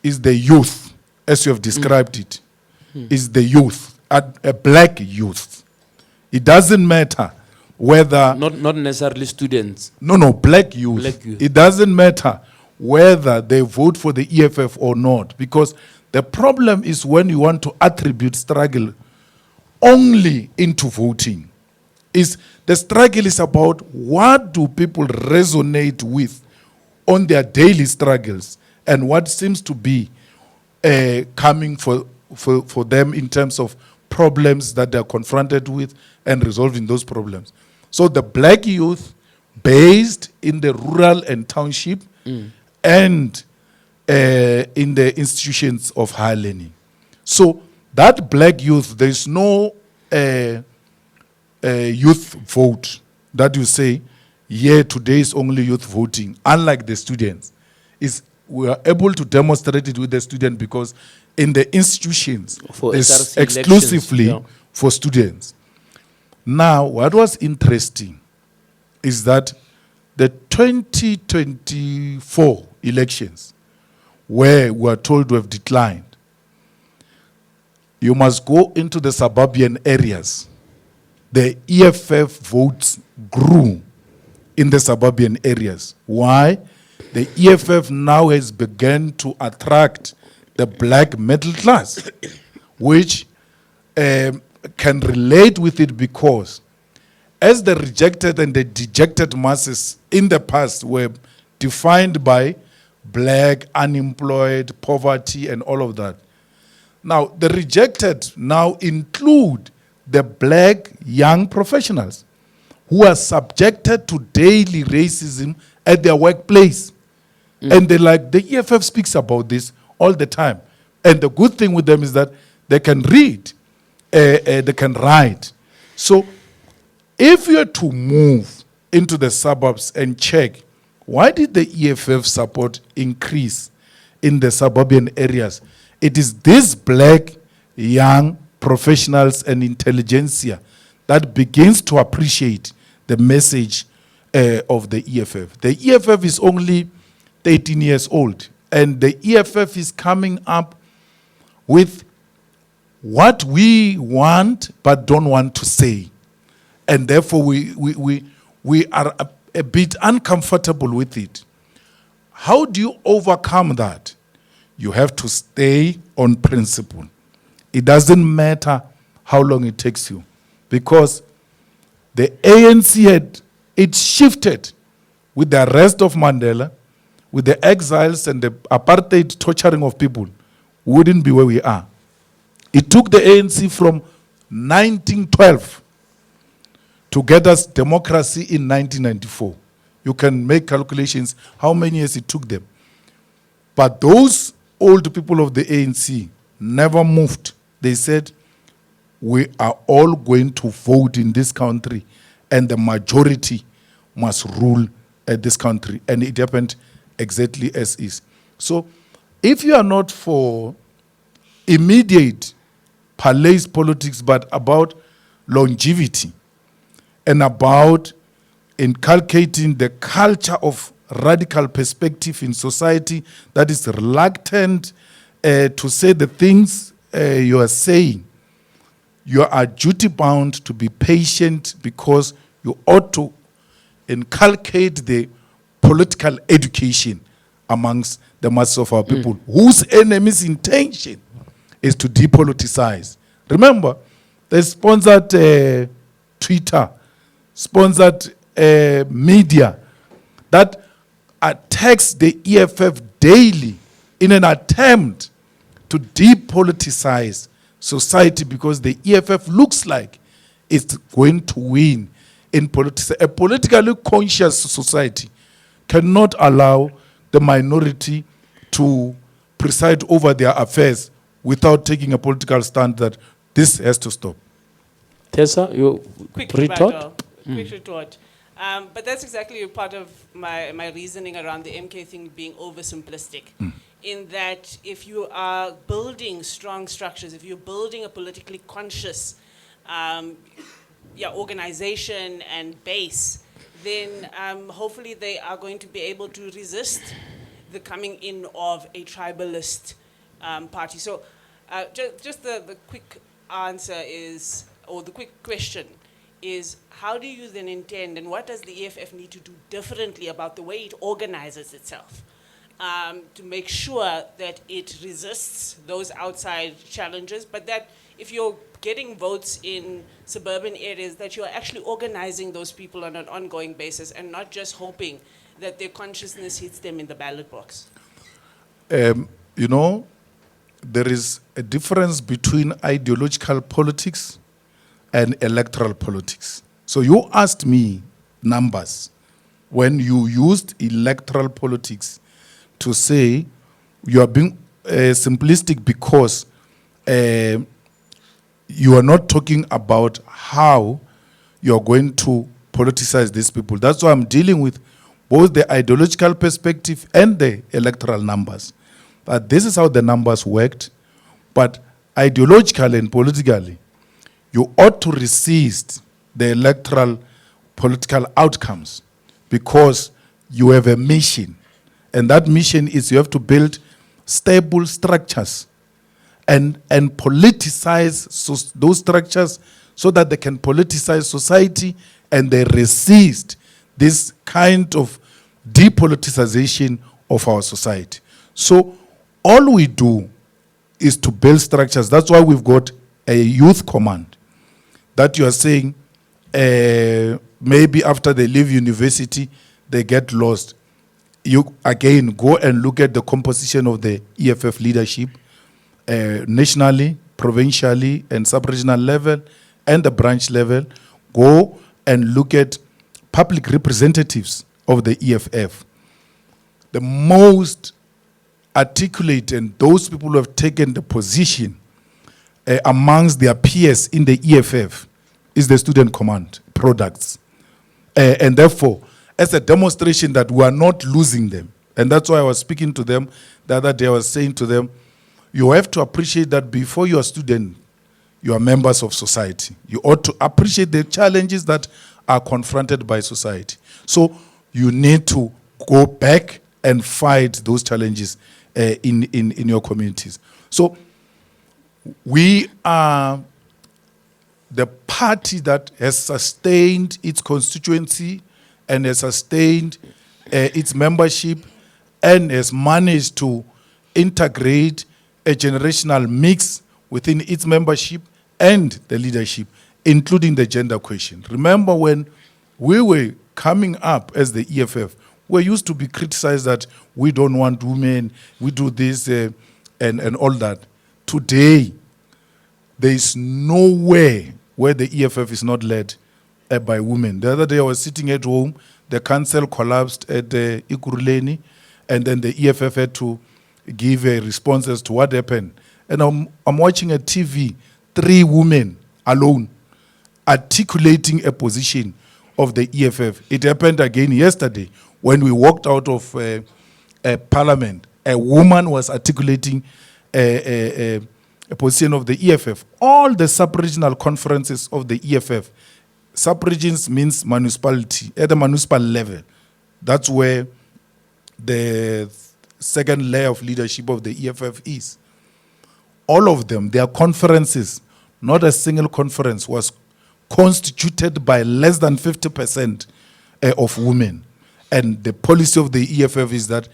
youth, as you have described it, is the youth, a black youth. It doesn't matter whether... Not necessarily students. No, black youth. Black youth. It doesn't matter whether they vote for the EFF or not, because the problem is when you want to attribute struggle only into voting. The struggle is about what do people resonate with on their daily struggles and what seems to be coming for them in terms of problems that they're confronted with and resolving those problems. So the black youth based in the rural and township and in the institutions of higher learning. So that black youth, there's no youth vote that you say, yeah, today is only youth voting, unlike the students. We are able to demonstrate it with the student because in the institutions, it's exclusively for students. Now, what was interesting is that the 2024 elections, where we are told to have declined, you must go into the suburban areas. The EFF votes grew in the suburban areas. Why? The EFF now has begun to attract the black middle class, which can relate with it because as the rejected and the dejected masses in the past were defined by black, unemployed, poverty, and all of that. Now, the rejected now include the black young professionals who are subjected to daily racism at their workplace. And the EFF speaks about this all the time. And the good thing with them is that they can read, they can write. So if you are to move into the suburbs and check, why did the EFF support increase in the suburban areas? It is these black young professionals and intelligentsia that begins to appreciate the message of the EFF. The EFF is only 13 years old, and the EFF is coming up with what we want but don't want to say. And therefore we are a bit uncomfortable with it. How do you overcome that? You have to stay on principle. It doesn't matter how long it takes you, because the ANC it shifted with the arrest of Mandela, with the exiles and the apartheid torturing of people, we wouldn't be where we are. It took the ANC from 1912 to get us democracy in 1994. You can make calculations how many years it took them. But those old people of the ANC never moved. They said, we are all going to vote in this country and the majority must rule this country. And it happened exactly as is. So if you are not for immediate palace politics, but about longevity and about inculcating the culture of radical perspective in society that is reluctant to say the things you are saying, you are duty bound to be patient because you ought to inculcate the political education amongst the masses of our people, whose enemy's intention is to depoliticize. Remember, they sponsored Twitter, sponsored media that attacks the EFF daily in an attempt to depoliticize society, because the EFF looks like it's going to win in politics. A politically conscious society cannot allow the minority to preside over their affairs without taking a political stand that this has to stop. Tessa, you Quick retort? rebuttal. Quick retort. But that's exactly part of my reasoning around the MK thing being oversimplistic. In that if you are building strong structures, if you're building a politically conscious organization and base, then hopefully they are going to be able to resist the coming in of a tribalist party. So just the quick answer is, or the quick question is, how do you then intend, and what does the EFF need to do differently about the way it organizes itself to make sure that it resists those outside challenges, but that if you're getting votes in suburban areas, that you're actually organizing those people on an ongoing basis and not just hoping that their consciousness hits them in the ballot box? You know, there is a difference between ideological politics and electoral politics. So you asked me numbers when you used electoral politics to say you are being simplistic because you are not talking about how you are going to politicize these people. That's why I'm dealing with both the ideological perspective and the electoral numbers. But this is how the numbers worked. But ideologically and politically, you ought to resist the electoral political outcomes because you have a mission. And that mission is you have to build stable structures and politicize those structures so that they can politicize society and they resist this kind of depoliticization of our society. So all we do is to build structures. That's why we've got a youth command that you are saying maybe after they leave university, they get lost. You again go and look at the composition of the EFF leadership nationally, provincially, and sub-regional level, and the branch level. Go and look at public representatives of the EFF. The most articulate and those people who have taken the position amongst their peers in the EFF is the student command products. And therefore, as a demonstration that we are not losing them, and that's why I was speaking to them the other day, I was saying to them, you have to appreciate that before you are student, you are members of society. You ought to appreciate the challenges that are confronted by society. So you need to go back and fight those challenges in your communities. So we are the party that has sustained its constituency and has sustained its membership and has managed to integrate a generational mix within its membership and the leadership, including the gender question. Remember when we were coming up as the EFF, we used to be criticized that we don't want women, we do this and all that. Today, there is nowhere where the EFF is not led by women. The other day I was sitting at home, the council collapsed at Ikuruleni, and then the EFF had to give responses to what happened. And I'm watching a TV, 3 women alone articulating a position of the EFF. It happened again yesterday when we walked out of Parliament. A woman was articulating a position of the EFF. All the sub-regional conferences of the EFF, sub-regions means municipality, at the municipal level. That's where the second layer of leadership of the EFF is. all of them, their conferences, not a single conference was constituted by less than 50% of women. And the policy of the EFF is that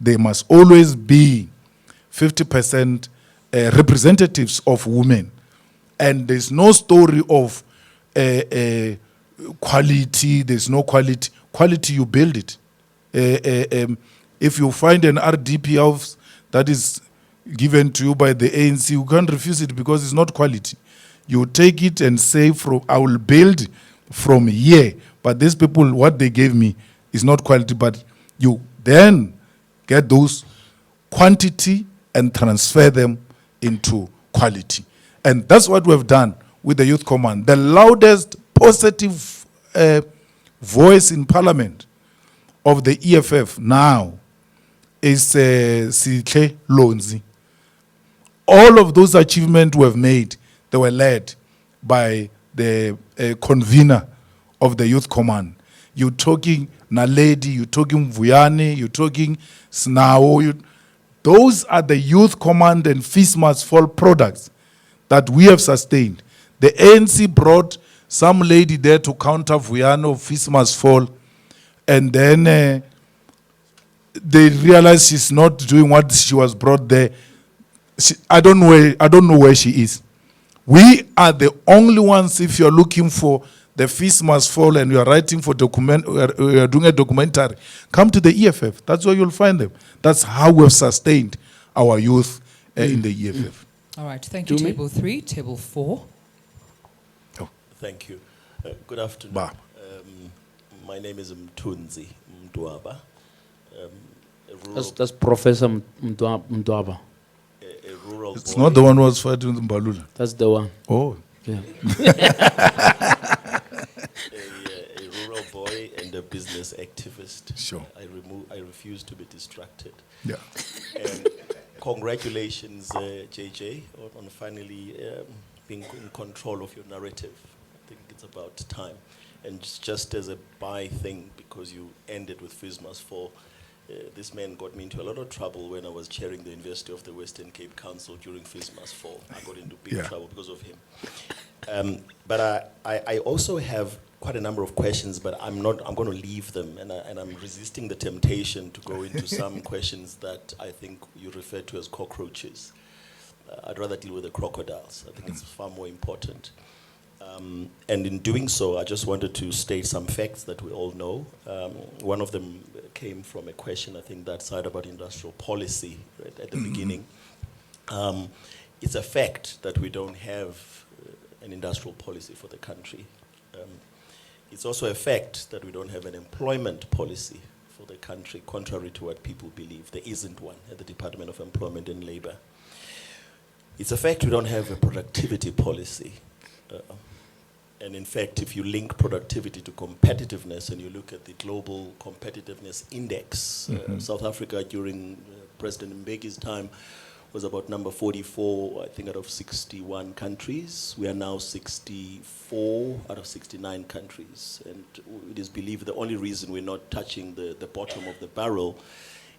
there must always be 50% representatives of women. And there's no story of quality, there's no quality. Quality, you build it. If you find an RDP house that is given to you by the ANC, you can't refuse it because it's not quality. You take it and say, I will build from here, but these people, what they gave me is not quality, but you then get those quantity and transfer them into quality. And that's what we've done with the Youth Command. The loudest positive voice in Parliament of the EFF now is Sihle Lonzi. All of those achievements we have made, they were led by the convener of the Youth Command. You're talking Naledi, you're talking Vuyani, you're talking Snao. Those are the Youth Command and Feast Must Fall products that we have sustained. The ANC brought some lady there to counter Vuyani of Feast Must Fall, and then they realized she's not doing what she was brought there. I don't know where she is. We are the only ones, if you're looking for the Feast Must Fall and you're writing for you're doing a documentary, come to the EFF. That's where you'll find them. That's how we've sustained our youth in the EFF. All right, thank you, Table 3. Table 4. Oh. Thank you. Good afternoon. My name is Mtunzi Mdwaba. That's Professor Mdwaba. It's not the one who was fighting with Mbalula. That's the one. Oh. Yeah. A rural boy and a business activist. Sure. I refuse to be distracted. Yeah. And congratulations, JJ, on finally being in control of your narrative. I think it's about time. And just as a by thing, because you ended with Feast Must Fall, this man got me into a lot of trouble when I was chairing the University of the Western Cape Council during Feast Must Fall. I got into big trouble because of him. But I also have quite a number of questions, but I'm going to leave them, and I'm resisting the temptation to go into some questions that I think you refer to as cockroaches. I'd rather deal with the crocodiles. I think it's far more important. And in doing so, I just wanted to state some facts that we all know. One of them came from a question, I think, that side about industrial policy right, at the beginning. It's a fact that we don't have an industrial policy for the country. It's also a fact that we don't have an employment policy for the country, contrary to what people believe. There isn't one at the Department of Employment and Labor. It's a fact we don't have a productivity policy. And in fact, if you link productivity to competitiveness and you look at the global competitiveness index, South Africa during President Mbeki's time was about number 44, I think, out of 61 countries. We are now 64 out of 69 countries. And it is believed the only reason we're not touching the bottom of the barrel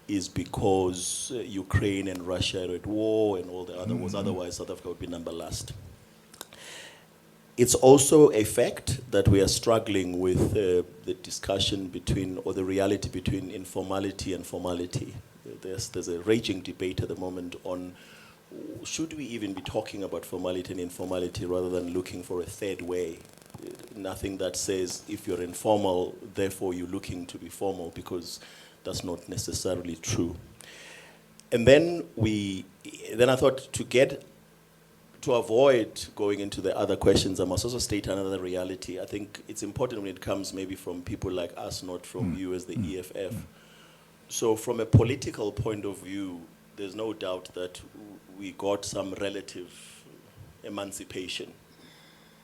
is because Ukraine and Russia are at war and all the other wars. Otherwise, South Africa would be number last. It's also a fact that we are struggling with the discussion between, or the reality between informality and formality. There's a raging debate at the moment on should we even be talking about formality and informality rather than looking for a third way. Nothing that says if you're informal, therefore you're looking to be formal, because that's not necessarily true. And then I thought to avoid going into the other questions, I must also state another reality. I think it's important when it comes maybe from people like us, not from you as the EFF. So from a political point of view, there's no doubt that we got some relative emancipation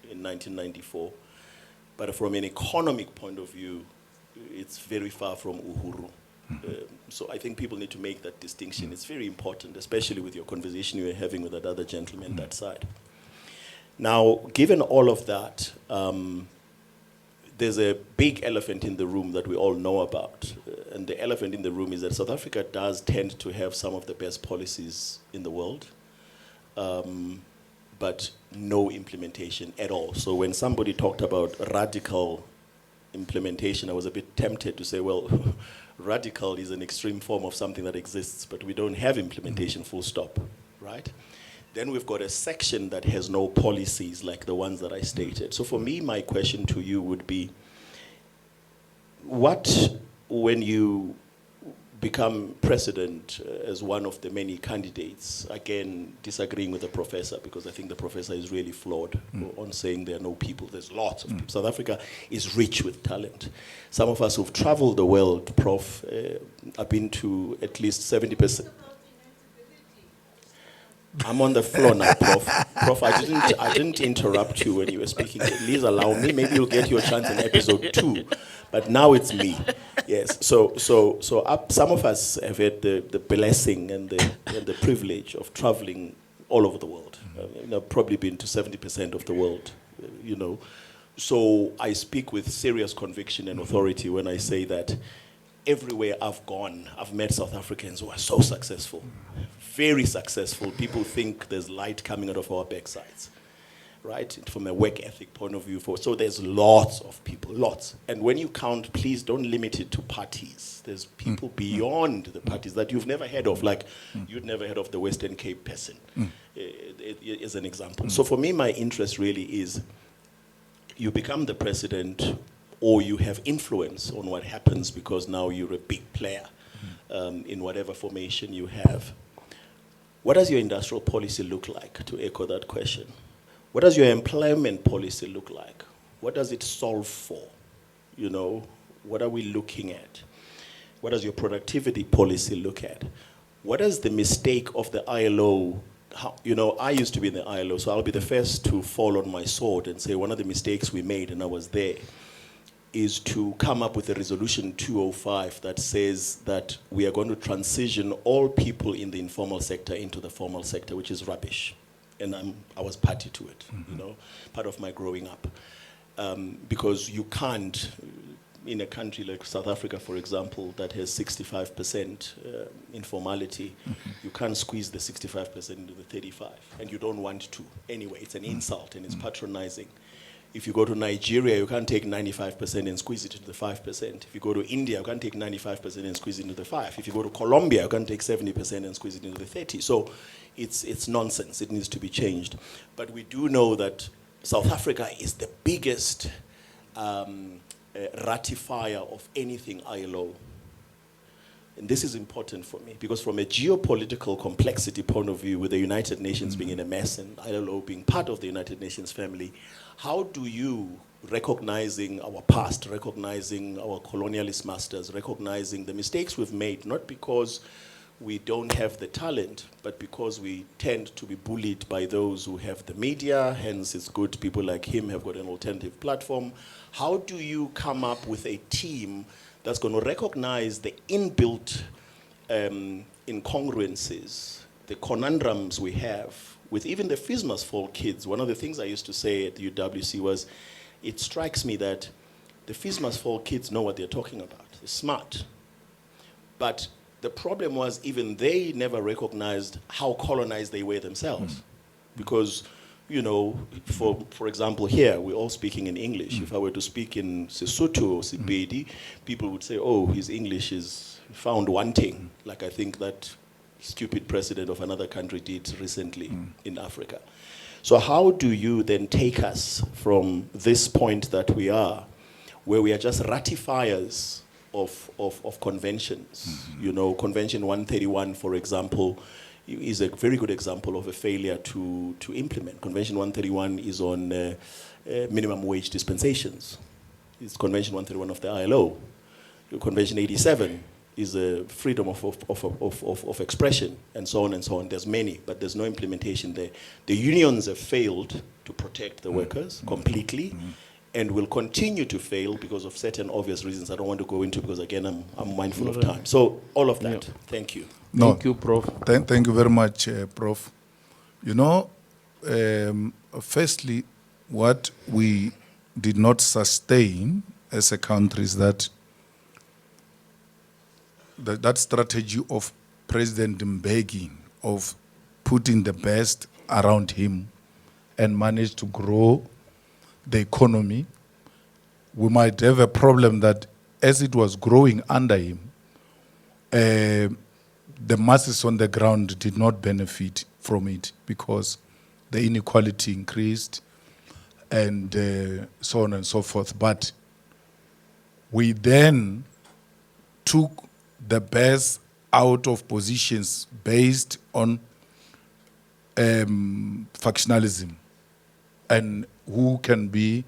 in 1994. But from an economic point of view, it's very far from Uhuru. So I think people need to make that distinction. It's very important, especially with your conversation you were having with that other gentleman that side. Now, given all of that, there's a big elephant in the room that we all know about. And the elephant in the room is that South Africa does tend to have some of the best policies in the world. but no implementation at all. So when somebody talked about radical implementation, I was a bit tempted to say, well, radical is an extreme form of something that exists, but we don't have implementation, full stop, right? Then we've got a section that has no policies like the ones that I stated. So for me, my question to you would be, what, when you become president as one of the many candidates, again, disagreeing with the professor, because I think the professor is really flawed on saying there are no people. There's lots of people. South Africa is rich with talent. Some of us who've traveled the world, Prof, have been to at least 70%. I'm on the floor now, Prof. Prof, I didn't interrupt you when you were speaking. Please allow me. Maybe you'll get your chance in episode 2. But now it's me. Yes. So some of us have had the blessing and the privilege of traveling all over the world. I've probably been to 70% of the world, you know. So I speak with serious conviction and authority when I say that everywhere I've gone, I've met South Africans who are so successful, very successful. People think there's light coming out of our backsides, right? From a work ethic point of view. So there's lots of people, lots. And when you count, please don't limit it to parties. There's people beyond the parties that you've never heard of, like you'd never heard of the Western Cape person, as an example. So for me, my interest really is you become the president or you have influence on what happens because now you're a big player in whatever formation you have. What does your industrial policy look like, to echo that question? What does your employment policy look like? What does it solve for? You know, what are we looking at? What does your productivity policy look at? What is the mistake of the ILO? You know, I used to be in the ILO, so I'll be the first to fall on my sword and say one of the mistakes we made, and I was there, is to come up with a resolution 205 that says that we are going to transition all people in the informal sector into the formal sector, which is rubbish. And I was party to it, you know, part of my growing up. Because you can't, in a country like South Africa, for example, that has 65% informality, you can't squeeze the 65% into the 35, and you don't want to. Anyway, it's an insult and it's patronizing. If you go to Nigeria, you can't take 95% and squeeze it into the 5%. If you go to India, you can't take 95% and squeeze it into the 5%. If you go to Colombia, you can't take 70% and squeeze it into the 30%. So it's nonsense. It needs to be changed. But we do know that South Africa is the biggest ratifier of anything ILO. And this is important for me, because from a geopolitical complexity point of view, with the United Nations being in a mess and ILO being part of the United Nations family, how do you, recognizing our past, recognizing our colonialist masters, recognizing the mistakes we've made, not because we don't have the talent, but because we tend to be bullied by those who have the media, hence it's good people like him have got an alternative platform. How do you come up with a team that's going to recognize the inbuilt incongruences, the conundrums we have with even the fees must fall kids? One of the things I used to say at the UWC was, it strikes me that the fees must fall kids know what they're talking about. They're smart. But the problem was even they never recognized how colonized they were themselves. Because, you know, for example, here, we're all speaking in English. If I were to speak in Sesotho or Sepedi, people would say, oh, his English is found wanting, like I think that stupid president of another country did recently in Africa. So how do you then take us from this point that we are, where we are just ratifiers of conventions? You know, Convention 131, for example, is a very good example of a failure to implement. Convention 131 is on minimum wage dispensations. It's Convention 131 of the ILO. Convention 87 is a freedom of expression, and so on and so on. There's many, but there's no implementation there. The unions have failed to protect the workers completely, and will continue to fail because of certain obvious reasons I don't want to go into, because again, I'm mindful of time. So all of that, thank you. Thank you, Prof. Thank you very much, Prof. You know, firstly, what we did not sustain as a country is that strategy of President Mbeki of putting the best around him and manage to grow the economy, we might have a problem that as it was growing under him, the masses on the ground did not benefit from it because the inequality increased and so on and so forth. But we then took the best out of positions based on factionalism and who can be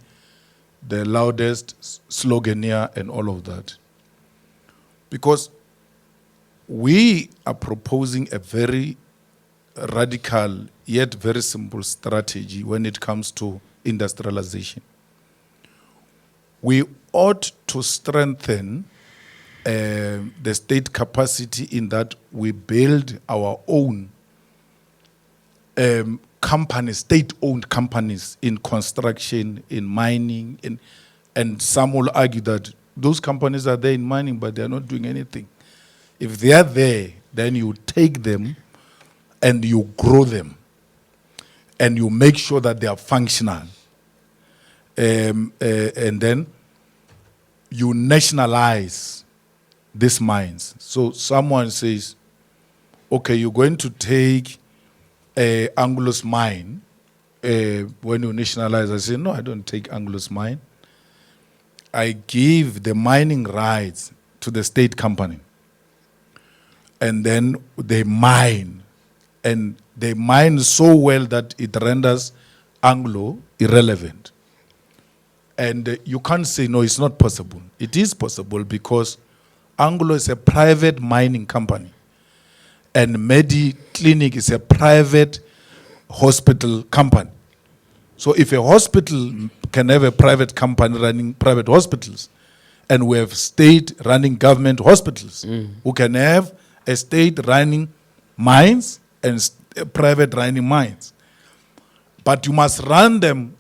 the loudest sloganeer and all of that. Because we are proposing a very radical yet very simple strategy when it comes to industrialization. We ought to strengthen the state capacity in that we build our own companies, state-owned companies in construction, in mining, and some will argue that those companies are there in mining, but they are not doing anything. If they are there, then you take them and you grow them, and you make sure that they are functional. And then you nationalize these mines. So someone says, okay, you're going to take Anglo's mine. When you nationalize, I say, no, I don't take Anglo's mine. I give the mining rights to the state company. And then they mine. And they mine so well that it renders Anglo irrelevant. And you can't say, no, it's not possible. It is possible because Anglo is a private mining company. And Mediclinic is a private hospital company. So if a hospital can have a private company running private hospitals, and we have state running government hospitals, who can have a state running mines and private running mines. But you must run them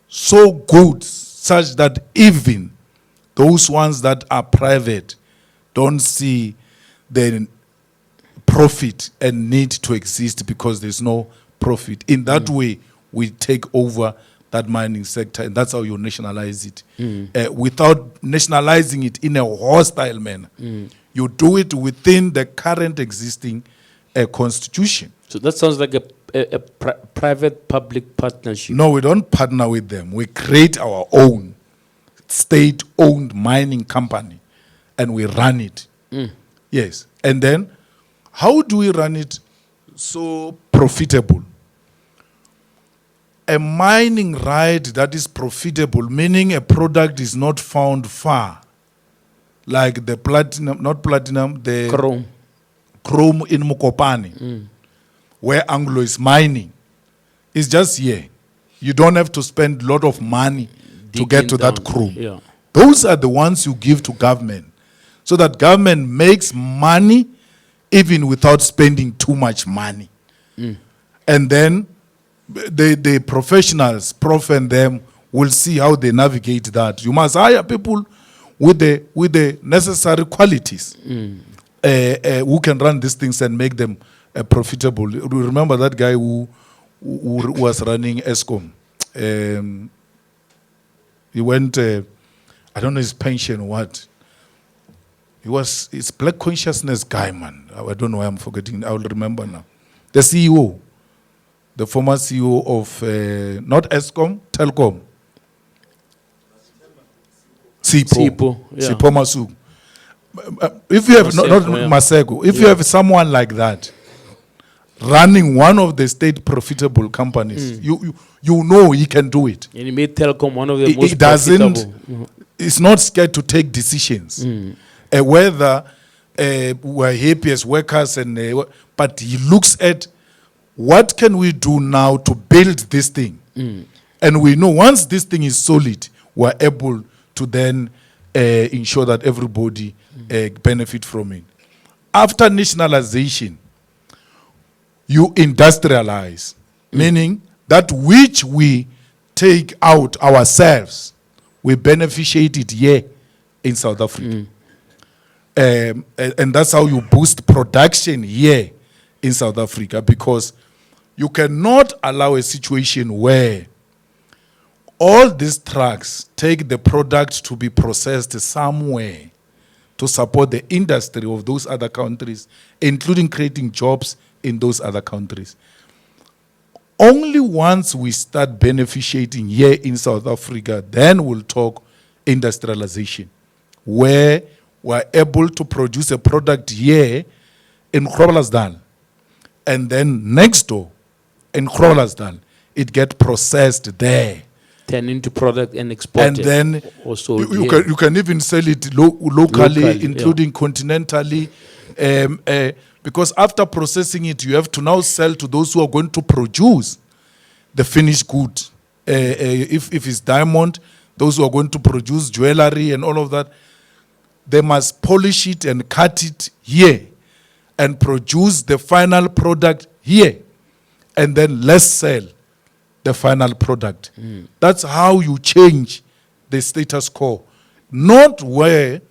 so good such that even those ones that are private don't see the profit and need to exist because there's no profit. In that way, we take over that mining sector, and that's how you nationalize it. Without nationalizing it in a hostile manner. You do it within the current existing constitution. So that sounds like a private-public partnership. No, we don't partner with them. We create our own state-owned mining company, and we run it. Yes. And then, how do we run it so profitable? A mining right that is profitable, meaning a product is not found far, like the platinum, not platinum, the chrome in Mokopane, where Anglo is mining. It's just here. You don't have to spend a lot of money to get to that chrome. Yeah. Those are the ones you give to government, so that government makes money even without spending too much money. And then the professionals, prof and them, will see how they navigate that. You must hire people with the necessary qualities who can run these things and make them profitable. Remember that guy who was running ESCOM? He went, I don't know his pension or what. It's black consciousness guy, man. I don't know why I'm forgetting. I will remember now. The CEO, the former CEO of, not ESCOM, Telcom. Sipo. Yeah. Sipo Masu. If you have, not Masego, if you have someone like that, running one of the state profitable companies, you know he can do it. And he made Telcom one of the most profitable. It's not scared to take decisions. Whether we're happy as workers, but he looks at what can we do now to build this thing. And we know once this thing is solid, we're able to then ensure that everybody benefit from it. After nationalization, you industrialize, meaning that which we take out ourselves, we beneficiate it here in South Africa. And that's how you boost production here in South Africa, because You cannot allow a situation where all these trucks take the product to be processed somewhere to support the industry of those other countries, including creating jobs in those other countries. Only once we start beneficiating here in South Africa, then we'll talk industrialization, where we're able to produce a product here in Groblersdal, and then next door in Groblersdal, it gets processed there. Turn into product and export And it. then Also, you can even sell it locally, including continentally, because after processing it, you have to now sell to those who are going to produce the finished good. If it's diamond, those who are going to produce jewelry and all of that, they must polish it and cut it here and produce the final product here, and then let's sell the final product. That's how you change the status quo. Not where,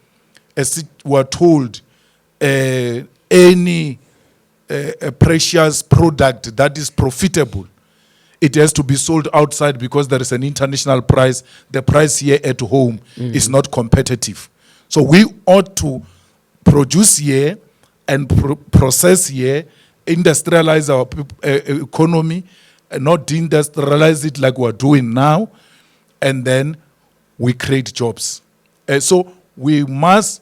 as we're told, any precious product that is profitable, it has to be sold outside because there is an international price. The price here at home is not competitive. So we ought to produce here and process here, industrialize our economy, and not deindustrialize it like we're doing now, and then we create jobs. So we must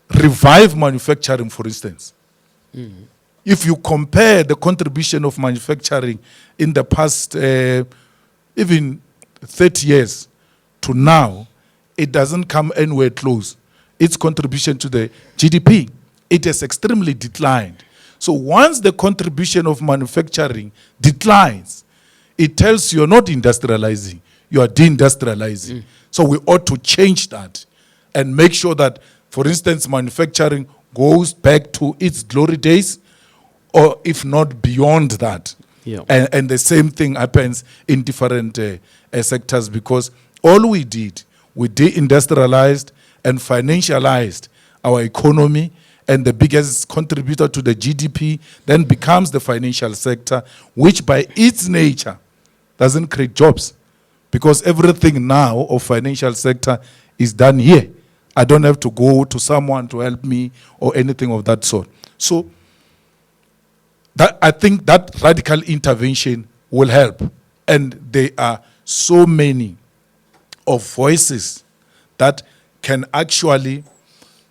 revive manufacturing, for instance. If you compare the contribution of manufacturing in the past even 30 years to now, it doesn't come anywhere close. Its contribution to the GDP, it has extremely declined. So once the contribution of manufacturing declines, it tells you're not industrializing, you are deindustrializing. So we ought to change that and make sure that, for instance, manufacturing goes back to its glory days, or if not beyond that. Yeah. And the same thing happens in different sectors, because all we did, we deindustrialized and financialized our economy, and the biggest contributor to the GDP then becomes the financial sector, which by its nature doesn't create jobs, because everything now of financial sector is done here. I don't have to go to someone to help me or anything of that sort. So that, I think that radical intervention will help. And there are so many of voices that can actually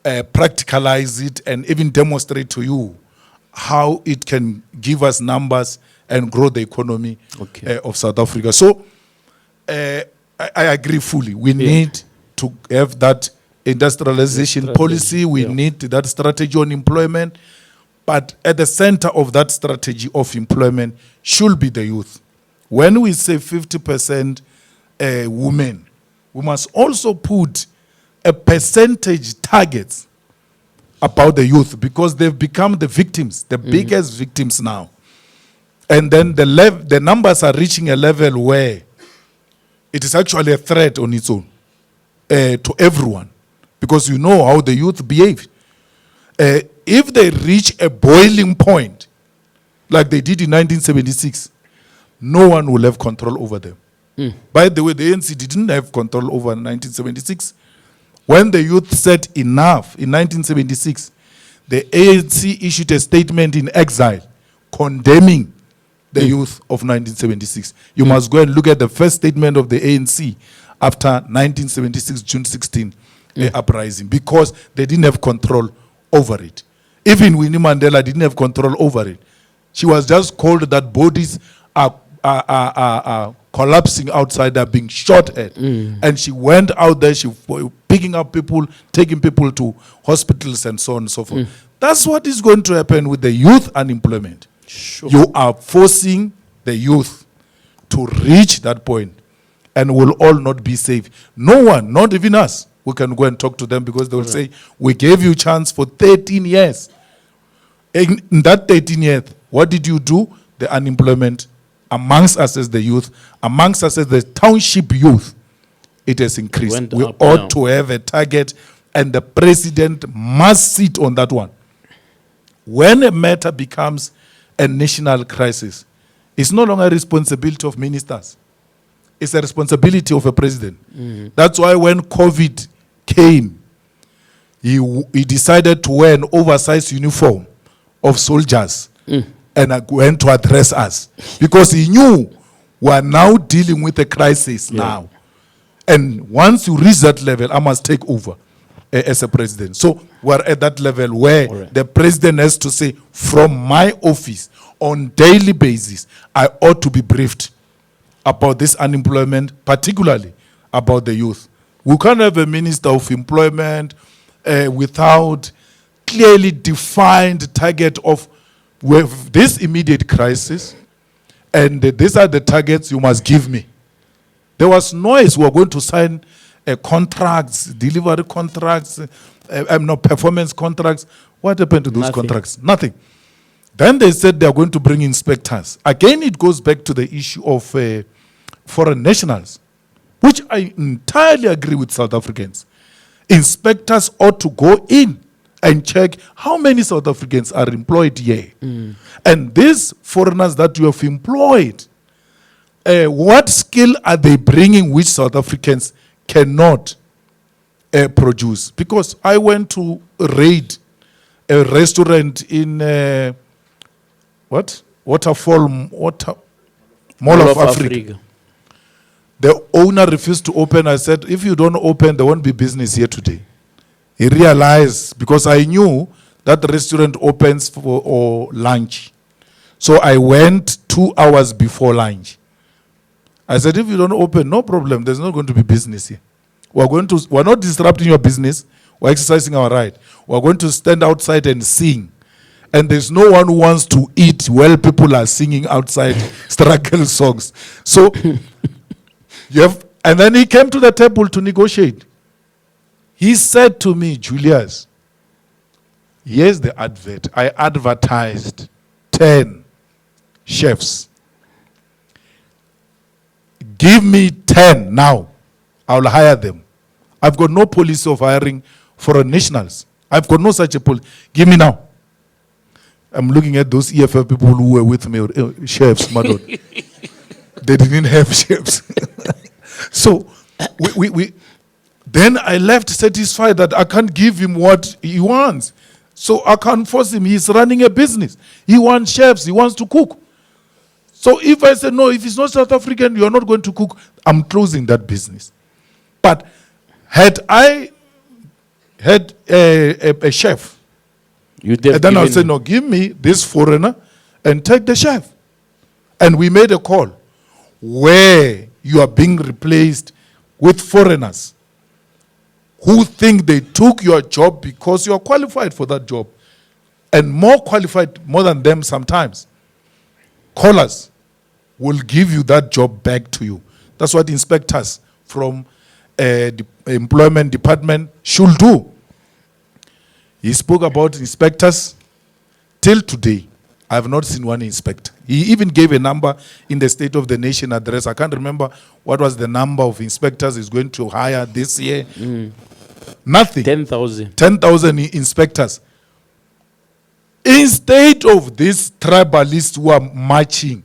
practicalize it and even demonstrate to you how it can give us numbers and grow the economy of South Africa. So I agree fully. We need to have that industrialization policy. We need that strategy on employment. But at the center of that strategy of employment should be the youth. When we say 50% women, we must also put a percentage target about the youth, because they've become the victims, the biggest victims now. And then the numbers are reaching a level where it is actually a threat on its own to everyone, because you know how the youth behave. If they reach a boiling point, like they did in 1976, no one will have control over them. By the way, the ANC didn't have control over 1976. When the youth said enough in 1976, the ANC issued a statement in exile condemning the youth of 1976. You must go and look at the first statement of the ANC after 1976, June 16 uprising, because they didn't have control over it. Even Winnie Mandela didn't have control over it. She was just called that bodies are collapsing outside, are being shot at. And she went out there, she picking up people, taking people to hospitals and so on and so forth. That's what is going to happen with the youth unemployment. You are forcing the youth to reach that point, and will all not be safe. No one, not even us, we can go and talk to them, because they will say, we gave you chance for 13 years. In that 13 years, what did you do? The unemployment amongst us as the youth, amongst us as the township youth, it has increased. We ought to have a target, and the president must sit on that one. When a matter becomes a national crisis, It's no longer a responsibility of ministers. It's a responsibility of a president. That's why when COVID came, he decided to wear an oversized uniform of soldiers and went to address us. Because he knew we are now dealing with a crisis now. And once you reach that level, I must take over as a president. So we're at that level where the president has to say, from my office, on daily basis, I ought to be briefed about this unemployment, particularly about the youth. We can't have a minister of employment without clearly defined target of with this immediate crisis, and these are the targets you must give me. There was noise. We were going to sign contracts, delivery contracts, performance contracts. What happened to those contracts? Nothing. Then they said they are going to bring inspectors. Again, it goes back to the issue of foreign nationals, which I entirely agree with South Africans. Inspectors ought to go in and check how many South Africans are employed here. And these foreigners that you have employed, what skill are they bringing which South Africans cannot produce? Because I went to raid a restaurant in Mall of Africa. The owner refused to open. I said, if you don't open, there won't be business here today. He realized, because I knew that the restaurant opens for lunch. So I went 2 hours before lunch. I said, if you don't open, no problem. There's not going to be business here. We're not disrupting your business. We're exercising our right. We're going to stand outside and sing. And there's no one who wants to eat while people are singing outside struggle songs. So, and then he came to the table to negotiate. He said to me, Julius, here's the advert. I advertised 10 chefs. Give me 10 now. I'll hire them. I've got no policy of hiring foreign nationals. I've got no such a policy. Give me now. I'm looking at those EFF people who were with me, chefs, madam. They didn't have chefs. So then I left satisfied that I can't give him what he wants. So I can't force him. He's running a business. He wants chefs. He wants to cook. So if I say, no, if he's not South African, you're not going to cook, I'm closing that business. But had I had a chef, and then I'll say, no, give me this foreigner and take the chef. And we made a call where you are being replaced with foreigners who think they took your job because you are qualified for that job, and more qualified more than them sometimes. Callers will give you that job back to you. That's what inspectors from the employment department should do. He spoke about inspectors. Till today, I have not seen one inspector. He even gave a number in the State of the Nation address. I can't remember what was the number of inspectors he's going to hire this year. Nothing. 10,000. 10,000 inspectors. Instead of these tribalists who are marching,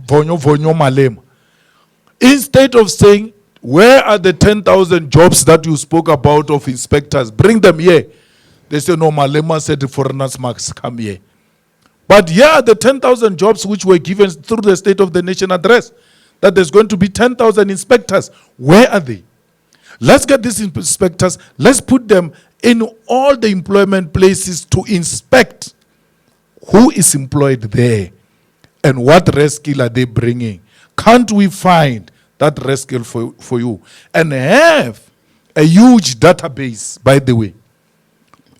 Julius Malema, instead of saying, where are the 10,000 jobs that you spoke about of inspectors? Bring them here. They say, no, Malema said the foreigners must come here. But here are the 10,000 jobs which were given through the State of the Nation address, that there's going to be 10,000 inspectors. Where are they? Let's get these inspectors, let's put them in all the employment places to inspect who is employed there and what rest skill are they bringing. Can't we find that rest skill for you? And have a huge database, by the way.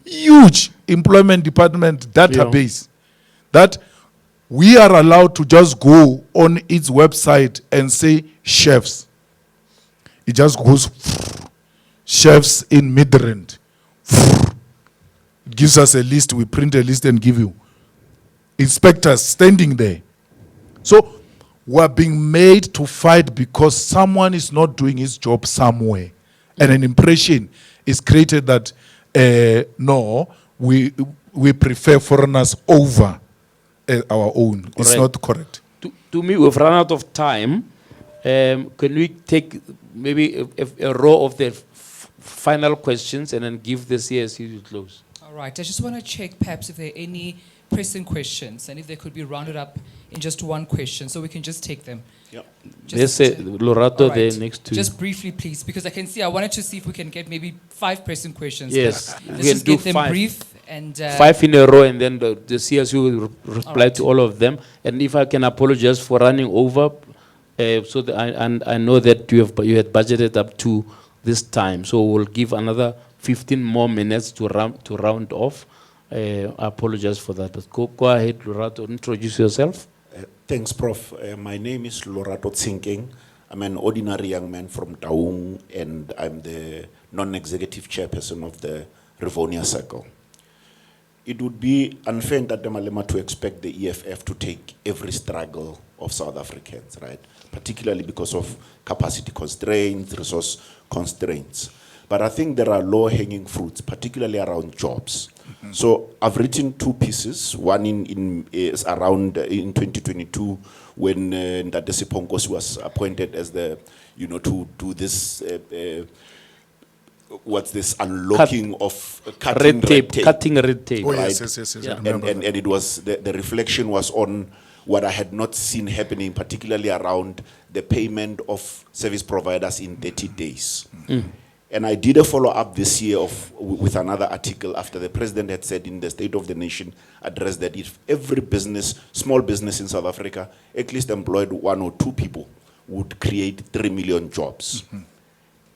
Huge employment department database that we are allowed to just go on its website and say chefs. It just goes chefs in Midrand. It gives us a list. We print a list and give you inspectors standing there. So we're being made to fight because someone is not doing his job somewhere, and an impression is created that no, we prefer foreigners over our own. Correct. It's not correct. to me, we've run out of time. Can we take maybe a row of the final questions and then give the CSU to close? All right, I just want to check perhaps if there are any pressing questions and if they could be rounded up in just one question so we can just take them. Yep. Let's say Lorato the next two. Just briefly, please, because I wanted to see if we can get maybe 5 pressing questions. Yes, Let's we just can do get them 5. brief and 5 in a row, and then the CSU will reply to all of them. And if I can apologize for running over, so that I know that you had budgeted up to this time, so we'll give another 15 more minutes to round off. I apologize for that, but go ahead, Lorato, introduce yourself. Thanks, Prof. My name is Lorato Tsinkeng. I'm an ordinary young man from Taung, and I'm the non-executive chairperson of the Rivonia Circle. It would be unfair, Dr. Malema, to expect the EFF to take every struggle of South Africans, right? Particularly because of capacity constraints, resource constraints. But I think there are low-hanging fruits, particularly around jobs. So I've written 2 pieces. One is around in 2022 when Ndade Sipho was appointed as the, to do this, what's this, unlocking of cutting red tape. Cutting red tape. Oh, right? yes. Yeah. And it was, the reflection was on what I had not seen happening, particularly around the payment of service providers in 30 days. And I did a follow-up this year with another article after the president had said in the State of the Nation address that if every business, small business in South Africa, at least employed 1 or 2 people, would create 3 million jobs.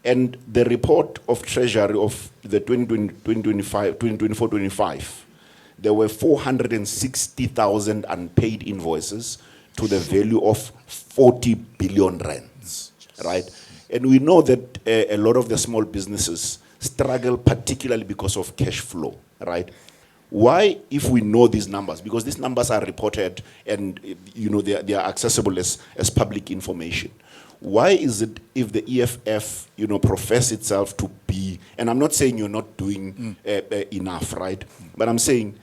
And the report of Treasury of the 2024-25, there were 460,000 unpaid invoices to the value of 40 billion rands, right? And we know that a lot of the small businesses struggle particularly because of cash flow, right? Why, if we know these numbers, because these numbers are reported and they are accessible as public information, why is it if the EFF profess itself to be, and I'm not saying you're not doing enough, right? But I'm saying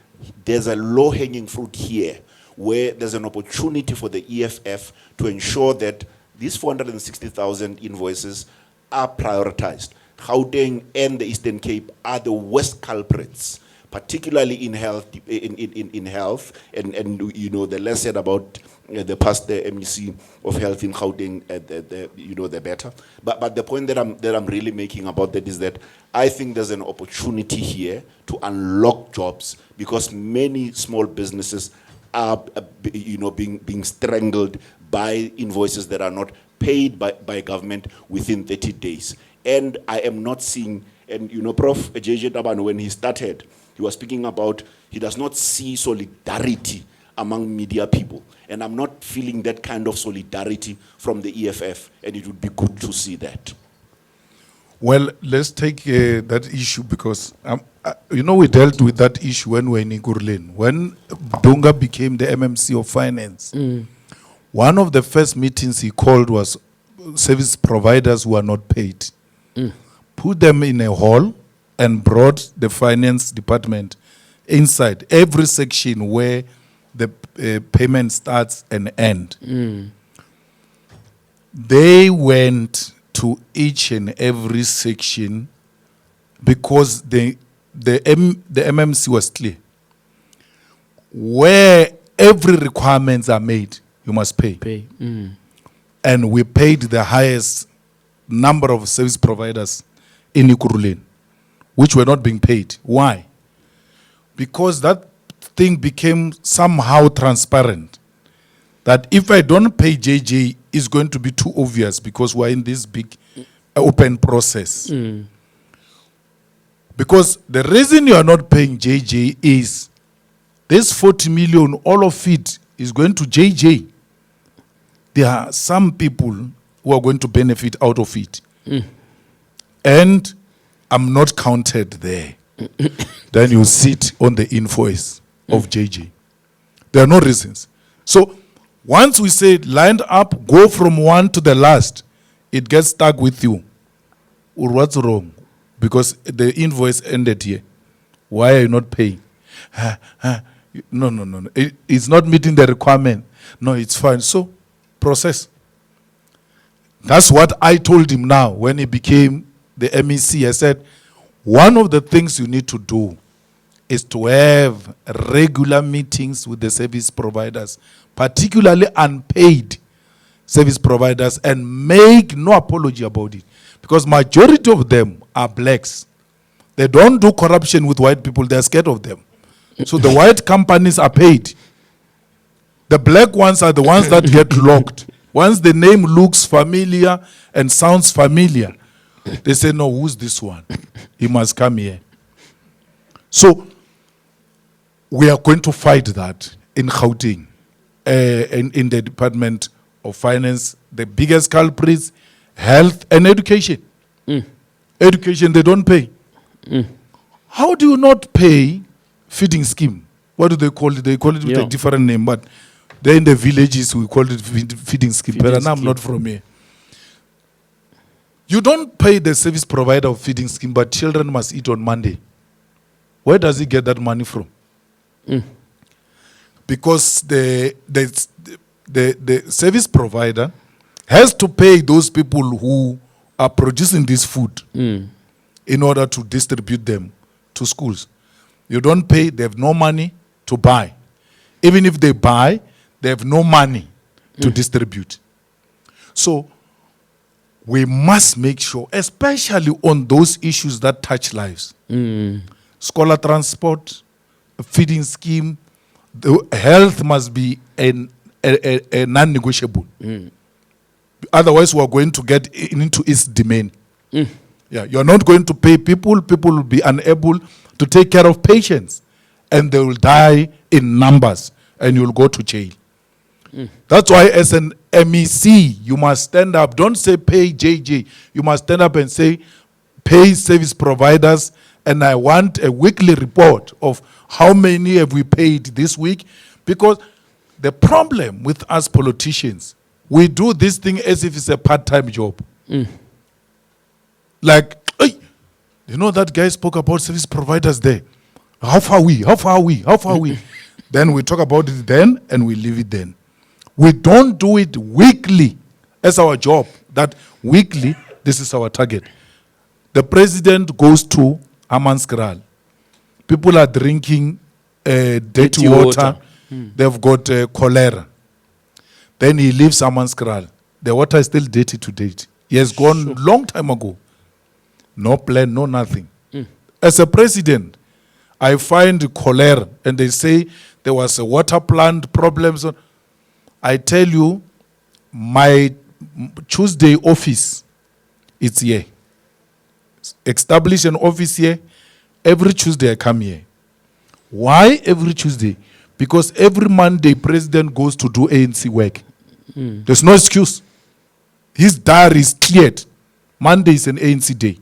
there's a low-hanging fruit here where there's an opportunity for the EFF to ensure that these 460,000 invoices are prioritized. Gauteng and the Eastern Cape are the worst culprits, particularly in health, in health, and the less said about the past MEC of health in Gauteng, the better. But the point that I'm really making about that is that I think there's an opportunity here to unlock jobs because many small businesses are being strangled by invoices that are not paid by government within 30 days. And I am not seeing, and Prof. JJ Tabane, when he started, he was speaking about he does not see solidarity among media people. And I'm not feeling that kind of solidarity from the EFF, and it would be good to see that. Well, let's take that issue because, we dealt with that issue when we were in Igurlin. When Dunga became the MMC of Finance, one of the first meetings he called was service providers who are not paid. Put them in a hall and brought the finance department inside every section where the payment starts and ends. They went to each and every section because the MMC was clear. Where every requirements are made, you must pay. And we paid the highest number of service providers in Ikuruleni, which were not being paid. Why? Because that thing became somehow transparent. That if I don't pay JJ, it's going to be too obvious because we're in this big open process. Because the reason you are not paying JJ is this 40 million, all of it is going to JJ. There are some people who are going to benefit out of it. And I'm not counted there. Then you sit on the invoice of JJ. There are no reasons. So once we say lined up, go from one to the last, it gets stuck with you. Or what's wrong? Because the invoice ended here. Why are you not paying? No. It's not meeting the requirement. No, it's fine. So process. That's what I told him now when he became the MEC. I said, one of the things you need to do is to have regular meetings with the service providers, particularly unpaid service providers, and make no apology about it. Because majority of them are blacks. They don't do corruption with white people, they're scared of them. So the white companies are paid. The black ones are the ones that get locked. Once the name looks familiar and sounds familiar, they say, no, who's this one? He must come here. So we are going to fight that in Gauteng, in the Department of Finance. The biggest culprits, health and education. Education, they don't pay. How do you not pay feeding scheme? What do they call it? They call it with a different name, but they're in the villages, we call it feeding scheme. But I'm not from here. You don't pay the service provider of feeding scheme, but children must eat on Monday. Where does he get that money from? Because the service provider has to pay those people who are producing this food in order to distribute them to schools. You don't pay, they have no money to buy. Even if they buy, they have no money to distribute. So we must make sure, especially on those issues that touch lives, scholar transport, feeding scheme, the health must be a non-negotiable. Otherwise, we are going to get into its domain. Yeah, you're not going to pay people. People will be unable to take care of patients, and they will die in numbers, and you'll go to jail. That's why, as an MEC, you must stand up. Don't say pay JJ. You must stand up and say pay service providers, and I want a weekly report of how many have we paid this week. Because the problem with us politicians, we do this thing as if it's a part-time job. Like, hey, you know that guy spoke about service providers there. How far are we? How far are we? How far are we? Then we talk about it then, and we leave it then. We don't do it weekly as our job. That weekly, this is our target. The president goes to Amanskral. People are drinking dirty water. They've got cholera. Then he leaves Amanskral. The water is still dirty to date. He has gone long time ago. No plan, no nothing. As a president, I find cholera, and they say there was a water plant problem. So I tell you, my Tuesday office, it's here. Establish an office here. Every Tuesday I come here. Why every Tuesday? Because every Monday, president goes to do ANC work. There's no excuse. His diary is cleared. Monday is an ANC day.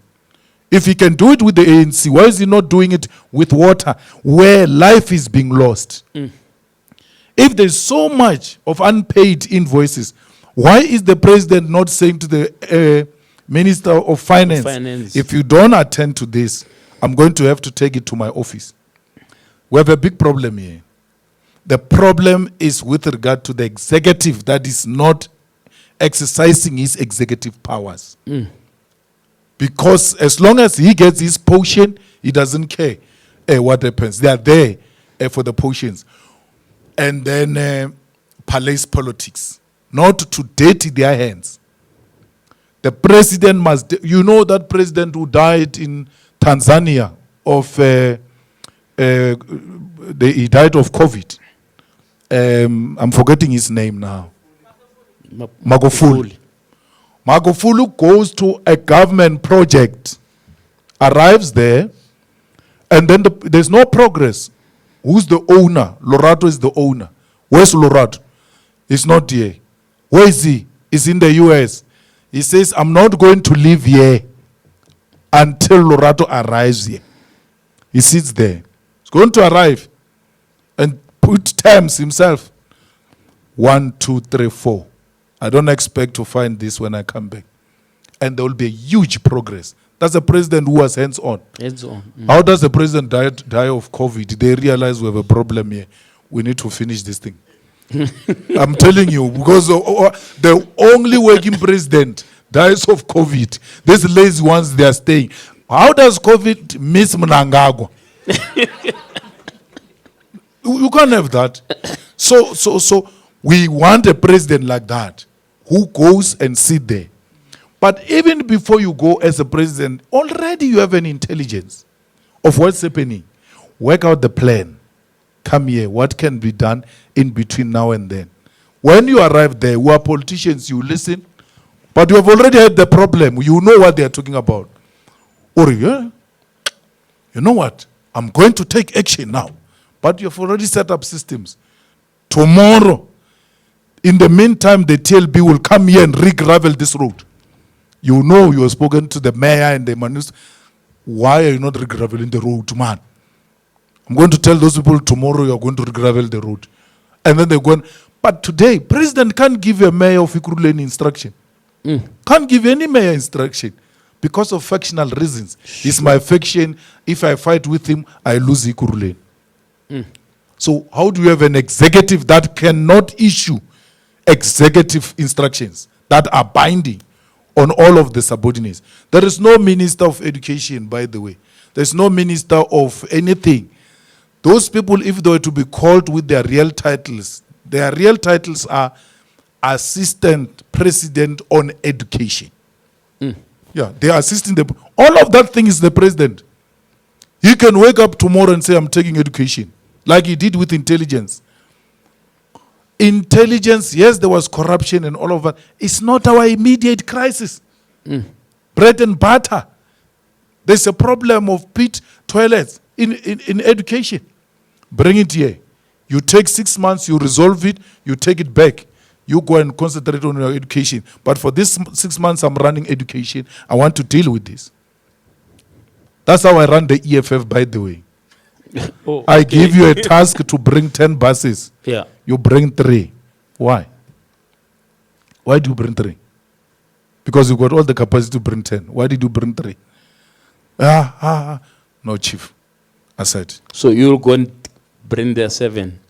If he can do it with the ANC, why is he not doing it with water, where life is being lost? If there's so much of unpaid invoices, why is the president not saying to the Minister of Finance, if you don't attend to this, I'm going to have to take it to my office? We have a big problem here. The problem is with regard to the executive that is not exercising his executive powers. Because as long as he gets his potion, he doesn't care what happens. They are there for the potions. And then palace politics, not to dirty their hands. The president must, you know that president who died in Tanzania he died of COVID. I'm forgetting his name now. Magufuli. Magufuli goes to a government project, arrives there, and then there's no progress. Who's the owner? Lorato is the owner. Where's Lorato? He's not here. Where is he? He's in the US. He says, I'm not going to leave here until Lorato arrives here. He sits there. He's going to arrive and put terms himself. 1, 2, 3, 4. I don't expect to find this when I come back. And there will be a huge progress. That's a president who was hands-on. Hands-on. How does the president die of COVID? They realize we have a problem here. We need to finish this thing. I'm telling you, because the only working president dies of COVID. These lazy ones, they are staying. How does COVID miss Mnangagwa? You can't have that. So we want a president like that who goes and sit there. But even before you go as a president, already you have an intelligence of what's happening. Work out the plan. Come here. What can be done in between now and then? When you arrive there, we are politicians, you listen. But you have already had the problem. You know what they are talking about. Or, yeah, you know what? I'm going to take action now. But you've already set up systems. Tomorrow, in the meantime, the TLB will come here and re-gravel this road. You know you have spoken to the mayor and the minister. Why are you not re-graveling the road, man? I'm going to tell those people tomorrow you are going to re-gravel the road. And then they're going, but today, president can't give a mayor of Ikurule any instruction. Can't give any mayor instruction because of factional reasons. Sure. It's my faction. If I fight with him, I lose Ikurule. So how do you have an executive that cannot issue executive instructions that are binding on all of the subordinates? There is no minister of education, by the way. There's no minister of anything. Those people, if they were to be called with their real titles are assistant president on education. Yeah, they are assisting the. All of that thing is the president. He can wake up tomorrow and say, I'm taking education, like he did with intelligence. Intelligence, yes, there was corruption and all of that. It's not our immediate crisis. Bread and butter. There's a problem of pit toilets in education. Bring it here. You take 6 months, you resolve it, you take it back. You go and concentrate on your education. But for this 6 months I'm running education, I want to deal with this. That's how I run the EFF, by the way. I give you a task to bring 10 buses. Yeah. You bring 3. Why? Why do you bring 3? Because you got all the capacity to bring 10. Why did you bring 3? No, chief. I said. So you'll go and bring the 7.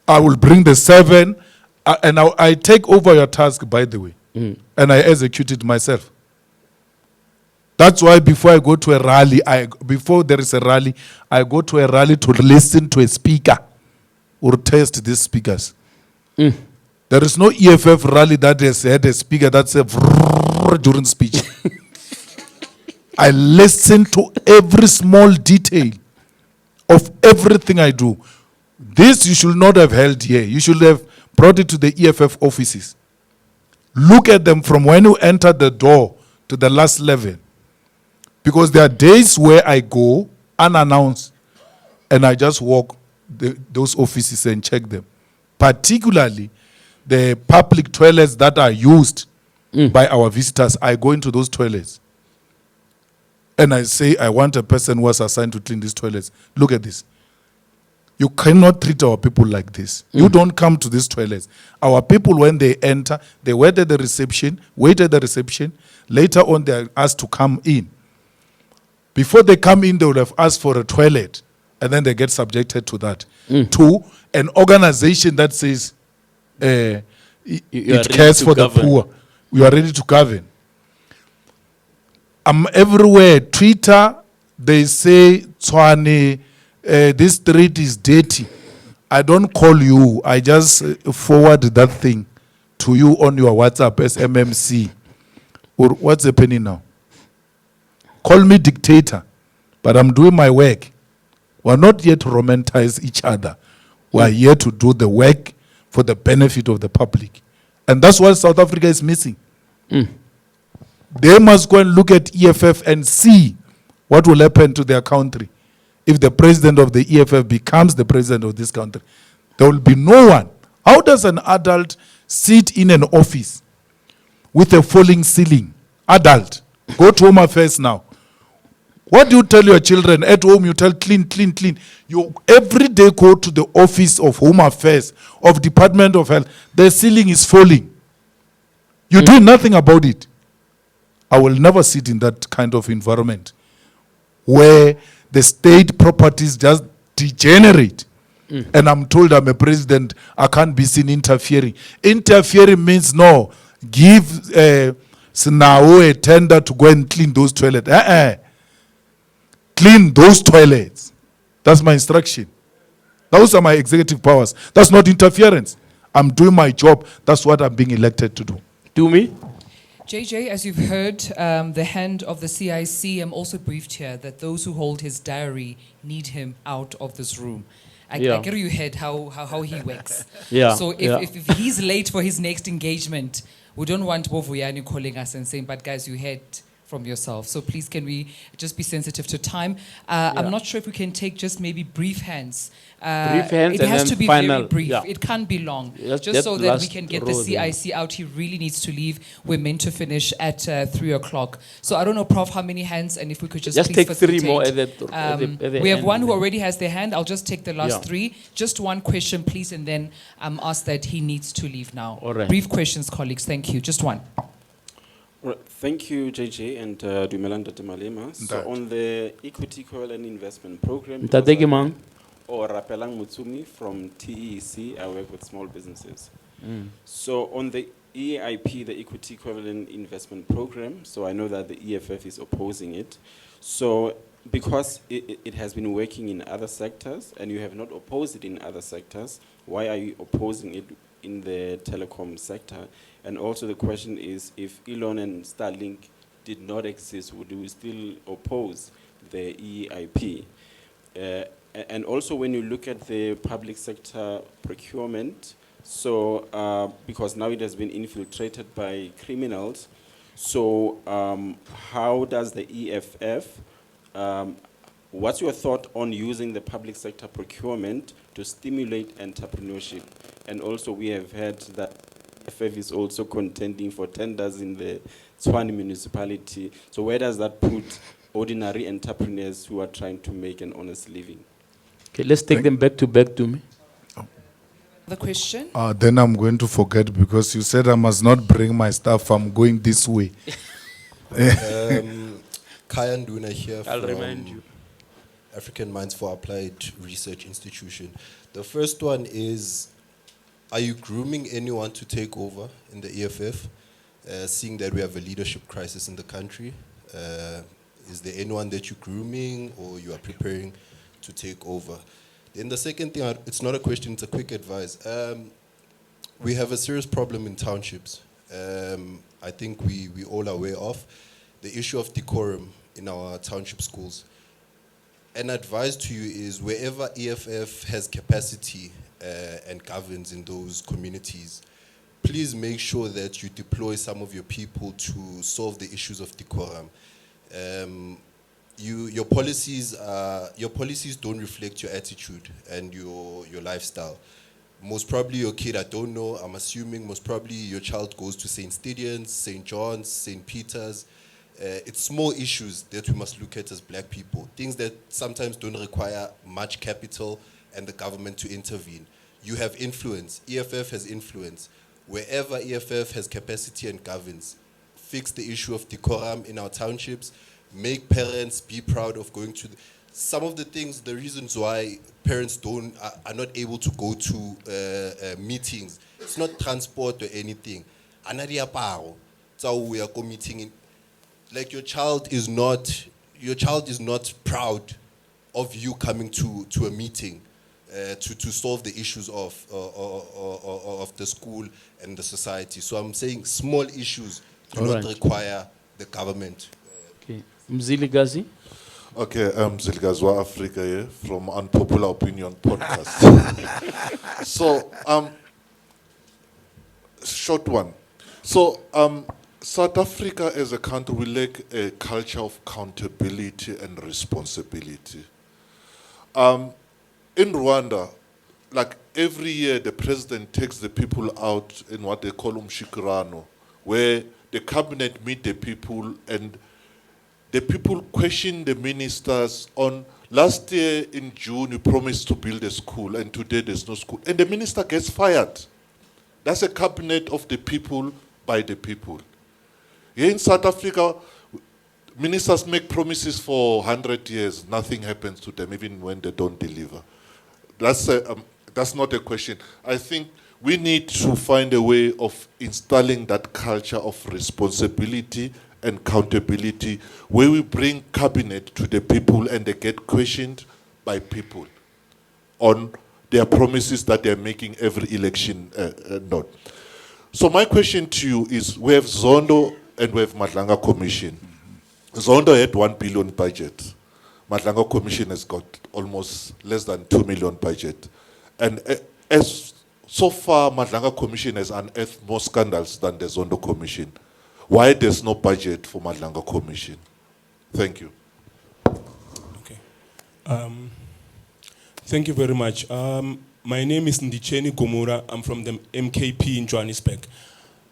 I will bring the 7, and I take over your task, by the way, and I execute it myself. That's why before I go to a rally, before there is a rally, I go to a rally to listen to a speaker or test these speakers. There is no EFF rally that has had a speaker that said during speech. I listen to every small detail of everything I do. This you should not have held here. You should have brought it to the EFF offices. Look at them from when you enter the door to the last level. Because there are days where I go unannounced and I just walk those offices and check them. Particularly the public toilets that are used by our visitors. I go into those toilets and I say, I want a person who was assigned to clean these toilets. Look at this. You cannot treat our people like this. You don't come to these toilets. Our people, when they enter, they wait at the reception. Later on, they are asked to come in. Before they come in, they would have asked for a toilet, and then they get subjected to that. 2, an organization that says it cares for the poor. We are ready to govern. I'm everywhere. Twitter, they say, Tswane, this street is dirty. I don't call you. I just forward that thing to you on your WhatsApp as MMC. Or what's happening now? Call me dictator, but I'm doing my work. We're not here to romanticize each other. We're here to do the work for the benefit of the public. And that's what South Africa is missing. They must go and look at EFF and see what will happen to their country. If the president of the EFF becomes the president of this country, there will be no one. How does an adult sit in an office with a falling ceiling? Adult. Go to Home Affairs now. What do you tell your children? At home you tell clean, clean, clean. You every day go to the office of Home Affairs, of Department of Health. The ceiling is falling. You do nothing about it. I will never sit in that kind of environment where the state properties just degenerate and I'm told I'm a president, I can't be seen interfering. Interfering means no, give Sinao a tender to go and clean those toilets. Clean those toilets. That's my instruction. Those are my executive powers. That's not interference. I'm doing my job. That's what I'm being elected to do. Do me? JJ, as you've heard, the hand of the CIC, I'm also briefed here that those who hold his diary need him out of this room. I get you heard how he works. Yeah. So if he's late for his next engagement, we don't want Bovuyani calling us and saying, but guys, you heard from yourself. So please, can we just be sensitive to time? I'm not sure if we can take just maybe brief hands. Brief hands it and has then to be final, very brief. yeah. It can't be long. Just Just so that we last can get the row there. CIC out. He really needs to leave. We're meant to finish at 3 o'clock. So I don't know, Prof, how many hands, and if we could just please take 3 more at facilitate. the We have end. one who already has their hand. I'll just take the last Yeah. 3. Just one question, please, and then ask that he needs to leave now. All right. Brief questions, colleagues. Thank you. Just one. Right. Thank you, JJ and Dumelanda Malema. So Ntate. on the Equity Coalition Investment Program, Ntate ke mang? or Rapelang Mutsumi from TEC, I work with small businesses. So on the EIP, the Equity Coalition Investment Program, so I know that the EFF is opposing it. So because it has been working in other sectors and you have not opposed it in other sectors, why are you opposing it in the telecom sector? And also the question is, if Elon and Starlink did not exist, would we still oppose the EIP? And also when you look at the public sector procurement, so because now it has been infiltrated by criminals, so how does the EFF, what's your thought on using the public sector procurement to stimulate entrepreneurship? And also we have heard that EFF is also contending for tenders in the Tshwane municipality. So where does that put ordinary entrepreneurs who are trying to make an honest living? Okay, let's take them back to me. The question? Then I'm going to forget because you said I must not bring my stuff. I'm going this way. Kaya Nduna here I'll from remind you. African Minds for Applied Research Institution. The first one is, are you grooming anyone to take over in the EFF, seeing that we have a leadership crisis in the country? Is there anyone that you're grooming or you are preparing to take over? Then the second thing, it's not a question, it's a quick advice. We have a serious problem in townships. I think we all are aware of the issue of decorum in our township schools. An advice to you is wherever EFF has capacity and governs in those communities, please make sure that you deploy some of your people to solve the issues of decorum. Your policies don't reflect your attitude and your lifestyle. Most probably your kid, I don't know, I'm assuming most probably your child goes to St. Stedians, St. John's, St. Peter's. It's small issues that we must look at as black people, things that sometimes don't require much capital and the government to intervene. You have influence, EFF has influence. Wherever EFF has capacity and governs, fix the issue of decorum in our townships, make parents be proud of going to some of the things, the reasons why parents are not able to go to meetings. It's not transport or anything. So we are meeting. Like your child is not proud of you coming to a meeting to solve the issues of the school and the society. So I'm saying small issues do not require the government. Okay, Mzili Gazi. Okay, Mzili Gazi wa Africa here from Unpopular Opinion podcast. So short one. So South Africa as a country, we lack a culture of accountability and responsibility. In Rwanda, like every year, the president takes the people out in what they call umshikirano, where the cabinet meet the people and the people question the ministers on, last year in June, you promised to build a school and today there's no school. And the minister gets fired. That's a cabinet of the people by the people. Here in South Africa, ministers make promises for 100 years, nothing happens to them, even when they don't deliver. that's not a question. I think we need to find a way of installing that culture of responsibility and accountability, where we bring cabinet to the people and they get questioned by people on their promises that they're making every election. Not. So my question to you is, we have Zondo and we have Madlanga Commission. Zondo had 1 billion budget. Madlanga Commission has got almost less than 2 million budget. And as so far, Madlanga Commission has unearthed more scandals than the Zondo Commission. Why there's no budget for Madlanga Commission? Thank you. Okay. Thank you very much. My name is Ndicheni Gomura. I'm from the MKP in Johannesburg.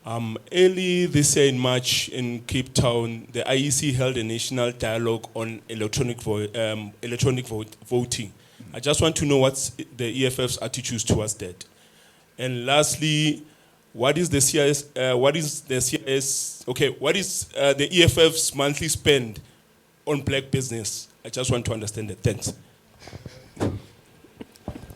Early this year in March in Cape Town, the IEC held a national dialogue on electronic voting. I just want to know what's the EFF's attitudes towards that. And lastly, what is the EFF's monthly spend on black business? I just want to understand that. Thanks.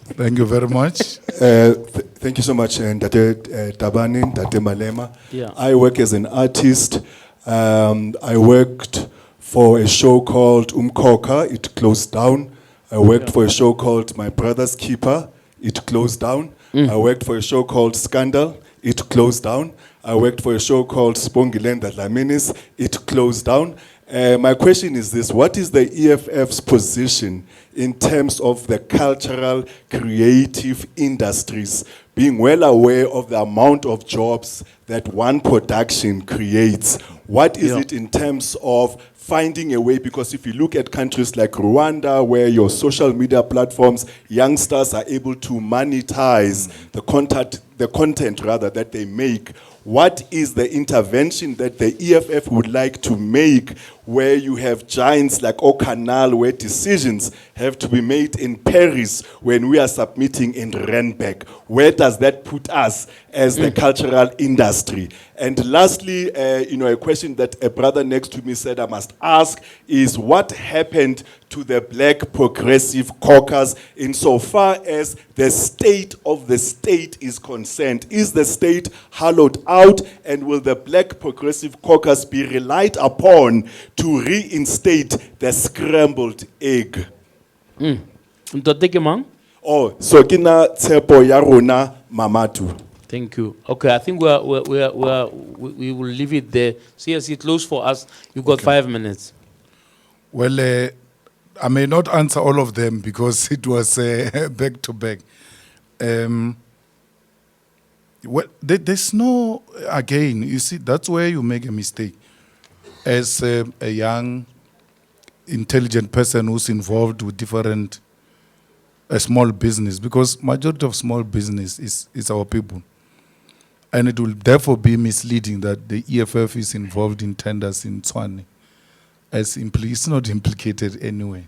Thank you very much. Thank you so much, Ndate Tabani, Ndate Malema. Yeah. I work as an artist. I worked for a show called Umkoka. It closed down. I worked for a show called My Brother's Keeper. It closed down. I worked for a show called Scandal. It closed down. I worked for a show called Spongilenda Laminis. It closed down. My question is this: what is the EFF's position in terms of the cultural, creative industries, being well aware of the amount of jobs that one production creates? What is it in terms of finding a way? Because if you look at countries like Rwanda, where your social media platforms, youngsters are able to monetize the content that they make. What is the intervention that the EFF would like to make, where you have giants like Okanal, where decisions have to be made in Paris when we are submitting in Renberg? Where does that put us as the cultural industry? And lastly, a question that a brother next to me said I must ask is, what happened to the Black Progressive Caucus insofar as the state of the state is concerned? Is the state hollowed out, and will the Black Progressive Caucus be relied upon to reinstate the scrambled egg? Oh, so kina tsepo ya rona mamatu. Thank you. Okay, I think we will leave it there. CSC, close for us. You've got 5 minutes. Well, I may not answer all of them because it was back to back. Well, there's no, again, you see, that's where you make a mistake. As a young, intelligent person who's involved with different small business, because majority of small business is our people. And it will therefore be misleading that the EFF is involved in tenders in Tswane. It's not implicated anyway.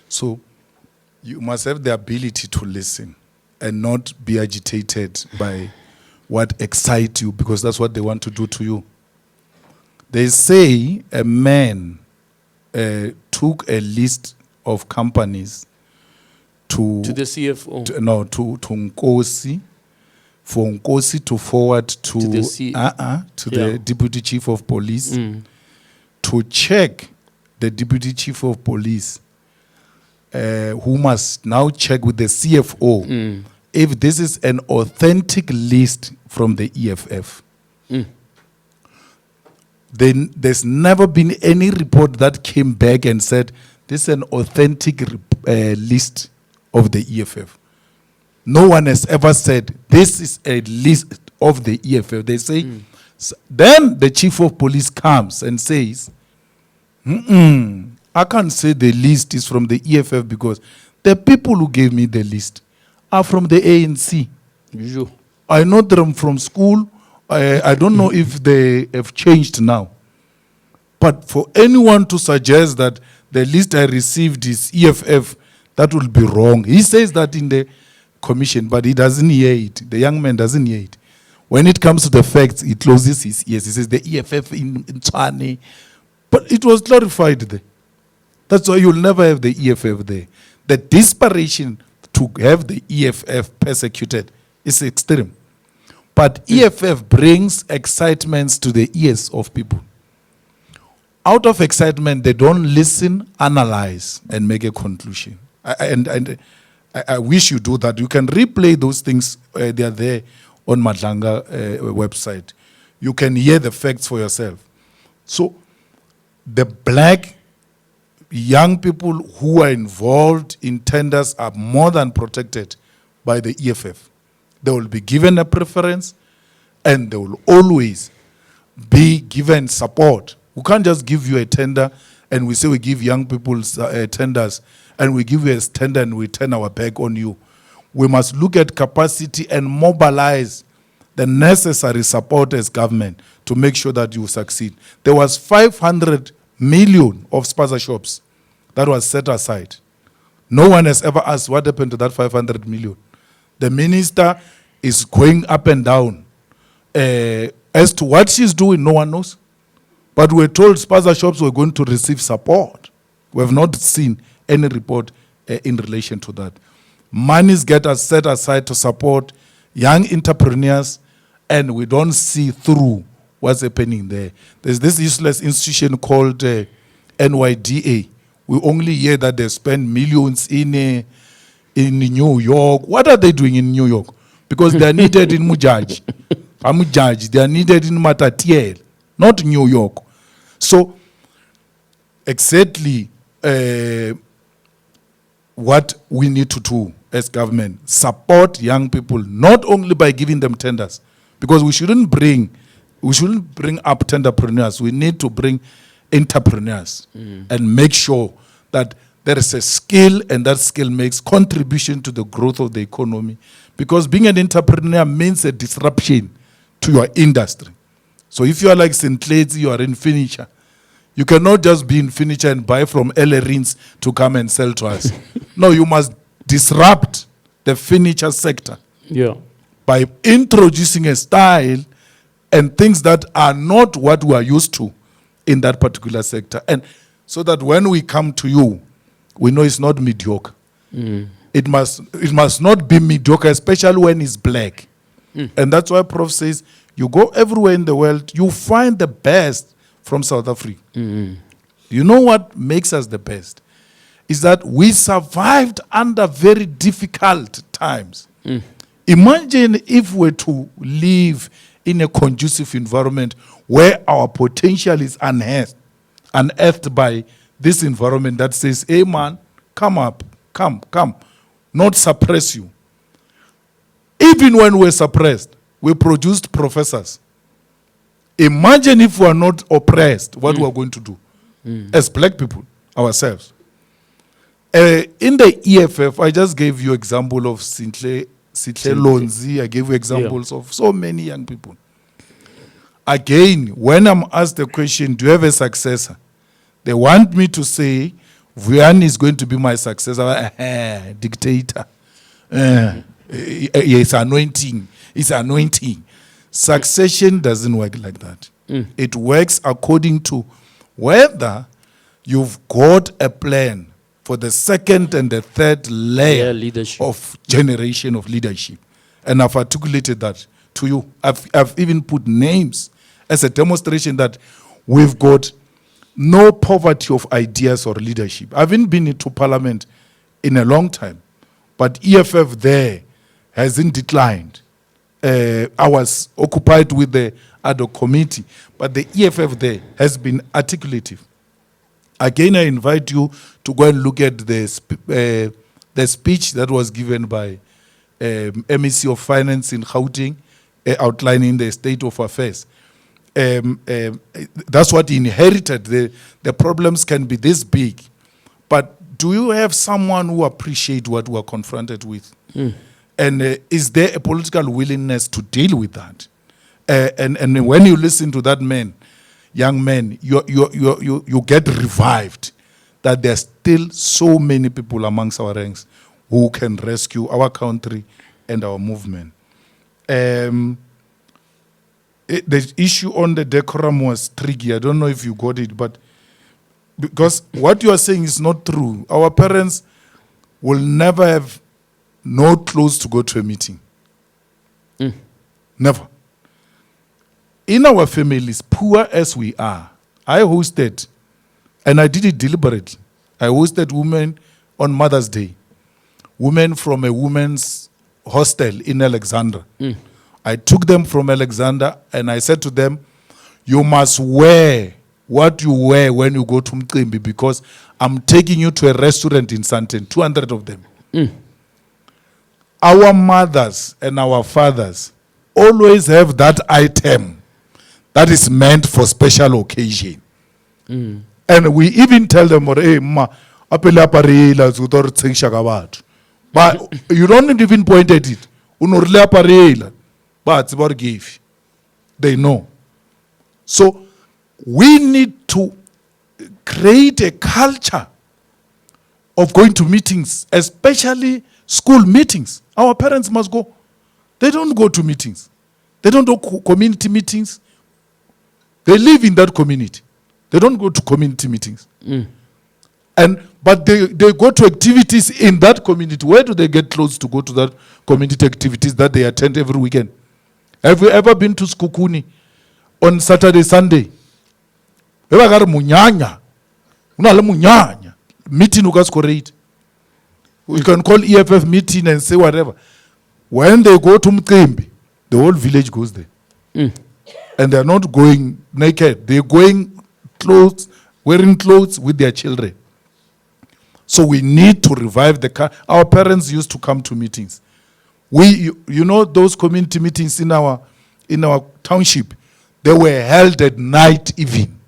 So you must have the ability to listen and not be agitated by what excites you, because that's what they want to do to you. They say a man took a list of companies to the CFO. To Nkosi, for Nkosi to forward to the Deputy Chief of Police to check the Deputy Chief of Police, who must now check with the CFO if this is an authentic list from the EFF. Then there's never been any report that came back and said this is an authentic list of the EFF. No one has ever said this is a list of the EFF. They say, then the chief of police comes and says, I can't say the list is from the EFF because the people who gave me the list are from the ANC. I know them from school. I don't know if they have changed now. But for anyone to suggest that the list I received is EFF, that will be wrong. He says that in the commission, but he doesn't hear it. The young man doesn't hear it. When it comes to the facts, he closes his ears. He says the EFF in Tswane. But it was clarified there. That's why you'll never have the EFF there. The desperation to have the EFF persecuted is extreme. But EFF brings excitements to the ears of people. Out of excitement, they don't listen, analyze, and make a conclusion. I wish you do that. You can replay those things. They are there on Madlanga website. You can hear the facts for yourself. So the black young people who are involved in tenders are more than protected by the EFF. They will be given a preference, and they will always be given support. We can't just give you a tender and we say we give young people tenders, and we give you a tender and we turn our back on you. We must look at capacity and mobilize the necessary support as government to make sure that you succeed. There was 500 million of sponsorships that was set aside. No one has ever asked what happened to that 500 million. The minister is going up and down. As to what she's doing, no one knows. But we're told sponsorships were going to receive support. We have not seen any report in relation to that. Monies get set aside to support young entrepreneurs, and we don't see through what's happening there. There's this useless institution called NYDA. We only hear that they spend millions in New York. What are they doing in New York? Because they are needed in Mujaj. They are needed in Matatiel, not New York. So, exactly what we need to do as government, support young people, not only by giving them tenders, because we shouldn't bring up tenderpreneurs. We need to bring entrepreneurs and make sure that there is a skill, and that skill makes contribution to the growth of the economy. Because being an entrepreneur means a disruption to your industry. So if you are like St. Clair's, you are in furniture. You cannot just be in furniture and buy from Ellerins to come and sell to us. No, you must disrupt the furniture sector by introducing a style and things that are not what we are used to in that particular sector. And so that when we come to you, we know it's not mediocre. It must not be mediocre, especially when it's black. And that's why Prof says, you go everywhere in the world, you find the best from South Africa. You know what makes us the best? Is that we survived under very difficult times. Imagine if we were to live in a conducive environment where our potential is unearthed by this environment that says, hey man, come up, come, not suppress you. Even when we're suppressed, we produced professors. Imagine if we are not oppressed, what we are going to do as black people ourselves. In the EFF, I just gave you example of Sitle Lonzi. I gave you examples of so many young people. Again, when I'm asked the question, do you have a successor? They want me to say, Vuyan is going to be my successor. Dictator. It's anointing. It's anointing. Succession doesn't work like that. It works according to whether you've got a plan for the second and the third layer of generation of leadership. And I've articulated that to you. I've even put names as a demonstration that we've got no poverty of ideas or leadership. I haven't been into parliament in a long time, but EFF there hasn't declined. I was occupied with the ad hoc committee, but the EFF there has been articulative. Again, I invite you to go and look at the speech that was given by MEC of Finance in Gauteng, outlining the state of affairs. That's what he inherited. The problems can be this big. But do you have someone who appreciates what we are confronted with? And is there a political willingness to deal with that? And when you listen to that man, young man, you get revived that there are still so many people amongst our ranks who can rescue our country and our movement. The issue on the decorum was tricky. I don't know if you got it, but because what you are saying is not true. Our parents will never have no clothes to go to a meeting. Never. In our families, poor as we are, I hosted, and I did it deliberately. I hosted women on Mother's Day, women from a women's hostel in Alexandra. I took them from Alexandra and I said to them, you must wear what you wear when you go to Mqimbi because I'm taking you to a restaurant in Sandton, 200 of them. Our mothers and our fathers always have that item that is meant for special occasion. And we even tell them, hey, ma, but you don't even point at it. But it's about give. They know. So we need to create a culture of going to meetings, especially school meetings. Our parents must go. They don't go to meetings. They don't do community meetings. They live in that community. They don't go to community meetings. But they go to activities in that community. Where do they get clothes to go to that community activities that they attend every weekend? Have you ever been to Skukuni on Saturday, Sunday? Munyanya. Meeting ugaskorate. You can call EFF meeting and say whatever. When they go to Mqimbi, the whole village goes there. And they're not going naked. They're going clothes, wearing clothes with their children. So we need to revive our parents used to come to meetings. You know those community meetings in our township, they were held at night even.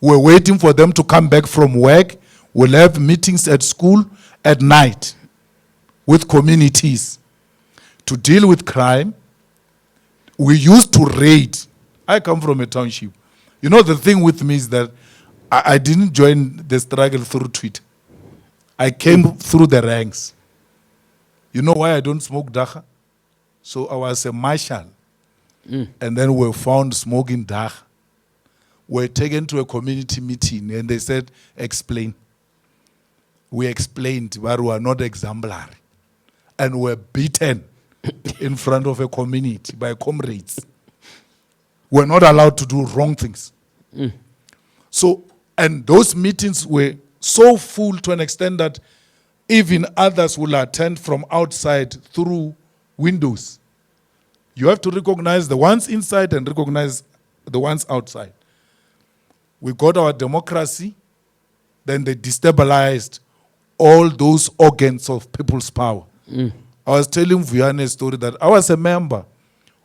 We're waiting for them to come back from work. We'll have meetings at school at night with communities to deal with crime. We used to raid. I come from a township. You know, the thing with me is that I didn't join the struggle through Twitter. I came through the ranks. You know why I don't smoke dacha? So I was a marshal. And then we were found smoking dacha. We were taken to a community meeting and they said, explain. We explained, but we are not exemplary. And we were beaten in front of a community by comrades. We're not allowed to do wrong things. So, and those meetings were so full to an extent that even others will attend from outside through windows. You have to recognize the ones inside and recognize the ones outside. We got our democracy, then they destabilized all those organs of people's power. I was telling Vuyane a story that I was a member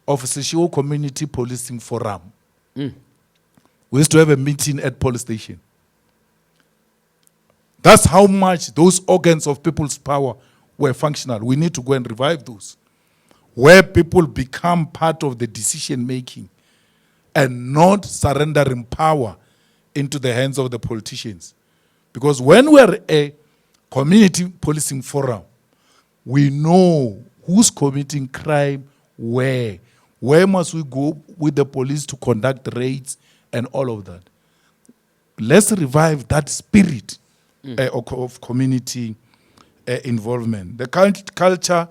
of a Seshio Community Policing Forum. We used to have a meeting at police station. That's how much those organs of people's power were functional. We need to go and revive those, where people become part of the decision making and not surrendering power into the hands of the politicians. Because when we're a community policing forum, we know who's committing crime where. Where must we go with the police to conduct raids and all of that? Let's revive that spirit of community involvement. The culture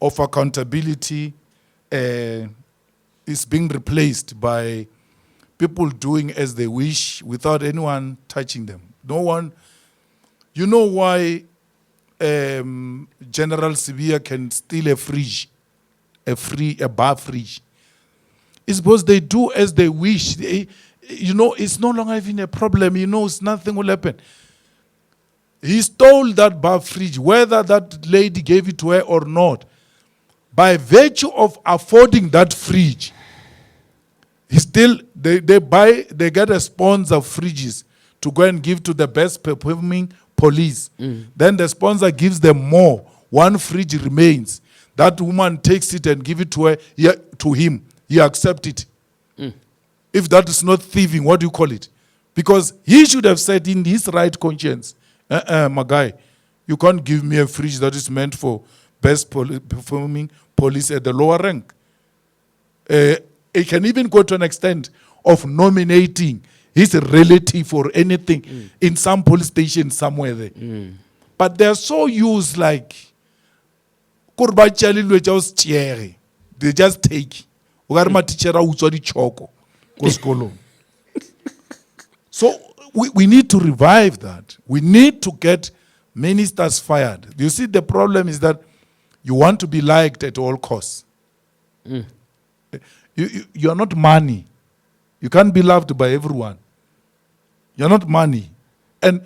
of accountability is being replaced by people doing as they wish without anyone touching them. No one. You know why General Sibia can steal a fridge, a bar fridge? It's because they do as they wish. You know, it's no longer even a problem. He knows nothing will happen. He stole that bar fridge, whether that lady gave it to her or not. By virtue of affording that fridge, they get a sponsor of fridges to go and give to the best performing police. Then the sponsor gives them more. One fridge remains. That woman takes it and give it to her, to him. He accepts it. If that is not thieving, what do you call it? Because he should have said in his right conscience, my guy, you can't give me a fridge that is meant for best performing police at the lower rank. It can even go to an extent of nominating his relative or anything in some police station somewhere there. But they're so used like kore ba tšea le dilo tša o se tšeege. They just take. O ka re matitšhera a utswa ditšhoko ko sekolong. So we need to revive that. We need to get ministers fired. You see, the problem is that you want to be liked at all costs. You are not money. You can't be loved by everyone. You're not money. And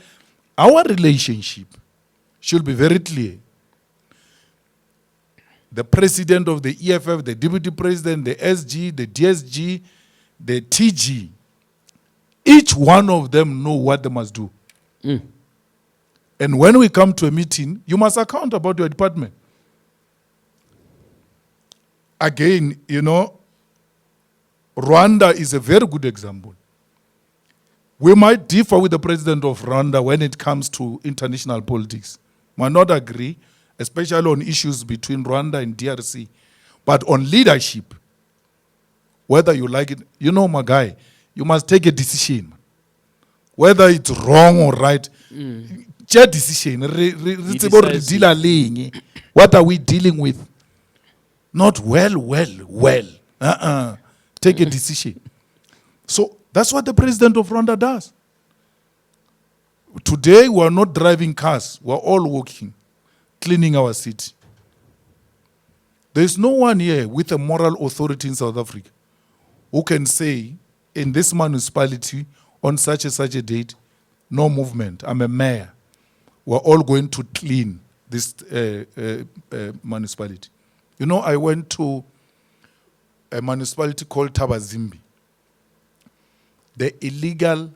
our relationship should be very clear. The president of the EFF, the deputy president, the SG, the DSG, the TG, each one of them know what they must do. And when we come to a meeting, you must account about your department. Again, you know, Rwanda is a very good example. We might differ with the president of Rwanda when it comes to international politics. Might not agree, especially on issues between Rwanda and DRC. But on leadership, whether you like it, you know, my guy, you must take a decision. Whether it's wrong or right, just decision. What are we dealing with? Not well. Take a decision. So that's what the president of Rwanda does. Today, we are not driving cars. We are all walking, cleaning our city. There is no one here with a moral authority in South Africa who can say, in this municipality, on such and such a date, no movement. I'm a mayor. We're all going to clean this municipality. You know, I went to a municipality called Tabazimbi. The illegal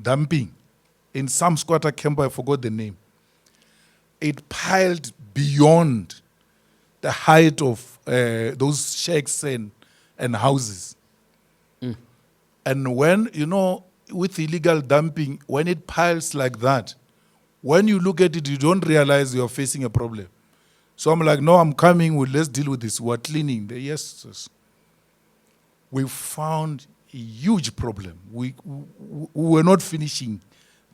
dumping in some squatter camp, I forgot the name. It piled beyond the height of those shacks and houses. And when, you know, with illegal dumping, when it piles like that, when you look at it, you don't realize you're facing a problem. So I'm like, no, I'm coming, let's deal with this. We're cleaning. Yes. We found a huge problem. We were not finishing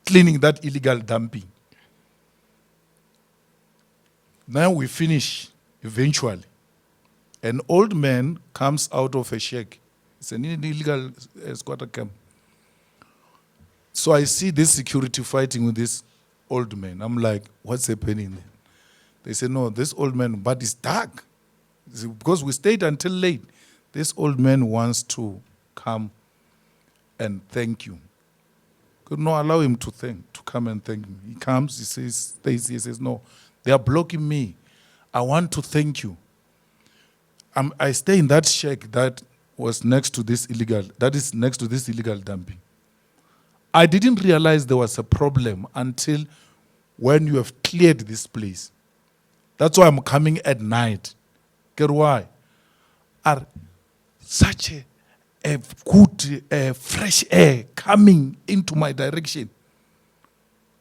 cleaning that illegal dumping. Now we finish eventually. An old man comes out of a shack. It's an illegal squatter camp. So I see this security fighting with this old man. I'm like, what's happening there? They say, no, this old man, but it's dark. Because we stayed until late. This old man wants to come and thank you. Could not allow him to come and thank me. He comes, he says, no, they are blocking me. I want to thank you. I stay in that shack that is next to this illegal dumping. I didn't realize there was a problem until when you have cleared this place. That's why I'm coming at night. Get why? Are such a good fresh air coming into my direction.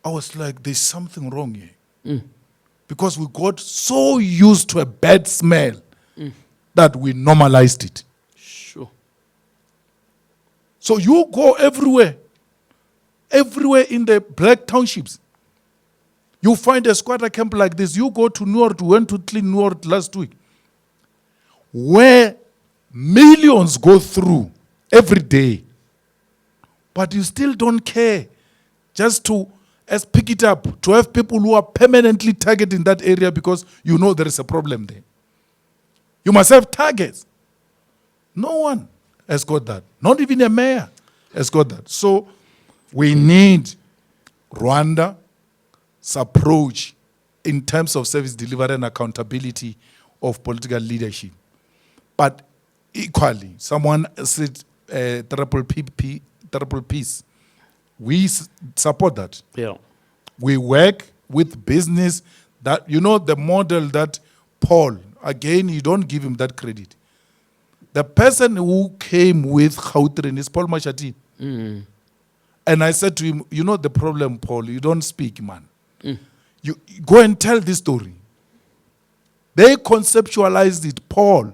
I was like, there's something wrong here. Because we got so used to a bad smell that we normalized it. Sure. So you go everywhere in the black townships. You find a squatter camp like this. You go to Newark, we went to clean Newark last week, where millions go through every day. But you still don't care just to pick it up, to have people who are permanently targeting that area because you know there is a problem there. You must have targets. No one has got that. Not even a mayor has got that. So we need Rwanda's approach in terms of service delivery and accountability of political leadership. But equally, someone said triple peace. We support that. Yeah. We work with business that, you know, the model that Paul, again, you don't give him that credit. The person who came with Gauteng is Paul Mashatile. And I said to him, you know the problem, Paul, you don't speak, man. You go and tell this story. They conceptualized it. Paul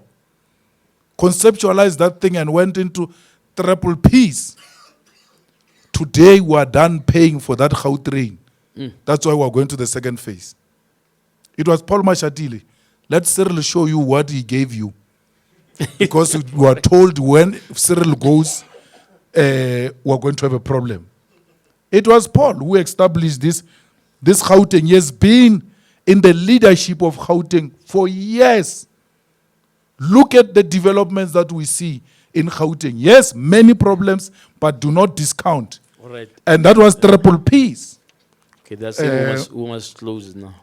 conceptualized that thing and went into triple peace. Today we are done paying for that Gauteng. That's why we are going to the second phase. It was Paul Mashatile. let Cyril show you what he gave you. Because you are told when Cyril goes, we're going to have a problem. It was Paul who established this. This Gauteng has been in the leadership of Gauteng for years. Look at the developments that we see in Gauteng. Yes, many problems, but do not discount. All right. And that was triple P's. Okay, that's it. We must close it now.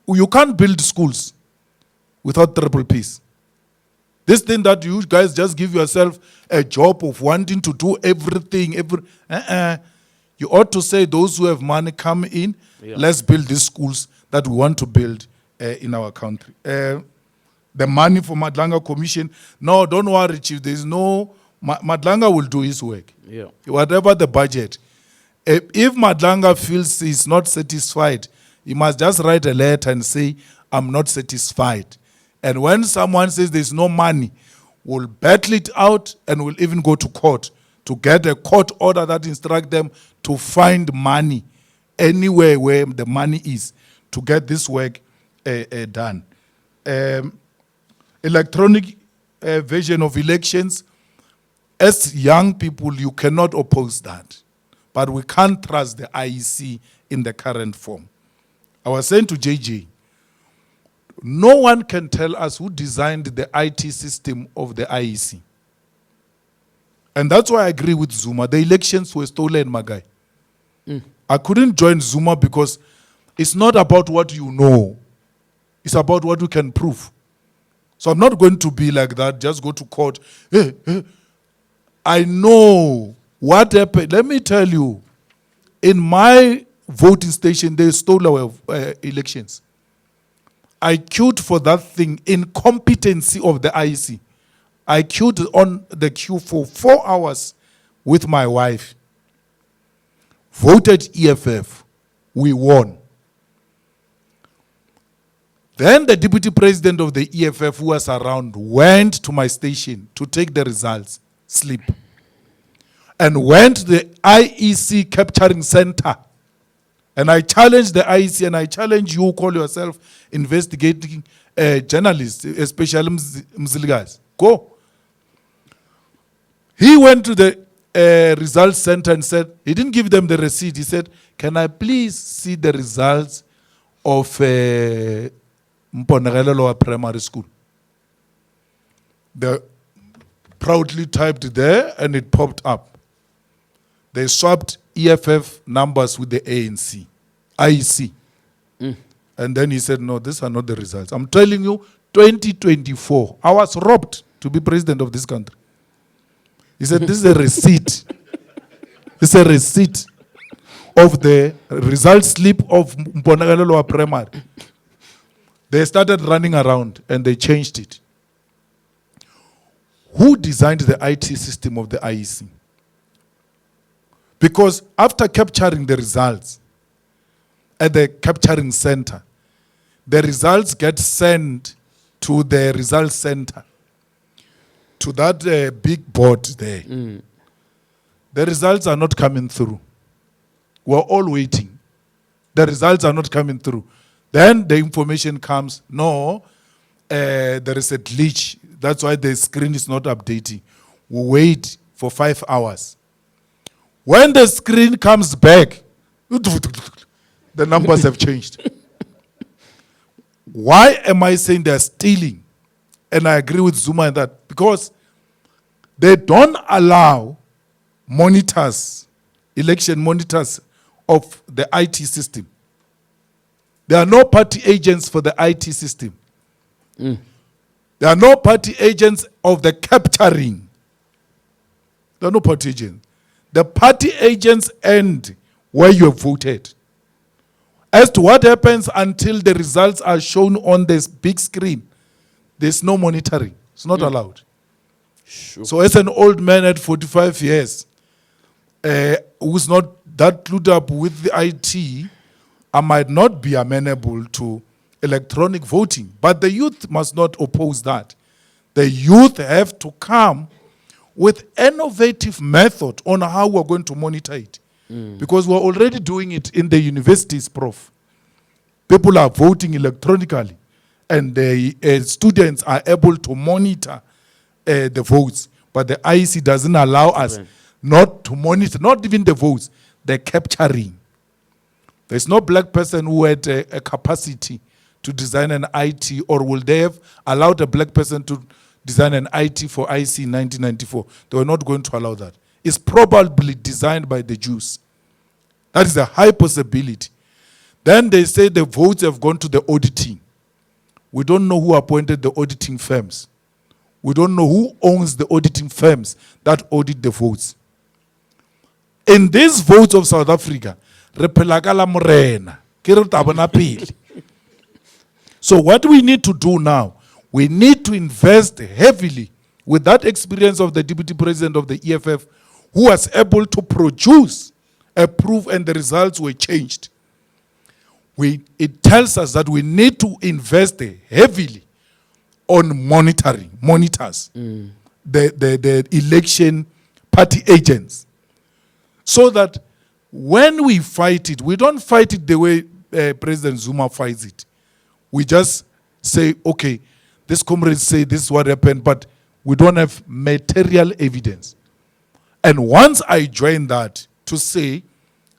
You can't build schools without triple P's. This thing that you guys just give yourself a job of wanting to do everything, you ought to say those who have money come in, let's build these schools that we want to build in our country. The money for Madlanga Commission, no, don't worry, Chief, there's no, Madlanga will do his work. Yeah. Whatever the budget. If Madlanga feels he's not satisfied, he must just write a letter and say, I'm not satisfied. And when someone says there's no money, we'll battle it out and we'll even go to court to get a court order that instructs them to find money anywhere where the money is to get this work done. Electronic version of elections, as young people, you cannot oppose that. But we can't trust the IEC in the current form. I was saying to JJ, no one can tell us who designed the IT system of the IEC. And that's why I agree with Zuma. The elections were stolen, my guy. I couldn't join Zuma because it's not about what you know. It's about what you can prove. So I'm not going to be like that, just go to court. I know what happened. Let me tell you, in my voting station, they stole our elections. I queued for that thing, incompetency of the IEC. I queued on the queue for 4 hours with my wife. Voted EFF. We won. Then the deputy president of the EFF who was around went to my station to take the results slip and went to the IEC capturing center. And I challenged the IEC and I challenge you who call yourself investigating journalists, especially Mziligas. Go. He went to the results center and said, he didn't give them the receipt. He said, can I please see the results of Mponegelelo Primary School? They proudly typed there and it popped up. They swapped EFF numbers with the ANC, IEC. And then he said, no, these are not the results. I'm telling you, 2024, I was robbed to be president of this country. He said, this is a receipt. This is a receipt of the result slip of Mponegelelo Primary. They started running around and they changed it. Who designed the IT system of the IEC? Because after capturing the results at the capturing center, the results get sent to the results center, to that big board there. The results are not coming through. We're all waiting. The results are not coming through. Then the information comes, no, there is a glitch. That's why the screen is not updating. We wait for 5 hours. When the screen comes back, the numbers have changed. Why am I saying they're stealing? And I agree with Zuma in that. Because they don't allow monitors, election monitors of the IT system. There are no party agents for the IT system. There are no party agents of the capturing. There are no party agents. The party agents end where you have voted. As to what happens until the results are shown on this big screen, there's no monitoring. It's not allowed. Sure. So as an old man at 45 years, who's not that clued up with the IT, I might not be amenable to electronic voting. But the youth must not oppose that. The youth have to come with innovative method on how we're going to monitor it. Because we're already doing it in the universities, Prof. People are voting electronically. and the students are able to monitor the votes. But the IEC doesn't allow us not to monitor, not even the votes, the capturing. There's no black person who had a capacity to design an IT, or will they have allowed a black person to design an IT for IEC in 1994? They were not going to allow that. It's probably designed by the Jews. That is a high possibility. Then they say the votes have gone to the auditing. We don't know who appointed the auditing firms. We don't know who owns the auditing firms that audit the votes. In these votes of South Africa, so what we need to do now, we need to invest heavily with that experience of the Deputy President of the EFF, who was able to produce a proof and the results were changed. It tells us that we need to invest heavily on monitors, the election party agents, so that when we fight it, we don't fight it the way President Zuma fights it. We just say, okay, this comrades say this is what happened, but we don't have material evidence. And once I join that to say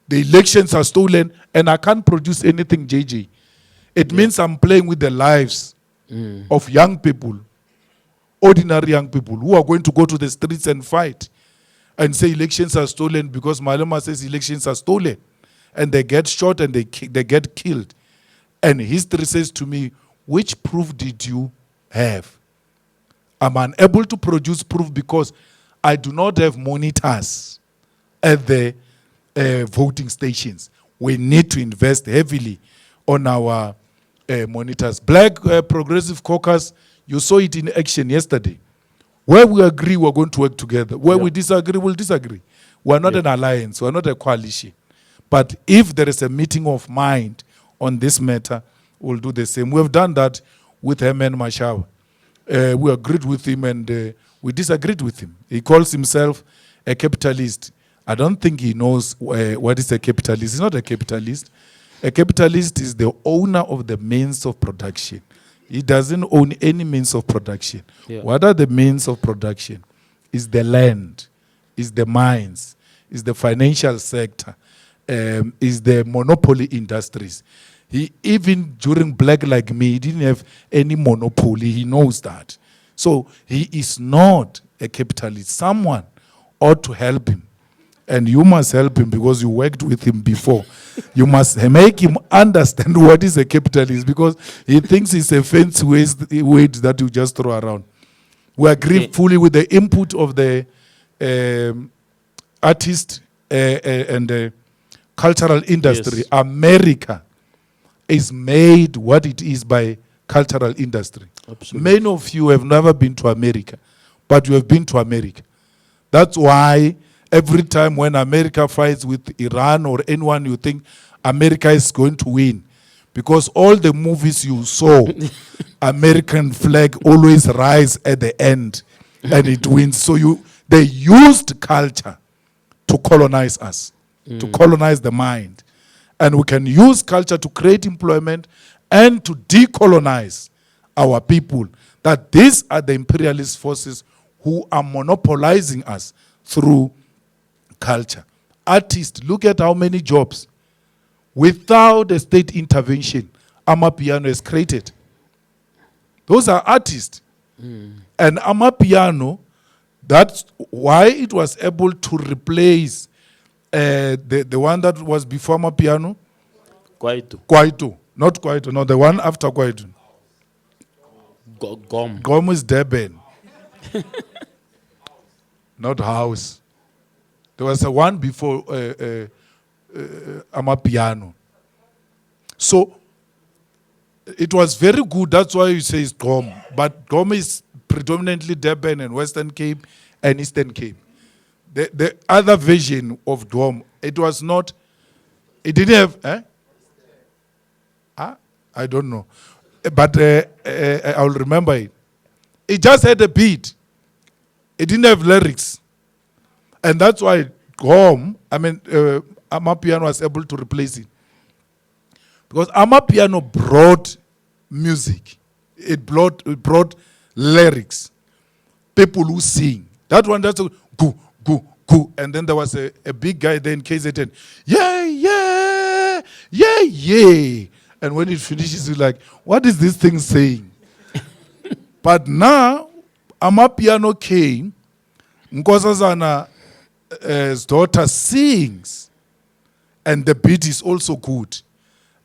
the elections are stolen and I can't produce anything, JJ, it means I'm playing with the lives of young people, ordinary young people who are going to go to the streets and fight and say elections are stolen because Malema says elections are stolen, and they get shot and they get killed. And history says to me, which proof did you have? I'm unable to produce proof because I do not have monitors at the voting stations. We need to invest heavily on our monitors. Black Progressive Caucus, you saw it in action yesterday. Where we agree, we're going to work together. Where we disagree, we'll disagree. We're not an alliance, we're not a coalition. But if there is a meeting of mind on this matter, we'll do the same. We have done that with Herman Mashaba. We agreed with him and we disagreed with him. He calls himself a capitalist. I don't think he knows what is a capitalist. He's not a capitalist. A capitalist is the owner of the means of production. He doesn't own any means of production. Yeah. What are the means of production? Is the land, is the mines, is the financial sector, is the monopoly industries. He, even during Black Like Me, he didn't have any monopoly. He knows that. So he is not a capitalist. Someone ought to help him. And you must help him because you worked with him before. You must make him understand what is a capitalist, because he thinks it's a fancy word that you just throw around. We agree fully with the input of the artist and the cultural industry. Yes. America is made what it is by cultural industry. Absolutely. Many of you have never been to America, but you have been to America. That's why every time when America fights with Iran or anyone, you think America is going to win. Because all the movies you saw, American flag always rise at the end and it wins. So they used culture to colonize us, to colonize the mind. And we can use culture to create employment and to decolonize our people. That these are the imperialist forces who are monopolizing us through culture. Artists, look at how many jobs without a state intervention Amapiano is created. Those are artists. And Amapiano, that's why it was able to replace the one that was before Amapiano. Kwaito. Not Kwaito, no, the one after Kwaito. Gom is Durban. Not House. There was a one before Amapiano. So it was very good. That's why you say it's Gom. But Gom is predominantly Durban and Western Cape and Eastern Cape. The other version of Gom, it was not, it didn't have, I don't know. But I'll remember it. It just had a beat. It didn't have lyrics. And that's why Amapiano was able to replace it. Because Amapiano brought music. it brought lyrics, people who sing. That one, that's a go, go, go. And then there was a big guy there in KZN. Yeah, yeah, yeah, yeah. And when it finishes, you're like, what is this thing saying? But now, Amapiano came, Nkosazana's daughter sings, and the beat is also good.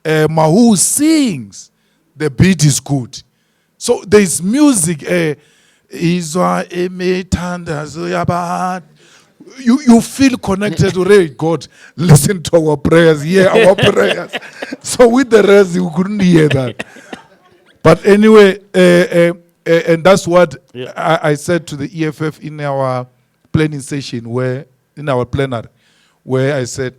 Mahu sings, the beat is good. So there's music. You feel connected to God. Listen to our prayers, hear our prayers. So with the rest, you couldn't hear that. But anyway, and that's what I said to the EFF in our planning session, in our plenary, where I said,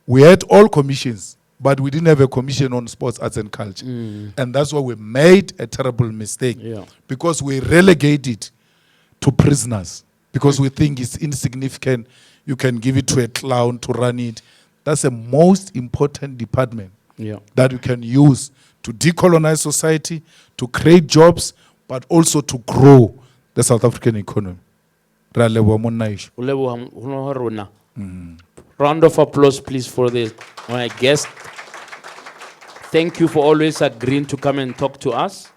we had all commissions, but we didn't have a commission on sports, arts and culture. And that's why we made a terrible mistake. Because we relegated to prisoners. Because we think it's insignificant. You can give it to a clown to run it. That's the most important department that you can use to decolonize society, to create jobs, but also to grow the South African economy. Round of applause, please, for my guest. Thank you for always agreeing to come and talk to us.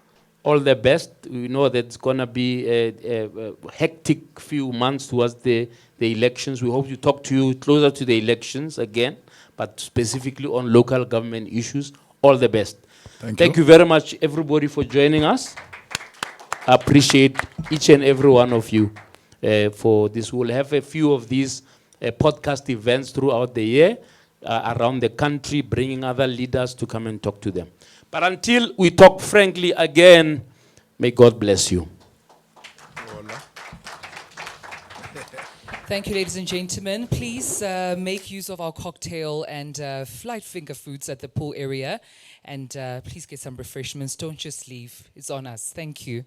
All the best. We know that it's going to be a hectic few months towards the elections. We hope to talk to you closer to the elections again, but specifically on local government issues. All the best. Thank you very much, everybody, for joining us. I appreciate each and every one of you for this. We'll have a few of these podcast events throughout the year around the country, bringing other leaders to come and talk to them. But until we talk frankly again, may God bless you. Thank you, ladies and gentlemen. Please make use of our cocktail and flight finger foods at the pool area. And please get some refreshments. Don't just leave. It's on us. Thank you.